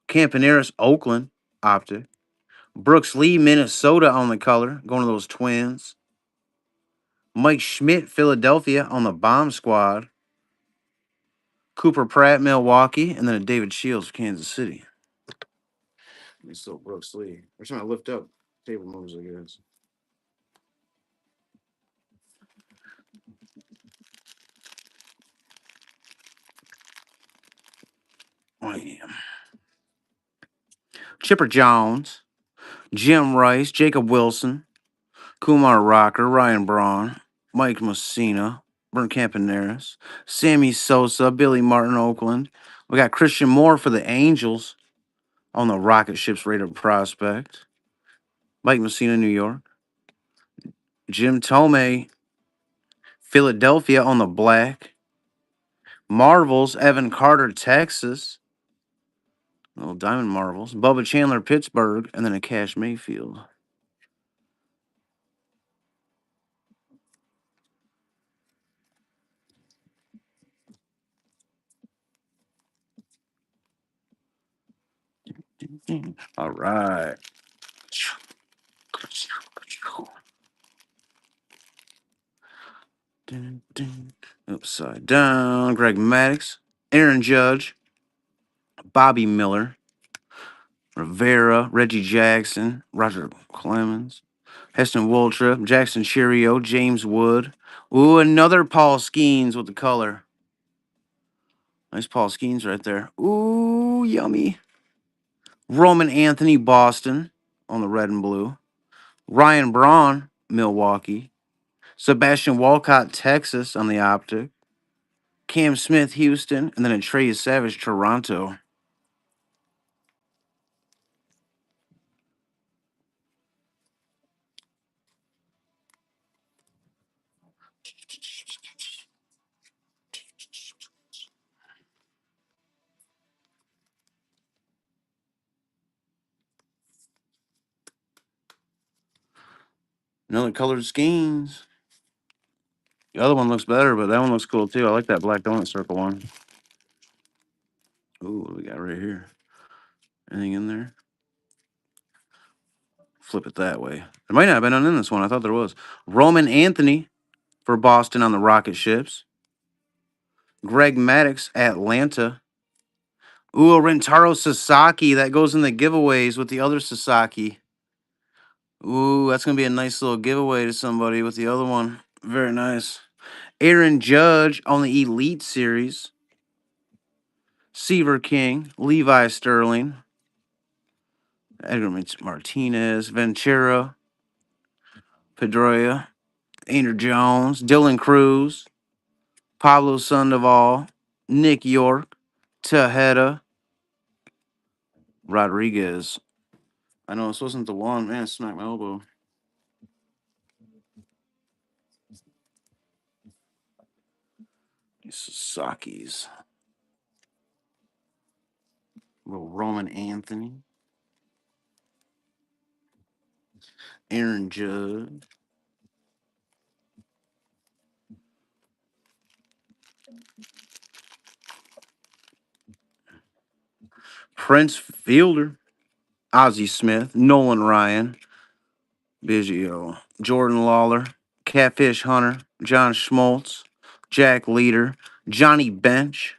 S2: Campaneris, Oakland, optic. Brooks Lee, Minnesota on the color, going to those Twins. Mike Schmidt, Philadelphia on the bomb squad. Cooper Pratt, Milwaukee, and then a David Shields, Kansas City. It's still Brooks Lee. Every time I lift up, table moves, I guess. Oh, yeah. Chipper Jones, Jim Rice, Jacob Wilson, Kumar Rocker, Ryan Braun, Mike Messina, Brent Campaneris, Sammy Sosa, Billy Martin, Oakland. We got Christian Moore for the Angels. on the rocket ships rated prospect. Mike Messina, New York. Jim Tomei, Philadelphia on the black. Marvels, Evan Carter, Texas. Little diamond marvels. Bubba Chandler, Pittsburgh, and then a Cash Mayfield. All right. Upside down. Greg Maddox, Aaron Judge, Bobby Miller, Rivera, Reggie Jackson, Roger Clemens, Heston Waltrip, Jackson Cheerio, James Wood. Ooh, another Paul Skeens with the color. Nice Paul Skeens right there. Ooh, yummy. Roman Anthony, Boston on the red and blue. Ryan Braun, Milwaukee. Sebastian Walcott, Texas on the optic. Cam Smith, Houston, and then a Trey Savage, Toronto. Another colored Skeens. The other one looks better, but that one looks cool too. I like that black donut circle one. Ooh, what do we got right here? Anything in there? Flip it that way. There might not have been none in this one. I thought there was. Roman Anthony for Boston on the rocket ships. Greg Maddox, Atlanta. Ooh, a Rentaro Sasaki. That goes in the giveaways with the other Sasaki. Ooh, that's going to be a nice little giveaway to somebody with the other one. Very nice. Aaron Judge on the Elite Series. Seaver King, Levi Sterling, Edgar Martinez, Ventura, Pedroia, Andrew Jones, Dylan Cruz, Pablo Sandoval, Nick York, Tejeda, Rodriguez. I know this wasn't the one. Man, smacked my elbow. Sasaki's. Little Roman Anthony, Aaron Judge, Prince Fielder, Ozzie Smith, Nolan Ryan, Biggio, Jordan Lawler, Catfish Hunter, John Schmaltz, Jack Leader, Johnny Bench,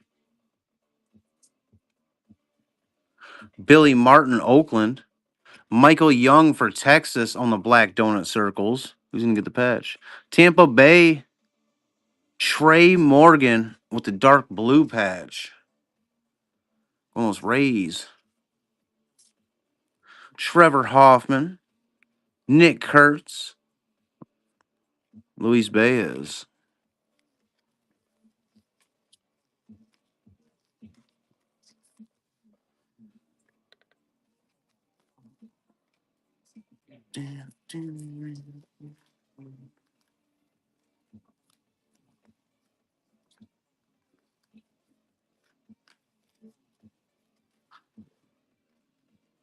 S2: Billy Martin, Oakland, Michael Young for Texas on the black donut circles. Who's going to get the patch? Tampa Bay, Trey Morgan with the dark blue patch. One of those Rays. Trevor Hoffman, Nick Kurtz, Luis Baez.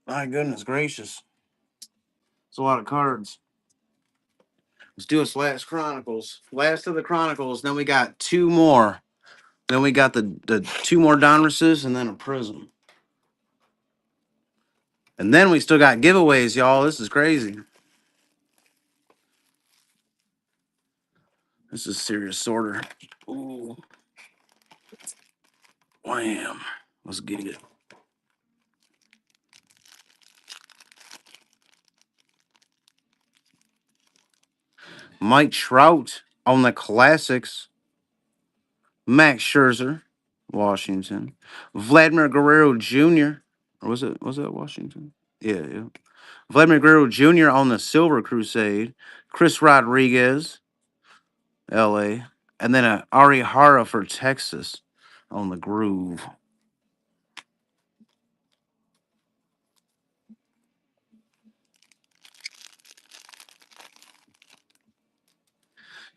S2: My goodness gracious. It's a lot of cards. Let's do us last Chronicles. Last of the Chronicles. Then we got two more. Then we got the two more Donrusses and then a Prism. And then we still got giveaways, y'all. This is crazy. This is serious sorter. Ooh. Wham. Let's get it. Mike Trout on the classics. Max Scherzer, Washington. Vladimir Guerrero Jr. Or was it Washington? Yeah. Vladimir Guerrero Jr. on the Silver Crusade. Chris Rodriguez, LA. And then a Ari Hara for Texas on the Groove.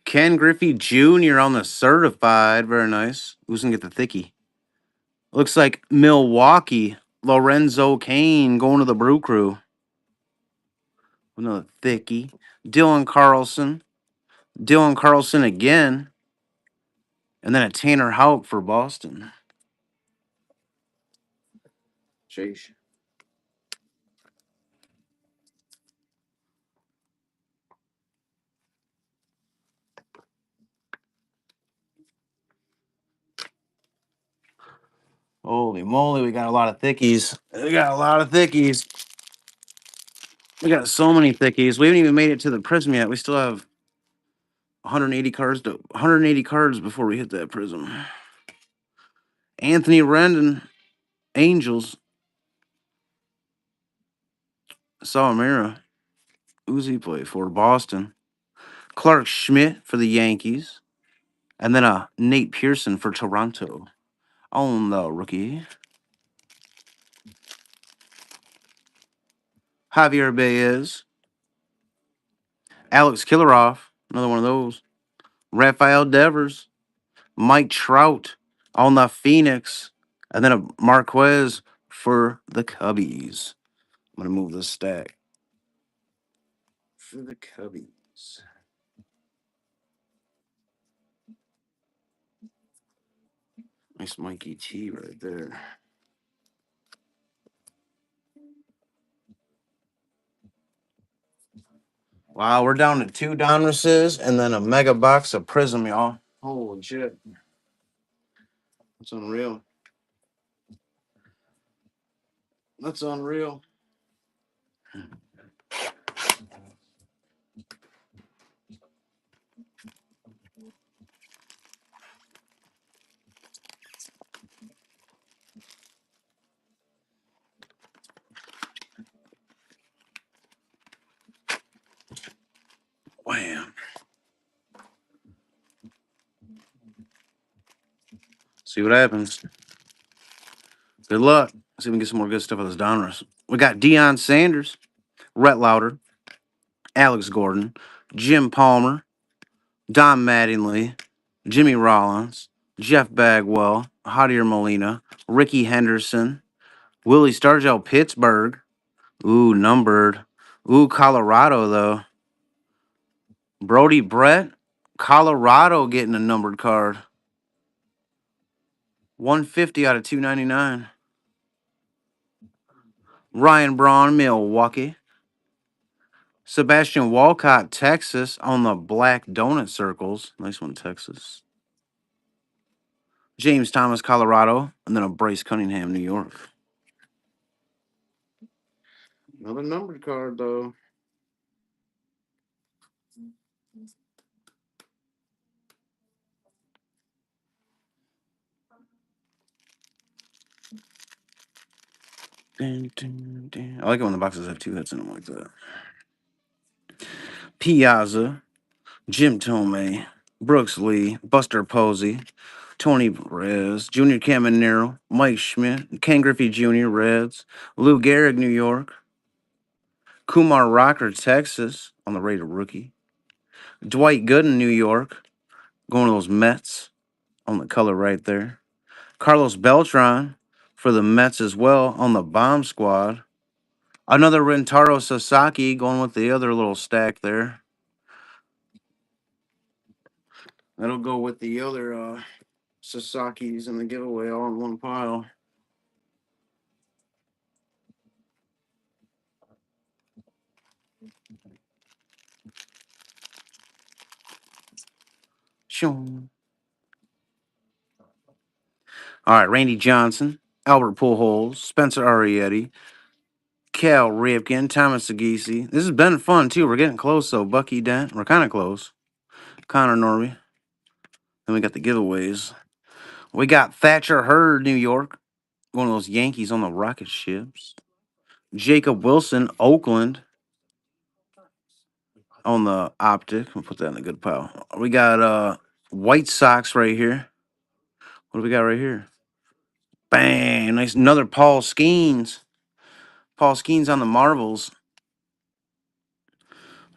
S2: Ken Griffey Jr. on the certified. Very nice. Who's going to get the thickie? Looks like Milwaukee. Lorenzo Kane going to the Brew Crew. Another thickie. Dylan Carlson. Dylan Carlson again. And then a Tanner Houck for Boston. Sheesh. Holy moly, we got a lot of thickies. We got a lot of thickies. We got so many thickies. We haven't even made it to the prism yet. We still have 180 cards before we hit that prism. Anthony Rendon, Angels. Salamira. Who's he play for? Boston. Clark Schmidt for the Yankees. And then Nate Pearson for Toronto. On the rookie. Javier Baez. Alex Killaroff. Another one of those. Rafael Devers. Mike Trout on the Phoenix. And then a Marquez for the Cubbies. I'm going to move this stack. For the Cubbies. Nice Mikey T right there. Wow, we're down to 2 Donrusses and then a mega box of Prism, y'all. Holy shit. That's unreal. That's unreal. Wham. See what happens. Good luck. See if we can get some more good stuff with this Donruss. We got Deion Sanders, Rhett Lauder, Alex Gordon, Jim Palmer, Don Mattingly, Jimmy Rollins, Jeff Bagwell, Javier Molina, Ricky Henderson, Willie Stargell, Pittsburgh. Ooh, numbered. Ooh, Colorado, though. Brody Brett, Colorado getting a numbered card. 150 out of 299. Ryan Braun, Milwaukee. Sebastian Walcott, Texas, on the black donut circles. Nice one, Texas. James Thomas, Colorado, and then a Bryce Cunningham, New York. Another numbered card, though. Dun, dun, dun. I like it when the boxes have 2 hits in them like that. Piazza, Jim Tomei, Brooks Lee, Buster Posey, Tony Perez, Junior Caminero, Mike Schmidt, Ken Griffey Jr., Reds, Lou Gehrig, New York, Kumar Rocker, Texas, on the Raider rookie, Dwight Gooden, New York, going to those Mets, on the color right there, Carlos Beltran for the Mets as well, on the bomb squad, another Rentaro Sasaki going with the other little stack there. That'll go with the other Sasaki's in the giveaway all in one pile. Shoo. All right, Randy Johnson, Albert Pujols, Spencer Arrietty, Cal Ripken, Thomas Segisi. This has been fun, too. We're getting close, though. Bucky Dent. We're kind of close. Connor Norby. Then we got the giveaways. We got Thatcher Hurd, New York. One of those Yankees on the rocket ships. Jacob Wilson, Oakland. On the optic. We'll put that in a good pile. We got White Sox right here. What do we got right here? Bang! Nice. Another Paul Skeens. Paul Skeens on the Marvels.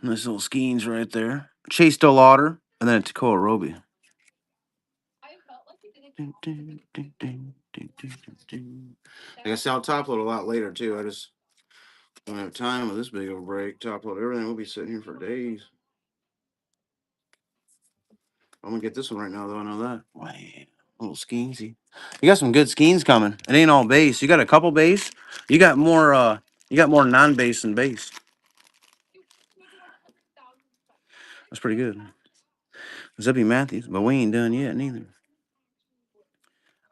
S2: Nice little Skeens right there. Chase DeLauder. and then a Tekoa Roby. I guess I'll top load a lot later too. I just don't have time with this big of a break. Top load everything. We'll be sitting here for days. I'm gonna get this one right now, though. I know that. Wow, a little skeensy. You got some good skeins coming. It ain't all base. You got a couple base. You got more. You got more non-base than base. That's pretty good. Zippy Matthews, but we ain't done yet neither.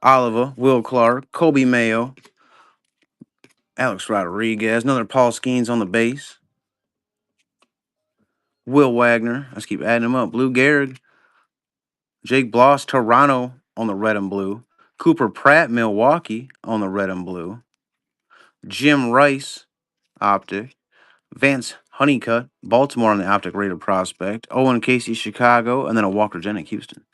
S2: Oliver, Will Clark, Kobe Mayo, Alex Rodriguez, another Paul Skeens on the base. Will Wagner. Let's keep adding them up. Blue Gehrig, Jake Bloss, Toronto on the red and blue. Cooper Pratt, Milwaukee on the red and blue. Jim Rice, optic. Vance Honeycutt, Baltimore on the optic rated prospect. Owen Casey, Chicago, and then a Walker Jennings, Houston.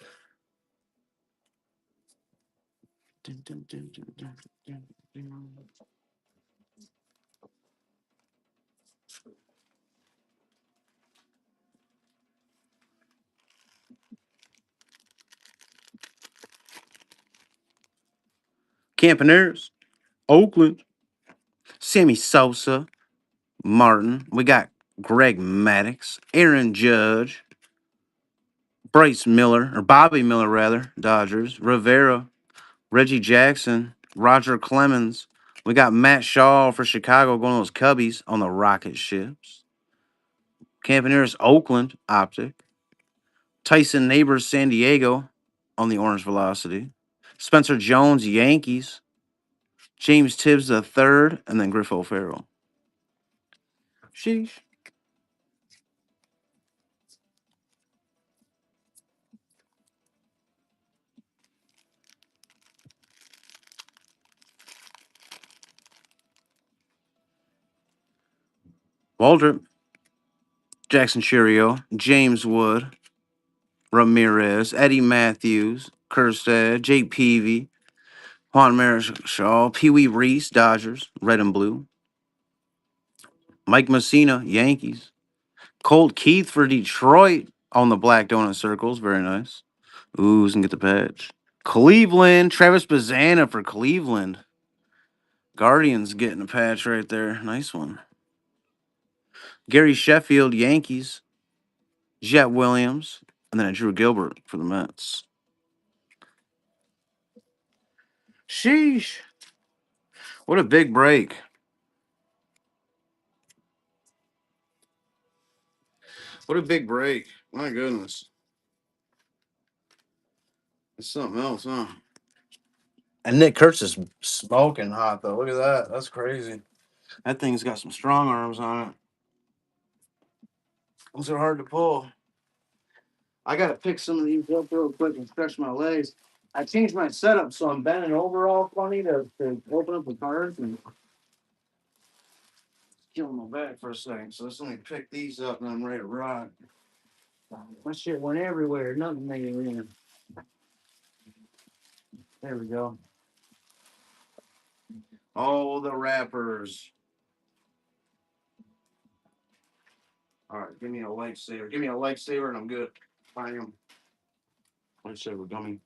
S2: Campaneers, Oakland. Sammy Sosa, Martin. We got Greg Maddux, Aaron Judge, Bryce Miller, or Bobby Miller, rather, Dodgers. Rivera, Reggie Jackson, Roger Clemens. We got Matt Shaw for Chicago going to those Cubbies on the rocket ships. Campaneers, Oakland, optic. Tyson Neighbors, San Diego on the orange velocity. Spencer Jones, Yankees. James Tibbs the third, and then Griff O'Farrell. Sheesh. Waldrop, Jackson Churio, James Wood, Ramirez, Eddie Matthews, Kerstad, Jake Peavy, Juan Marichal, Pee Wee Reese, Dodgers, red and blue. Mike Messina, Yankees. Colt Keith for Detroit on the black donut circles. Very nice. Ooh, can get the patch. Cleveland, Travis Bazana for Cleveland. Guardians getting a patch right there. Nice one. Gary Sheffield, Yankees. Jet Williams, and then a Drew Gilbert for the Mets. Sheesh. What a big break. What a big break. My goodness. It's something else, huh? And Nick Kurtz is smoking hot, though. Look at that. That's crazy. That thing's got some strong arms on it. Those are hard to pull. I got to pick some of these up real quick and stretch my legs. I changed my setup, so I'm bending over all funny to open up the cards and killing my back for a second. So let's let me pick these up and I'm ready to rock. My shit went everywhere. Nothing made it in. There we go. Oh, the wrappers. All right, give me a lifesaver. Give me a lifesaver and I'm good. Bam. Lifesaver gummy.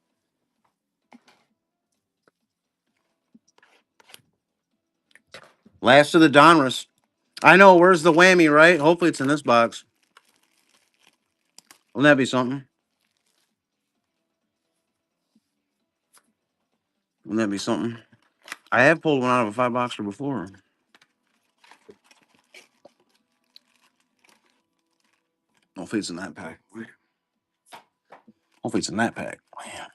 S2: Last of the Donruss. I know. Where's the whammy, right? Hopefully it's in this box. Wouldn't that be something? Wouldn't that be something? I have pulled one out of a 5-boxer before. Hopefully it's in that pack. Hopefully it's in that pack. Man.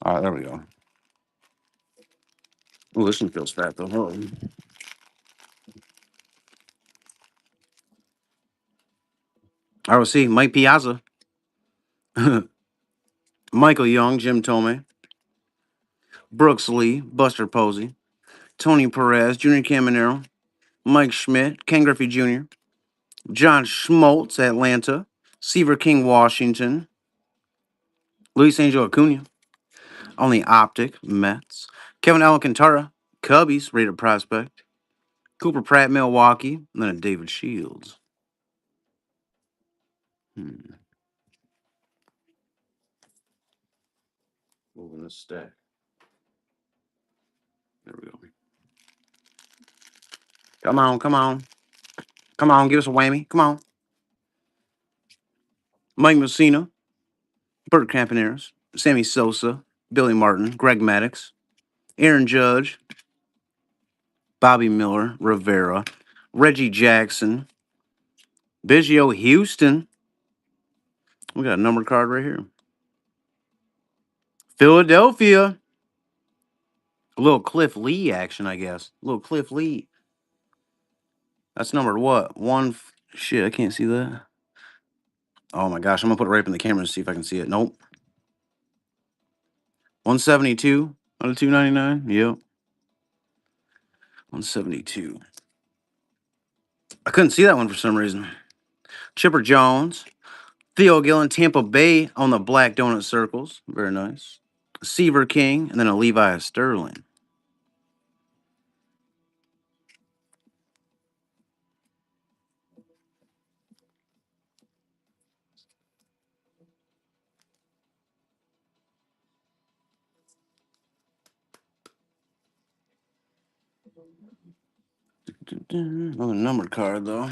S2: All right, there we go. Oh, this one feels fat, though. Hold on. I will see. Mike Piazza. Michael Young, Jim Tomei. Brooks Lee, Buster Posey. Tony Perez, Junior Caminero. Mike Schmidt, Ken Griffey Jr., John Schmaltz, Atlanta, Seaver King, Washington, Luis Angel Acuna, on the optic, Mets, Kevin Alcantara, Cubbies, rated prospect, Cooper Pratt, Milwaukee, and then a David Shields. Hmm. Moving this stack. There we go. Come on, come on. Come on, give us a whammy. Come on. Mike Messina, Bert Campaneris, Sammy Sosa, Billy Martin, Greg Maddux, Aaron Judge, Bobby Miller, Rivera, Reggie Jackson, Biggio Houston. We got a numbered card right here. Philadelphia. A little Cliff Lee action, I guess. A little Cliff Lee. That's numbered what? Shit, I can't see that. Oh my gosh, I'm gonna put it right up in the camera to see if I can see it. Nope. 172 out of 299. Yep. 172. I couldn't see that one for some reason. Chipper Jones. Theo Gillen, Tampa Bay on the black donut circles. Very nice. Seaver King, and then a Levi Sterling. Another numbered card, though.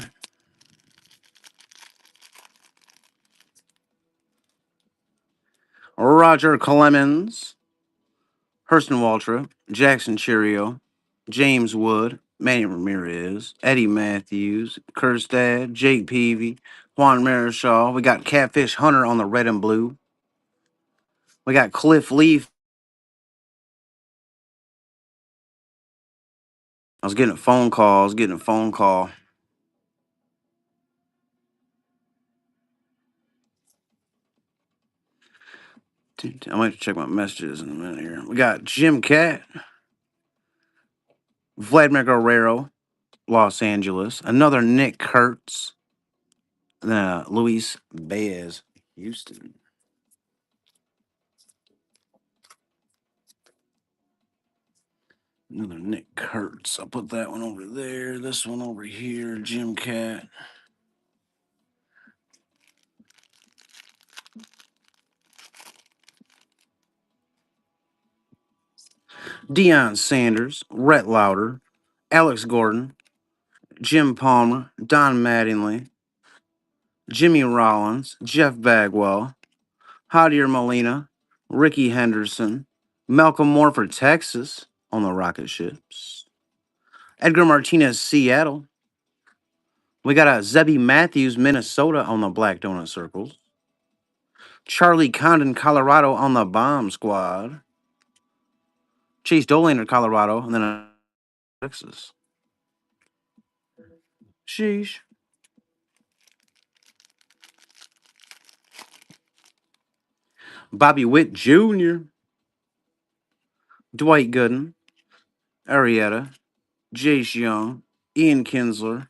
S2: Roger Clemens, Hurston Waltrip, Jackson Cheerio, James Wood, Manny Ramirez, Eddie Matthews, Kerstad, Jake Peavy, Juan Marichal. We got Catfish Hunter on the red and blue. We got Cliff Leaf. I was getting a phone call. I might have to check my messages in a minute here. We got Jim Cat, Vladimir Guerrero, Los Angeles. Another Nick Kurtz. And then Luis Baez, Houston. Another Nick Kurtz. I'll put that one over there. This one over here. Jim Cat. Deion Sanders, Rhett Lauder, Alex Gordon, Jim Palmer, Don Mattingly, Jimmy Rollins, Jeff Bagwell, Javier Molina, Ricky Henderson, Malcolm Moore for Texas on the rocket ships, Edgar Martinez, Seattle. We got a Zebby Matthews, Minnesota on the black donut circles. Charlie Condon, Colorado on the bomb squad. Chase Dolander, Colorado, and then Texas. Sheesh. Bobby Witt Jr., Dwight Gooden, Arietta, Jace Young, Ian Kinsler,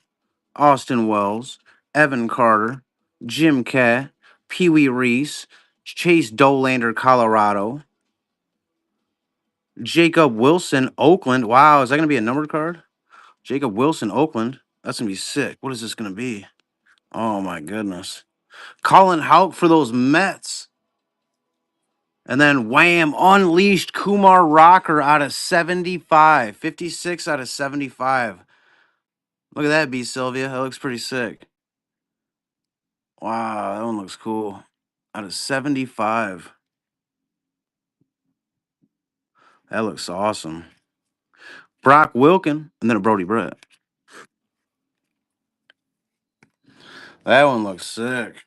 S2: Austin Wells, Evan Carter, Jim Cat, Pee Wee Reese, Chase Dolander, Colorado, Jacob Wilson, Oakland. Wow, is that going to be a numbered card? Jacob Wilson, Oakland. That's going to be sick. What is this going to be? Oh, my goodness. Colin Houck for those Mets. And then wham, unleashed Kumar Rocker out of 75. 56 out of 75. Look at that, B. Sylvia. That looks pretty sick. Wow, that one looks cool. Out of 75. That looks awesome. Brock Wilkin, and then a Brody Brett. That one looks sick.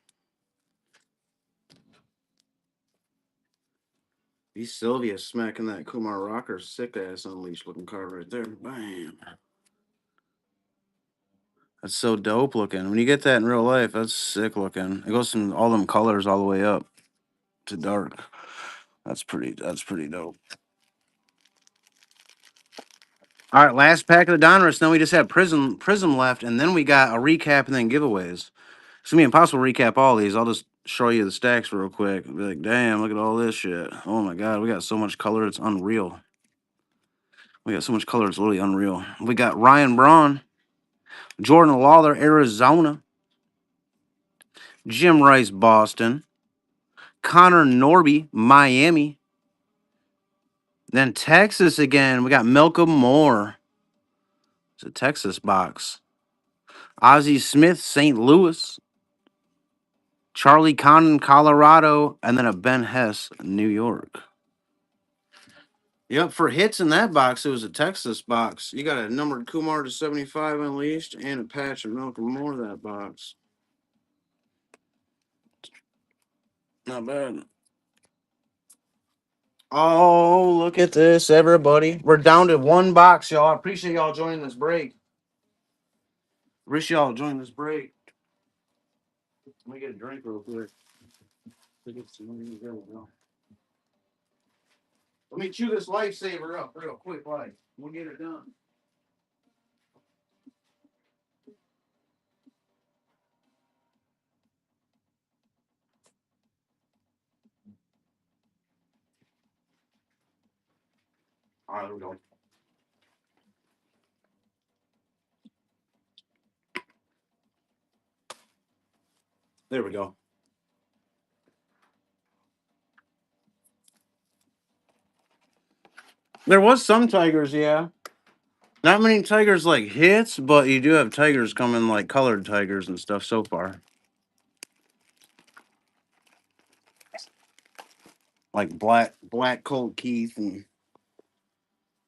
S2: B. Sylvia smacking that Kumar Rocker sick ass unleashed looking card right there. Bam. That's so dope looking. When you get that in real life, that's sick looking. It goes from all them colors all the way up to dark. That's pretty dope. All right, last pack of the Donruss. Then we just have Prism left, and then we got a recap and then giveaways. It's gonna be impossible to recap all these. I'll just show you the stacks real quick. Be like, damn, look at all this shit. Oh my god, we got so much color, it's unreal. We got so much color, it's literally unreal. We got Ryan Braun, Jordan Lawler, Arizona, Jim Rice, Boston. Connor Norby, Miami. Then Texas again. We got Malcolm Moore. It's a Texas box. Ozzie Smith, St. Louis. Charlie Condon, Colorado. And then a Ben Hess, New York. Yep, for hits in that box, it was a Texas box. You got a numbered Kumar to 75 unleashed and a patch of Malcolm Moore that box. Not bad. Oh, look at this, everybody. We're down to one box, y'all. I appreciate y'all joining this break. Wish y'all join this break. Let me get a drink real quick. There we go. Let me chew this lifesaver up real quick, like we'll get it done. All right, there we go. There we go. There was some Tigers, yeah. Not many Tigers like hits, but you do have Tigers coming like colored Tigers and stuff so far. Like black Colt Keith and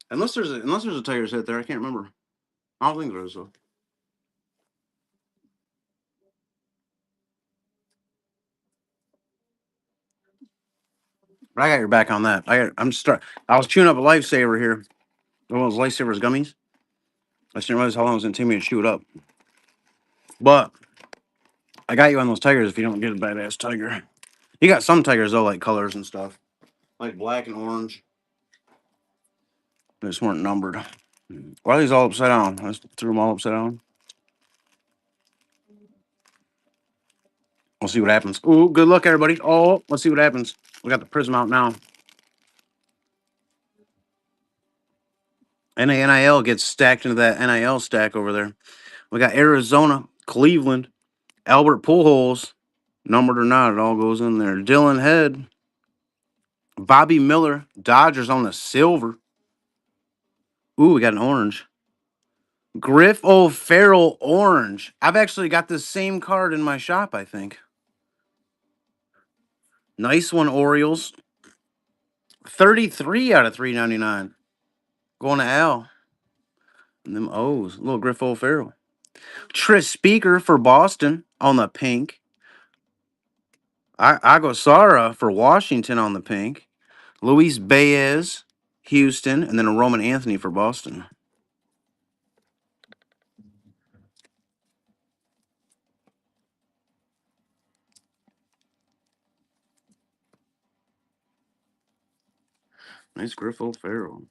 S2: unless there's a Tigers hit there, I can't remember. I don't think there is though. But I got your back on that. I was chewing up a lifesaver here. One of those lifesavers gummies. I just didn't realize how long it was gonna take me to chew it up. But I got you on those Tigers if you don't get a badass Tiger. You got some Tigers though, like colors and stuff. Like black and orange. They just weren't numbered. Why are these all upside down? I just threw them all upside down. We'll see what happens. Ooh, good luck, everybody. Oh, let's see what happens. We got the prism out now. NIL gets stacked into that NIL stack over there. We got Arizona, Cleveland, Albert Pujols. Numbered or not, it all goes in there. Dylan Head, Bobby Miller, Dodgers on the silver. Ooh, we got an orange. Griff O'Farrell orange. I've actually got the same card in my shop, I think. Nice one, Orioles. 33 out of 399. Going to Al. And them O's. Little Griff O'Farrell. Tris Speaker for Boston on the pink. Agosara for Washington on the pink. Luis Baez, Houston. And then a Roman Anthony for Boston. Nice Griff O'Farrell.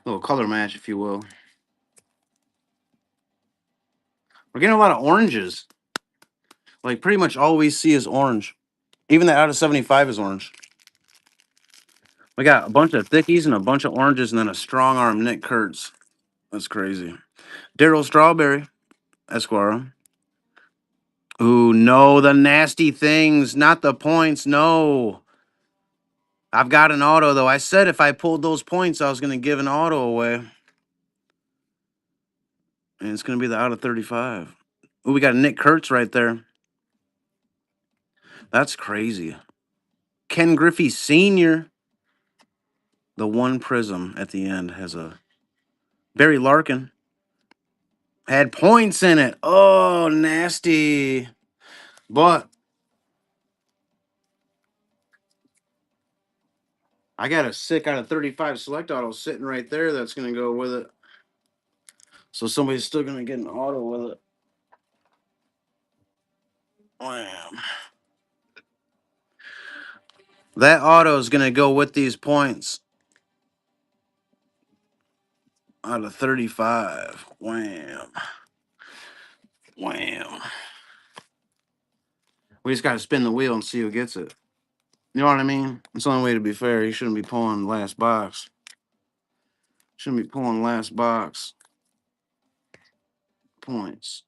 S2: Little color match, if you will. We're getting a lot of oranges. Like, pretty much all we see is orange. Even the out of 75 is orange. We got a bunch of thickies and a bunch of oranges and then a strong arm Nick Kurtz. That's crazy. Daryl Strawberry, Esquire. Ooh, no, the nasty things, not the points. No. I've got an auto, though. I said if I pulled those points, I was going to give an auto away. And it's going to be the out of 35. Ooh, we got Nick Kurtz right there. That's crazy. Ken Griffey Sr. The one prism at the end has a Barry Larkin. Had points in it. Oh, nasty. But I got a sick out of 35 select auto sitting right there that's going to go with it. So somebody's still going to get an auto with it. Wham. That auto is going to go with these points out of 35. Wham. Wham. We just got to spin the wheel and see who gets it. You know what I mean? It's the only way to be fair. He shouldn't be pulling last box. Shouldn't be pulling last box. points.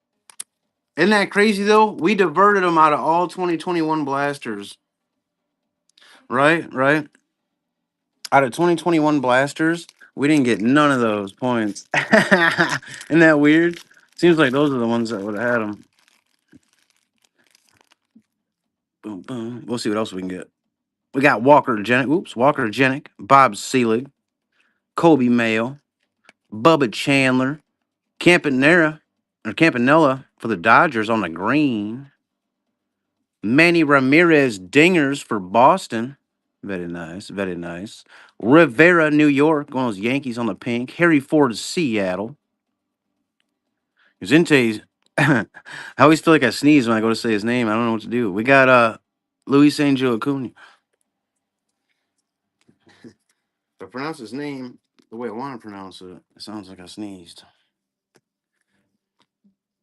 S2: Isn't that crazy though? We diverted them out of all 2021 blasters. Right, right. Out of 2021 blasters, we didn't get none of those points. Isn't that weird? Seems like those are the ones that would have had them. Boom, boom. We'll see what else we can get. We got Walker Genick. Oops, Walker Genick, Bob Seelig, Kobe Mayo, Bubba Chandler, Campanella for the Dodgers on the green. Manny Ramirez dingers for Boston. Very nice, very nice. Rivera, New York, one of those Yankees on the pink. Harry Ford, Seattle. Zinte, I always feel like I sneeze when I go to say his name. I don't know what to do. We got Luis Angel Acuna. If I pronounce his name the way I want to pronounce it, it sounds like I sneezed.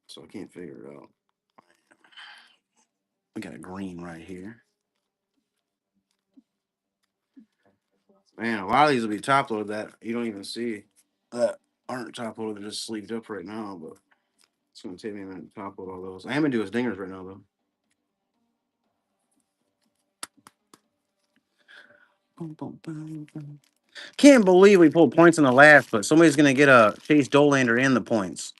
S2: So I can't figure it out. We got a green right here. Man, a lot of these will be top loaded that you don't even see that aren't top loaded. They're just sleeved up right now, but it's going to take me a minute to top load all those. I am going to do his dingers right now, though. Boom, boom, boom, boom. Can't believe we pulled points in the last, but somebody's going to get a Chase Dolander and the points.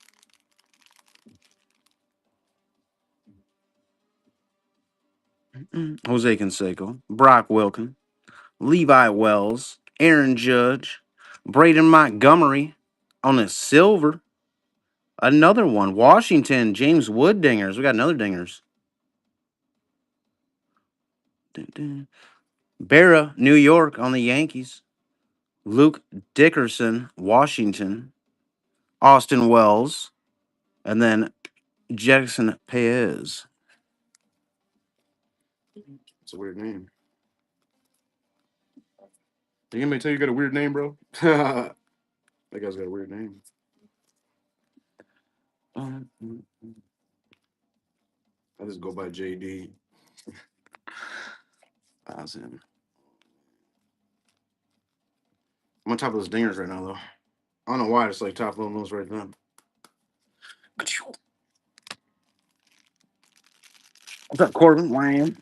S2: Jose Canseco, Brock Wilkin, Levi Wells, Aaron Judge, Braden Montgomery on the silver. Another one, Washington, James Wood dingers. We got another dingers. Dun, dun. Berra, New York on the Yankees. Luke Dickerson, Washington. Austin Wells. And then Jackson Paez. It's a weird name. Did anybody tell you got a weird name, bro? That guy's got a weird name. I just go by JD. That's him. I'm on top of those dingers right now, though. I don't know why. It's like top loading those right then. What's up, Corbin? Wham.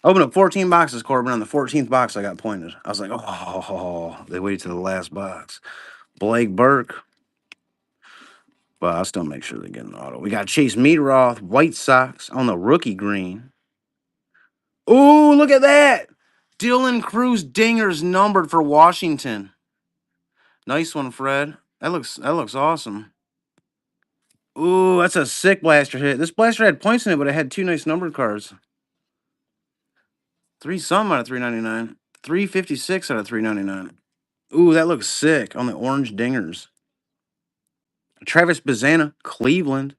S2: Open up 14 boxes, Corbin. On the 14th box, I got pointed. I was like, oh, they waited to the last box. Blake Burke. But I'll still make sure they get an auto. We got Chase Meadroth, White Sox on the rookie green. Ooh, look at that. Dylan Cruz dingers numbered for Washington. Nice one, Fred. That looks awesome. Ooh, that's a sick blaster hit. This blaster had points in it, but it had two nice numbered cards. 3 some out of 399. 356 out of 399. Ooh, that looks sick on the orange dingers. Travis Bazana, Cleveland.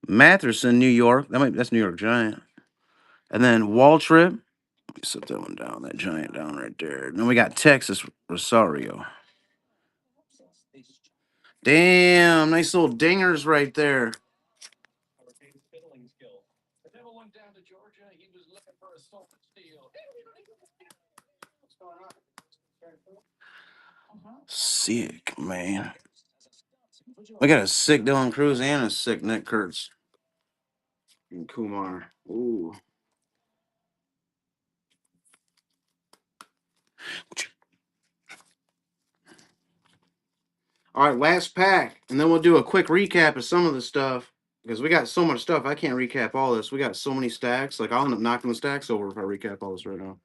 S2: Matherson, New York. That's New York Giant. And then Waltrip. Let me set that one down, that Giant down right there. And then we got Texas Rosario. Damn, nice little dingers right there. Sick, man. We got a sick Dylan Cruz and a sick Nick Kurtz. And Kumar. Ooh. All right, last pack. And then we'll do a quick recap of some of the stuff. Because we got so much stuff, I can't recap all this. We got so many stacks. Like, I'll end up knocking the stacks over if I recap all this right now.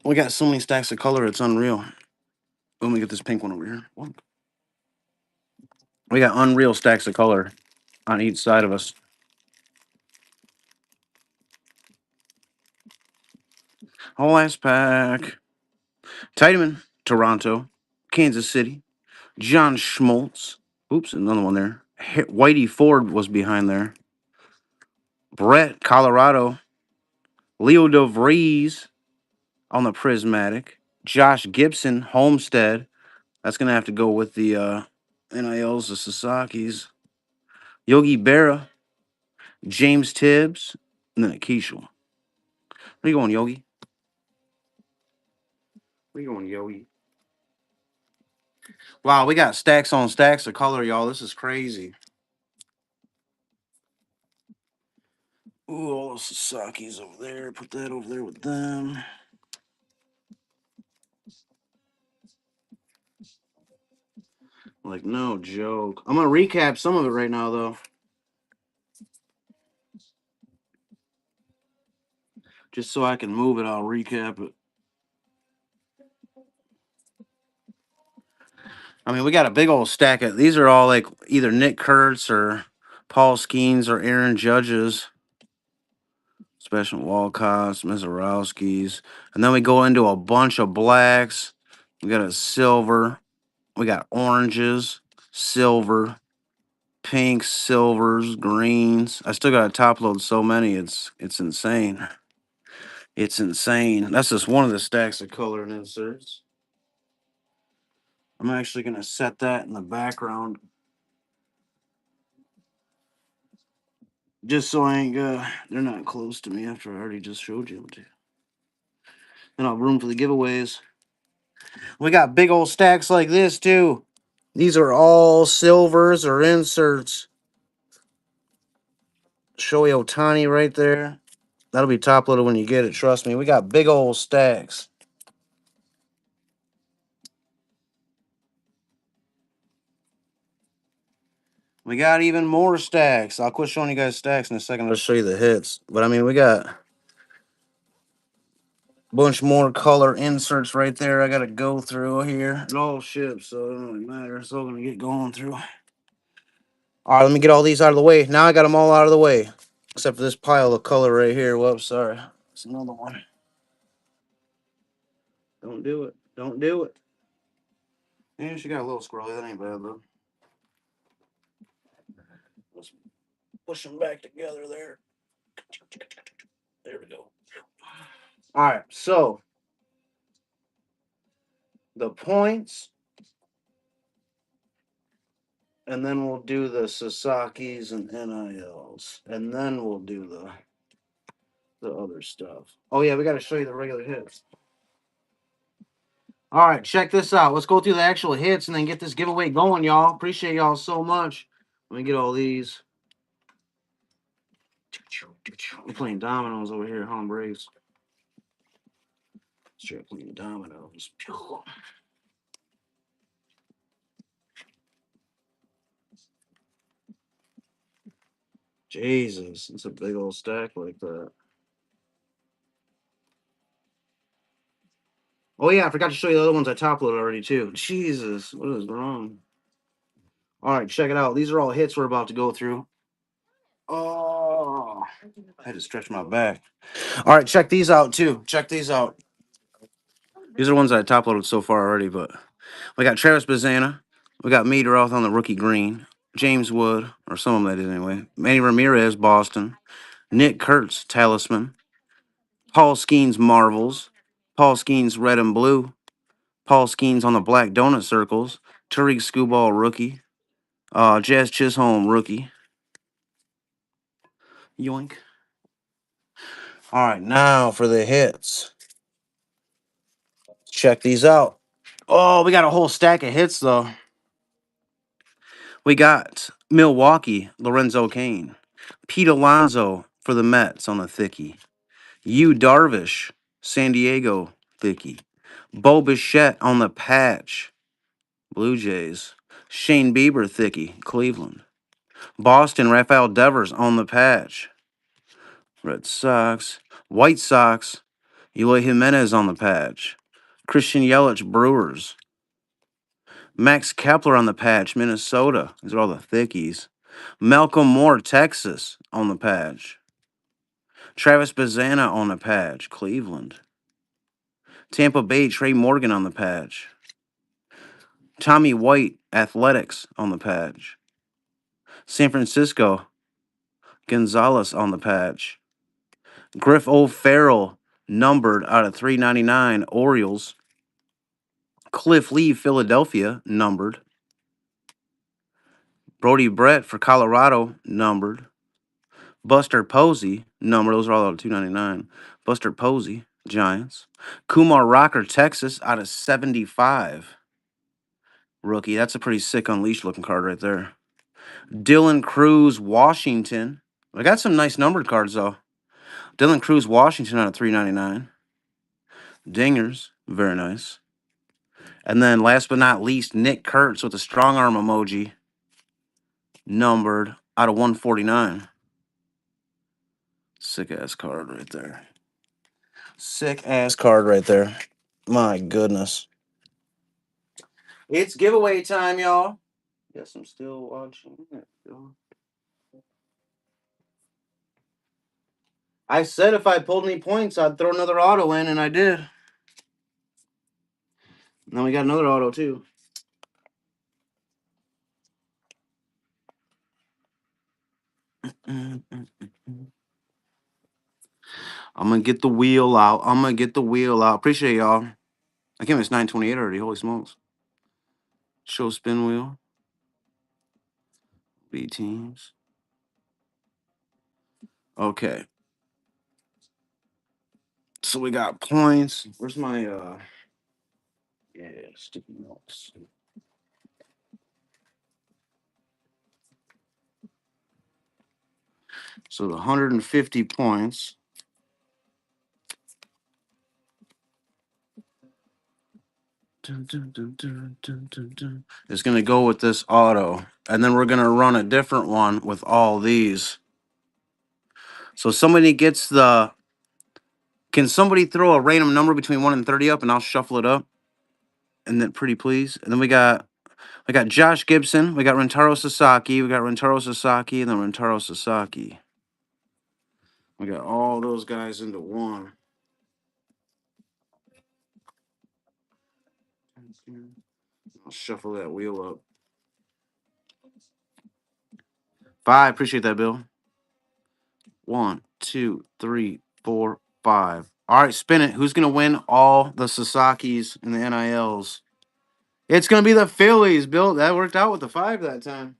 S2: We got so many stacks of color, it's unreal. Let me get this pink one over here. We got unreal stacks of color on each side of us. Whole last pack. Tiedemann, Toronto. Kansas City. John Schmaltz. Oops, another one there. Whitey Ford was behind there. Brett, Colorado. Leo DeVries on the Prismatic. Josh Gibson, Homestead. That's going to have to go with the NILs, the Sasaki's. Yogi Berra. James Tibbs. And then a Keishel. Where you going, Yogi? Where you going, Yogi? Wow, we got stacks on stacks of color, y'all. This is crazy. Ooh, all those Sasaki's over there. Put that over there with them. Like, no joke. I'm going to recap some of it right now, though. Just so I can move it, I'll recap it. I mean, we got a big old stack of these are all like either Nick Kurtz or Paul Skeens or Aaron Judge's. Special Walcott's, Mizorowski's. And then we go into a bunch of blacks. We got a silver. We got oranges, silver, pinks, silvers, greens. I still got to top load so many. It's insane. It's insane. That's just one of the stacks of color and inserts. I'm actually going to set that in the background just so I ain't they're not close to me after I already just showed you them to. Then I'll have room for the giveaways. We got big old stacks like this too. These are all silvers or inserts. Shohei Ohtani right there. That'll be top loaded when you get it. Trust me. We got big old stacks. We got even more stacks. I'll quit showing you guys stacks in a second. I'll show you the hits. But I mean, we got a bunch more color inserts right there. I got to go through here. It all ships, so it doesn't really matter. It's all going to get going through. All right, let me get all these out of the way. Now I got them all out of the way. Except for this pile of color right here. Whoops, sorry. It's another one. Don't do it. Don't do it. Yeah, she got a little squirrely. That ain't bad, though. Let's push them back together there. There we go. All right, so the points, and then we'll do the Sasaki's and NILs, and then we'll do the other stuff. Oh yeah, we got to show you the regular hits. All right, check this out. Let's go through the actual hits and then get this giveaway going, y'all. Appreciate y'all so much. Let me get all these. We're playing dominoes over here, home breaks. Straight playing dominoes. Jesus, it's a big old stack like that. Oh yeah, I forgot to show you the other ones I top loaded already too. Jesus, what is wrong? All right, check it out. These are all hits we're about to go through. Oh, I had to stretch my back. All right, check these out too. Check these out. These are the ones I top loaded so far already, but we got Travis Bazana. We got Meteoroth on the rookie green. James Wood, or some of them that is anyway. Manny Ramirez, Boston. Nick Kurtz, Talisman. Paul Skeens, Marvels. Paul Skeens, Red and Blue. Paul Skeens on the black donut circles. Tariq Skubal, rookie. Jazz Chisholm, rookie. Yoink. All right, now for the hits. Check these out. Oh, we got a whole stack of hits, though. We got Milwaukee, Lorenzo Cain. Pete Alonso for the Mets on the thickie. Yu Darvish, San Diego, thickie. Bo Bichette on the patch, Blue Jays. Shane Bieber, thickie, Cleveland. Boston, Rafael Devers on the patch. Red Sox. White Sox, Eloy Jimenez on the patch. Christian Yelich, Brewers. Max Kepler on the patch, Minnesota. These are all the thickies. Malcolm Moore, Texas, on the patch. Travis Bazana on the patch, Cleveland. Tampa Bay, Trey Morgan on the patch. Tommy White, Athletics, on the patch. San Francisco, Gonzalez on the patch. Griff O'Farrell, numbered out of 399, Orioles. Cliff Lee, Philadelphia, numbered. Brody Brett for Colorado, numbered. Buster Posey, numbered. Those are all out of 299. Buster Posey, Giants. Kumar Rocker, Texas, out of 75. rookie. That's a pretty sick unleashed looking card right there. Dylan Cruz, Washington. I got some nice numbered cards though. Dylan Cruz, Washington out of 399. Dingers, very nice. And then last but not least, Nick Kurtz with a strong arm emoji, numbered out of 149. Sick ass card right there. Sick ass card right there. My goodness. It's giveaway time, y'all. Guess I'm still watching. I said if I pulled any points, I'd throw another auto in, and I did. Now we got another auto, too. I'm going to get the wheel out. Appreciate y'all. I can't miss 928 already. Holy smokes. Show spin wheel. B teams. Okay. So we got points. Where's my sticky notes? So the 150 points. It's gonna go with this auto. And then we're gonna run a different one with all these. So somebody gets the can somebody throw a random number between 1 and 30 up and I'll shuffle it up? And then pretty please. And then we got Josh Gibson, we got Rentaro Sasaki, and then Rentaro Sasaki. We got all those guys into one. I'll shuffle that wheel up. 5, appreciate that, Bill. 1, 2, 3, 4, 5. All right, spin it. Who's gonna win all the Sasakis and the NILs? It's gonna be the Phillies, Bill. That worked out with the 5 that time.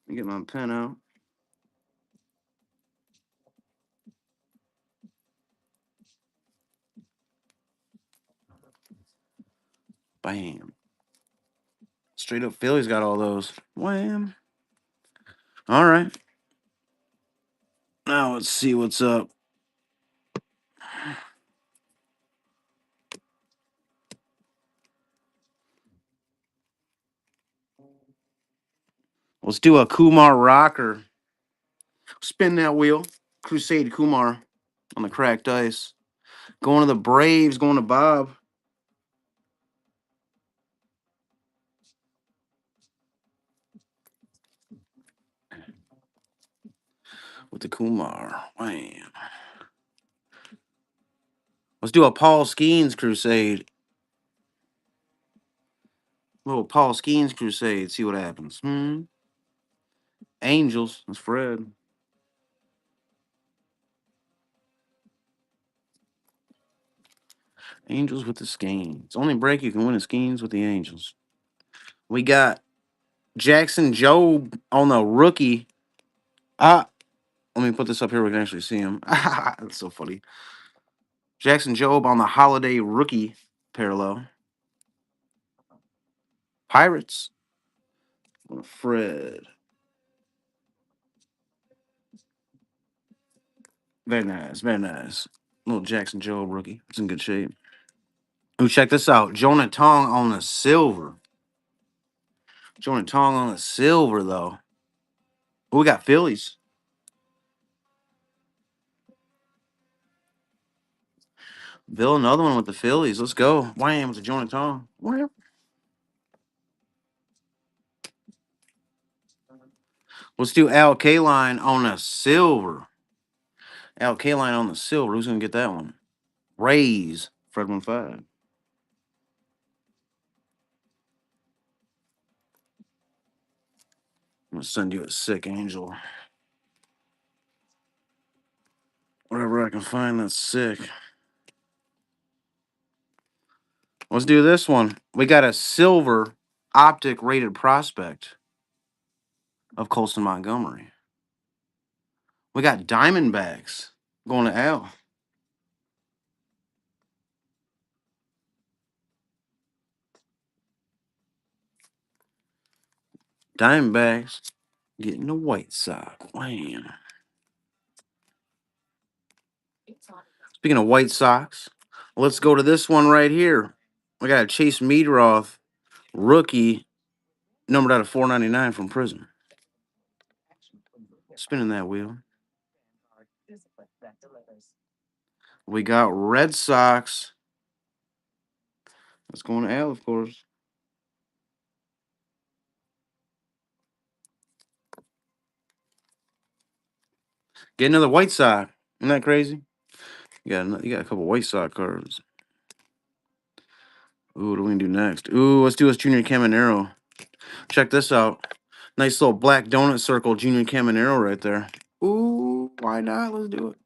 S2: Let me get my pen out. Bam. Straight up Phillies got all those. Wham. All right. Now let's see what's up. Let's do a Kumar rocker. Spin that wheel. Crusade Kumar on the cracked ice. Going to the Braves, going to Bob. With the Kumar. Wham. Let's do a Paul Skeens crusade. Little Paul Skeens crusade. See what happens. Angels. That's Fred. Angels with the Skeens. Only break you can win is Skeens with the Angels. We got Jackson Jobe on the rookie. Let me put this up here. We can actually see him. That's so funny. Jackson Jobe on the holiday rookie parallel. Pirates. Fred. Very nice. Very nice. Little Jackson Jobe rookie. It's in good shape. Ooh, check this out. Jonah Tong on the silver. Jonah Tong on the silver, though. Ooh, we got Phillies. Bill, another one with the Phillies. Let's go. Wham, with the Jonah Tong. Wham. Let's do Al Kaline on the silver. Al Kaline on the silver. Who's going to get that one? Rays. Fred 1-5. I'm going to send you a sick angel. Whatever I can find that's sick. Let's do this one. We got a silver optic rated prospect of Colson Montgomery. We got Diamondbacks going to Al. Diamondbacks getting a White Sox. Wham. Speaking of White Sox, let's go to this one right here. We got a Chase Meadroth rookie, numbered out of 499 from Prism. Spinning that wheel. We got Red Sox. Let's go to Al, of course. Get another White Sox. Isn't that crazy? You got a couple White Sox cards. Ooh, what do we do next? Ooh, let's do this Junior Caminero. Check this out. Nice little black donut circle Junior Caminero right there. Ooh, why not? Let's do it.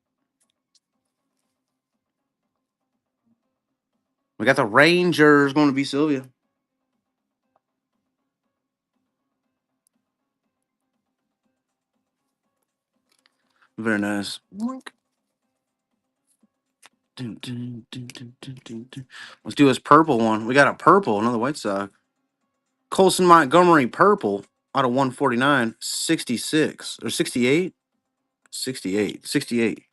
S2: We got the Rangers going to be Sylvia. Very nice. Let's do this purple one. We got a purple, another White Sox. Colson Montgomery purple out of 149, 66 or 68? 68. 68.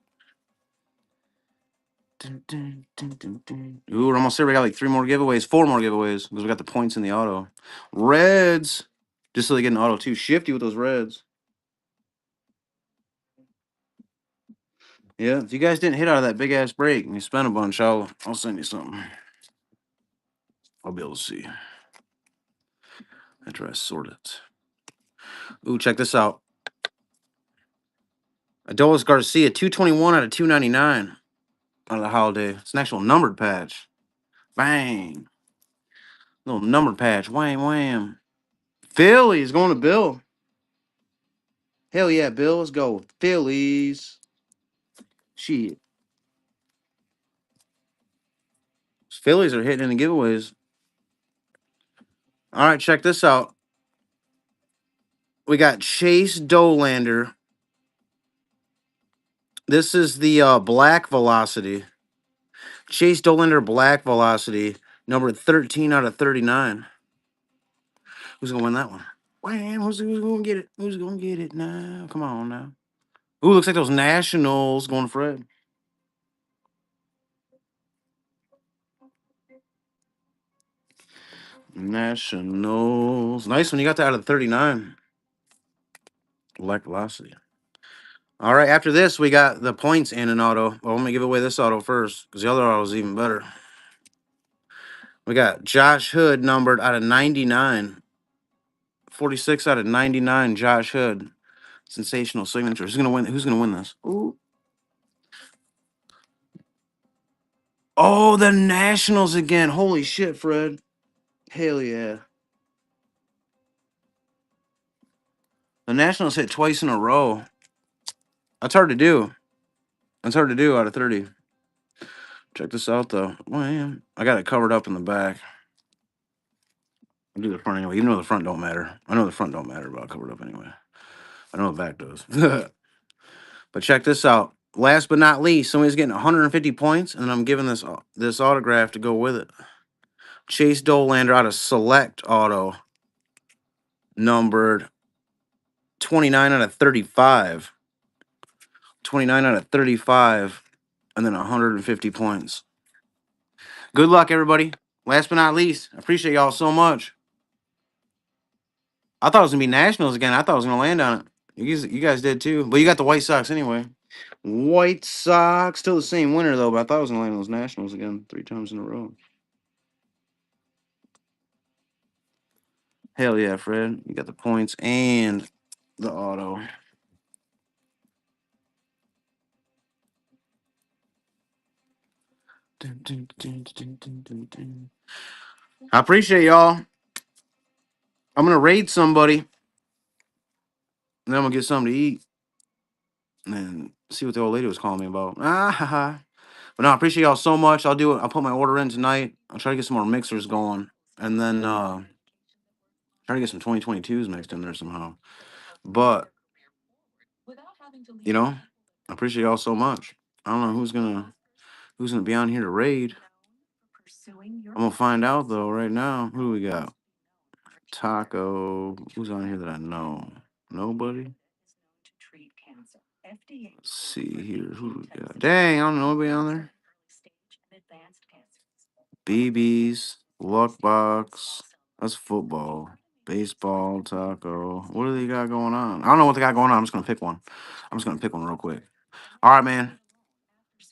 S2: Ooh, we're almost there. We got like 4 more giveaways because we got the points in the auto. Reds, just so they get an auto too. Shifty with those Reds. Yeah, if you guys didn't hit out of that big ass break and you spent a bunch, I'll send you something. I'll be able to see after I sort it. Ooh, check this out. Adolis Garcia, 221 out of 299 out of the holiday. It's an actual numbered patch. Bang. Little numbered patch. Wham, wham. Phillies going to Bill. Hell yeah, Bill. Let's go. Phillies. Shit. Phillies are hitting in the giveaways. All right, check this out. We got Chase Dolander. This is the black velocity. Chase Dolander black velocity, number 13 out of 39. Who's gonna win that one? Wham! Who's gonna get it? Who's gonna get it now? Come on now. Ooh, looks like those Nationals going to Fred. Nationals. Nice one. You got that out of 39. Black velocity. All right, after this, we got the points and an auto. Well, I'm going to give away this auto first because the other auto is even better. We got Josh Hood numbered out of 99. 46 out of 99, Josh Hood. Sensational signature. Who's going to win? Who's going to win this? Ooh. Oh, the Nationals again. Holy shit, Fred. Hell yeah. The Nationals hit twice in a row. That's hard to do. That's hard to do out of 30. Check this out, though. Man, I got it covered up in the back. I'll do the front anyway. Even though the front don't matter. I know the front don't matter, but I'll cover it up anyway. I know the back does. But check this out. Last but not least, somebody's getting 150 points, and then I'm giving this autograph to go with it. Chase Dolander out of Select Auto, numbered 29 out of 35. 29 out of 35, and then 150 points. Good luck, everybody. Last but not least, I appreciate y'all so much. I thought it was going to be Nationals again. I thought I was going to land on it. You guys did too. But you got the White Sox anyway. White Sox, still the same winner, though, but I thought I was going to land on those Nationals again 3 times in a row. Hell yeah, Fred. You got the points and the auto. I appreciate y'all. I'm going to raid somebody, and then I'm going to get something to eat. And see what the old lady was calling me about. Ah, ha, ha. But no, I appreciate y'all so much. I'll do it. I'll put my order in tonight. I'll try to get some more mixers going. And then try to get some 2022s mixed in there somehow. But, I appreciate y'all so much. I don't know who's gonna be on here to raid. I'm gonna find out though right now. Who do we got? Taco. Who's on here that I know? Nobody. Let's see here. Who we got? Dang, I don't know nobody on there. BB's, Luck Box. That's football. Baseball, taco. What do they got going on? I don't know what they got going on. I'm just gonna pick one. I'm just gonna pick one real quick. All right, man.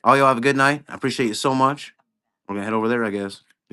S2: All y'all have a good night. I appreciate you so much. We're gonna head over there, I guess.